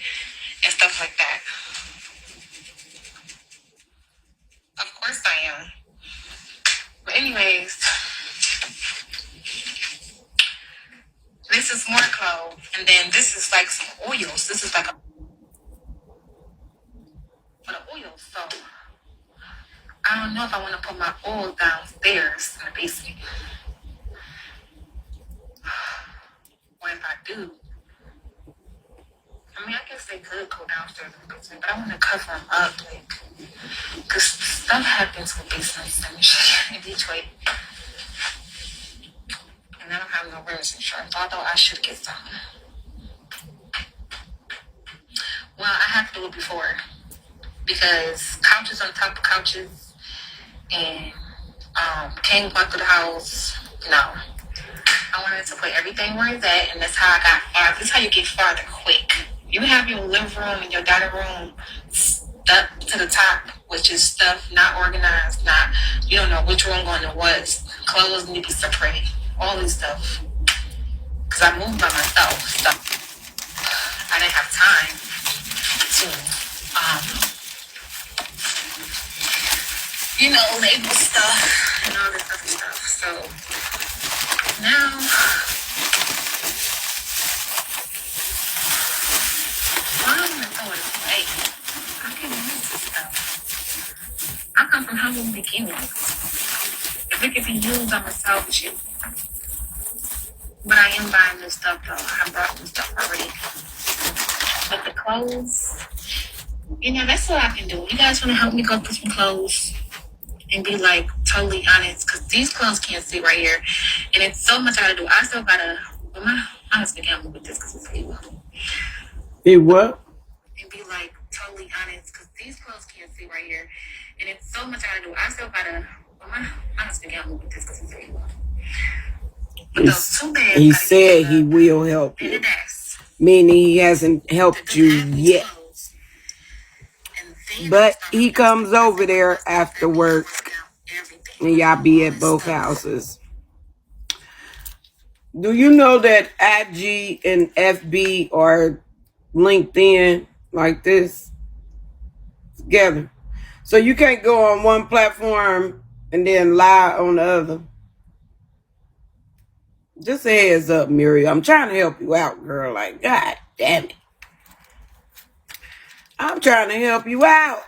and stuff like that. Of course I am. But anyways, this is more clothes, and then this is like some oils. This is like for the oils. So I don't know if I want to put my oil downstairs in the basement. dude. I mean, I guess they could go downstairs in the basement, but I want to cover them up, like, because stuff happens with basements and shit in Detroit. And I don't have no renters insurance, although I should get some. Well, I have to do it before, because couches on top of couches, and can't walk through the house. No. I wanted to put everything where it's at, and that's how I got far. This is how you get farther quick. You have your living room and your dining room stuck to the top, which is stuff not organized, not, you don't know which room going to what, clothes need to be separated, all this stuff. Because I moved by myself, so I didn't have time to, label stuff and all this other stuff. So now, why am I throwing it away? I can use this stuff. I come from humble beginnings. If it can be used, I'm a salvage it. But I am buying new stuff though. I brought new stuff already. But the clothes, that's what I can do. You guys want to help me go through some clothes and be like totally honest, because these clothes can't see right here, and it's so much I gotta do. I still gotta. Well, my husband can't move with this because it's illegal. He what? And be like totally honest, because these clothes can't see right here, and it's so much I gotta do. I still gotta. Well, my husband can't move with this because it's illegal. But those two bags. He said he will help you, meaning he hasn't helped you yet. But he comes over there after work, and y'all be at both houses. Do you know that IG and FB are linked in like this together? So you can't go on one platform and then lie on the other. Just a heads up, Muriel. I'm trying to help you out, girl. Like, God damn it. I'm trying to help you out.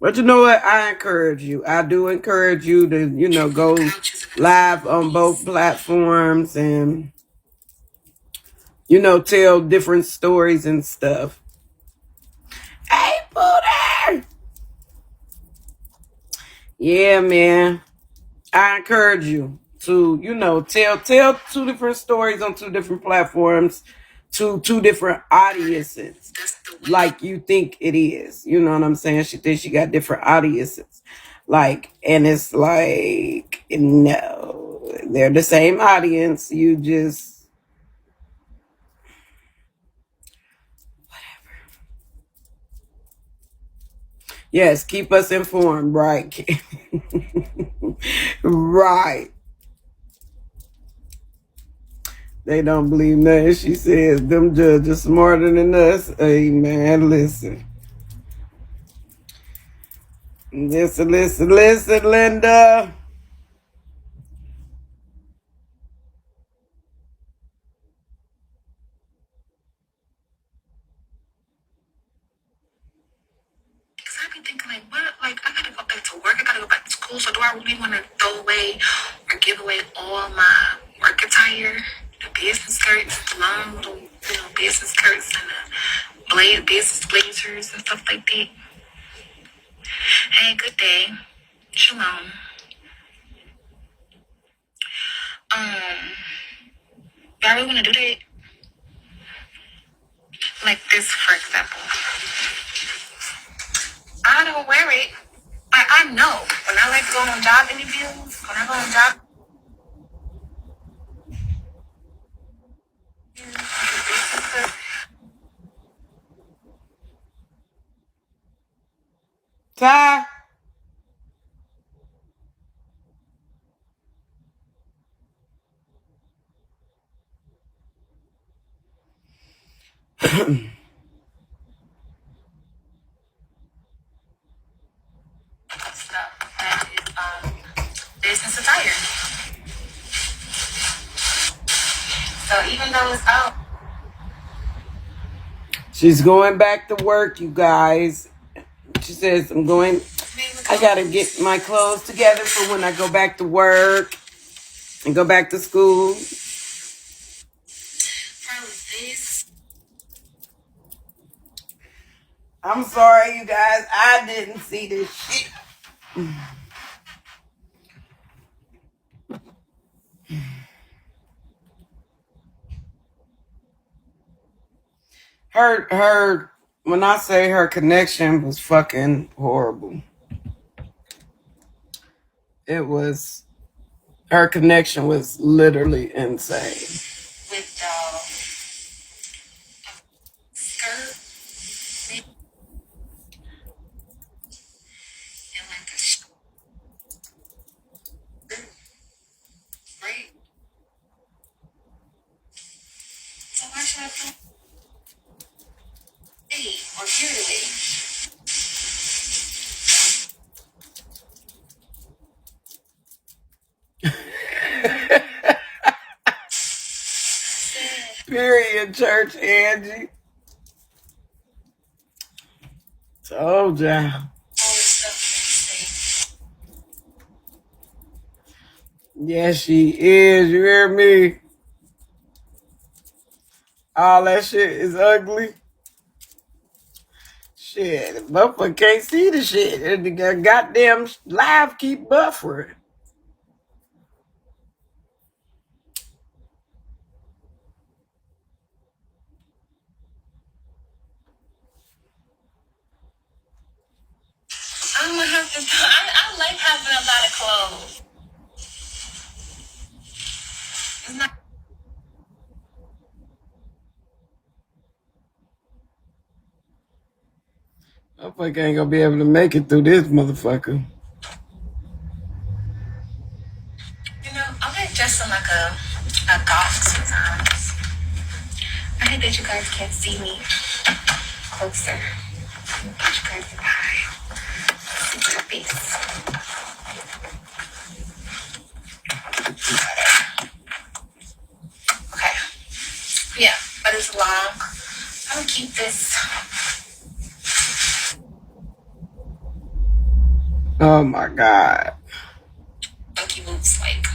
But you know what? I encourage you. I do encourage you to, go live on both platforms and, tell different stories and stuff. Hey, Booter! Yeah, man. I encourage you to, tell two different stories on two different platforms to two different audiences, like you think it is. You know what I'm saying? She thinks she got different audiences. And it's like, no, they're the same audience. You just, whatever. Yes, keep us informed, right? Right. They don't believe nothing she says. Them judges smarter than us. Hey, man, listen. Listen, Linda. Because I be thinking, what? I gotta go back to work. I gotta go back to school. So do I really want to throw away or give away all my work attire? The business skirts, the long little, business skirts, and the business blazers and stuff like that. Hey, good day. Shalom. Y'all really want to do that? Like this, for example. I don't wear it. I know. When I go on job interviews, when I go on job interviews, Ty. stuff that is business attire. So even though it's out, She's going back to work, you guys. She says, I'm going. I gotta get my clothes together for when I go back to work and go back to school. I'm sorry, you guys. I didn't see this shit. Her, when I say her connection was fucking horrible. It was, her connection was literally insane. With skirt and like a shirt, right? So why should I feel paid or carried away? Period, church, Angie. Told ya. All this stuff Yes, she is. You hear me? All that shit is ugly. Shit, motherfucker can't see the shit. And the goddamn live keep buffering. I'm gonna have to. I like having a lot of clothes. It's not. Motherfucker ain't gonna be able to make it through this motherfucker. I like dressing like a goth sometimes. I hate that you guys can't see me closer. But you guys can hide. See my face. Okay. Yeah, but it's long. I'm gonna keep this. Oh my God. Funky boots, like.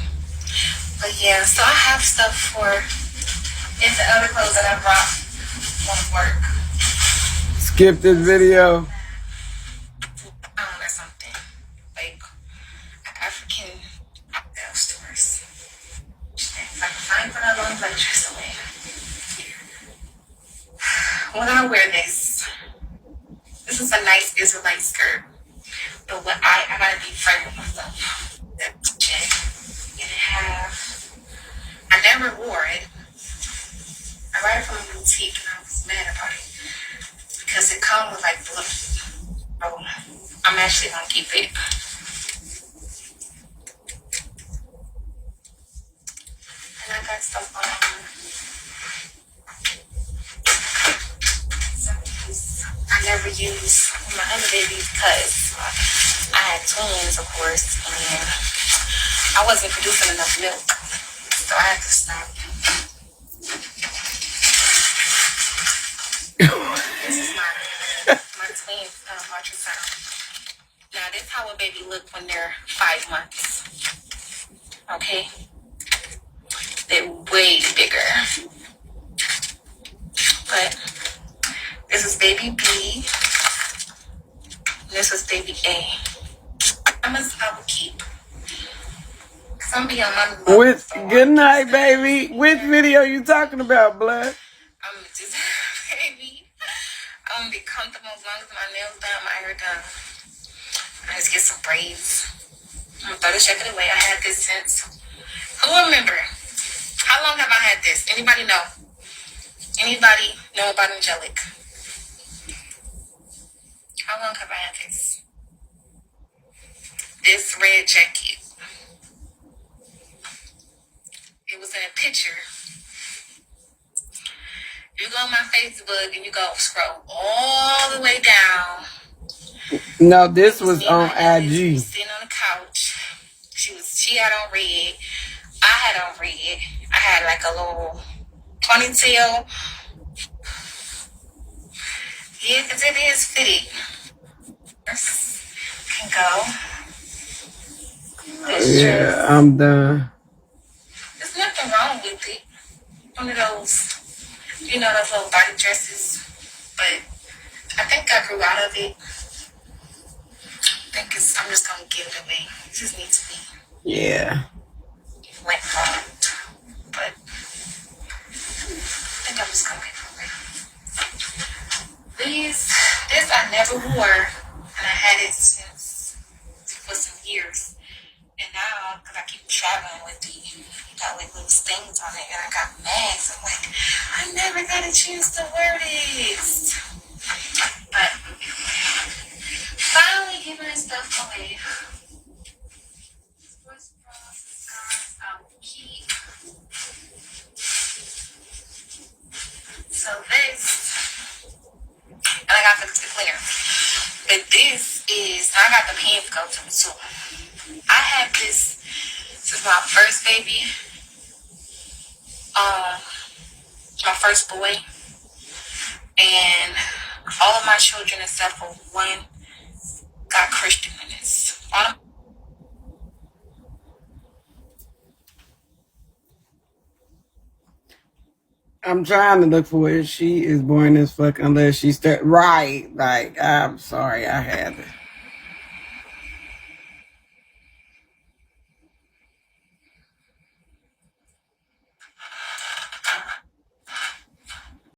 But yeah, so I have stuff for if the other clothes that I brought won't work. Skip this video. Or something. Like African nail stores. If I can find one of them, like dress away. When I wear this is a nice Israelite skirt. But what I gotta be frank with myself. That check. And I never wore it. I got it from a boutique and I was mad about it. Because it comes with like blue. Oh, I'm actually gonna keep it. And I got stuff on I never use my other baby because I had twins, of course, and I wasn't producing enough milk, so I had to stop. This is my twin ultrasound. Now this is how a baby look when they're 5 months. Okay, they're way bigger, but this is baby B. This was baby A. I will keep. Cause I'm be on my level. With good night, baby. Which video you talking about, blood? I'm just baby. I'm gonna be comfortable as long as my nails done, my hair done. I just get some braids. I'm gonna throw this jacket away. I had this since. Who remember? How long have I had this? Anybody know? Anybody know about Angelic? How long have I had this? This red jacket. It was in a picture. You go on my Facebook and you go scroll all the way down. No, this was on IG. Sitting on the couch. She had on red. I had on red. I had like a little ponytail. Yeah, because it is fitted. can go. This Yeah, dress, I'm done. there's nothing wrong with it. One of those, those little body dresses. But I think I grew out of it. I'm just gonna give it away. It just needs to be Yeah. went front. But I think I'm just gonna give it away. This I never wore, and I had it for some years. And now, because I keep traveling with it, you got like little stains on it, and I got mad. So I'm like, I never got a chance to wear this. But finally giving stuff away. Sports bras and scarves I will keep. So this, and I got the cleaner. But this is, I got the pants go to it too. I had this since my first baby, my first boy, and all of my children except for one got Christian in this. I'm trying to look for it. She is boring as fuck unless she start right. Like, I'm sorry, I had it.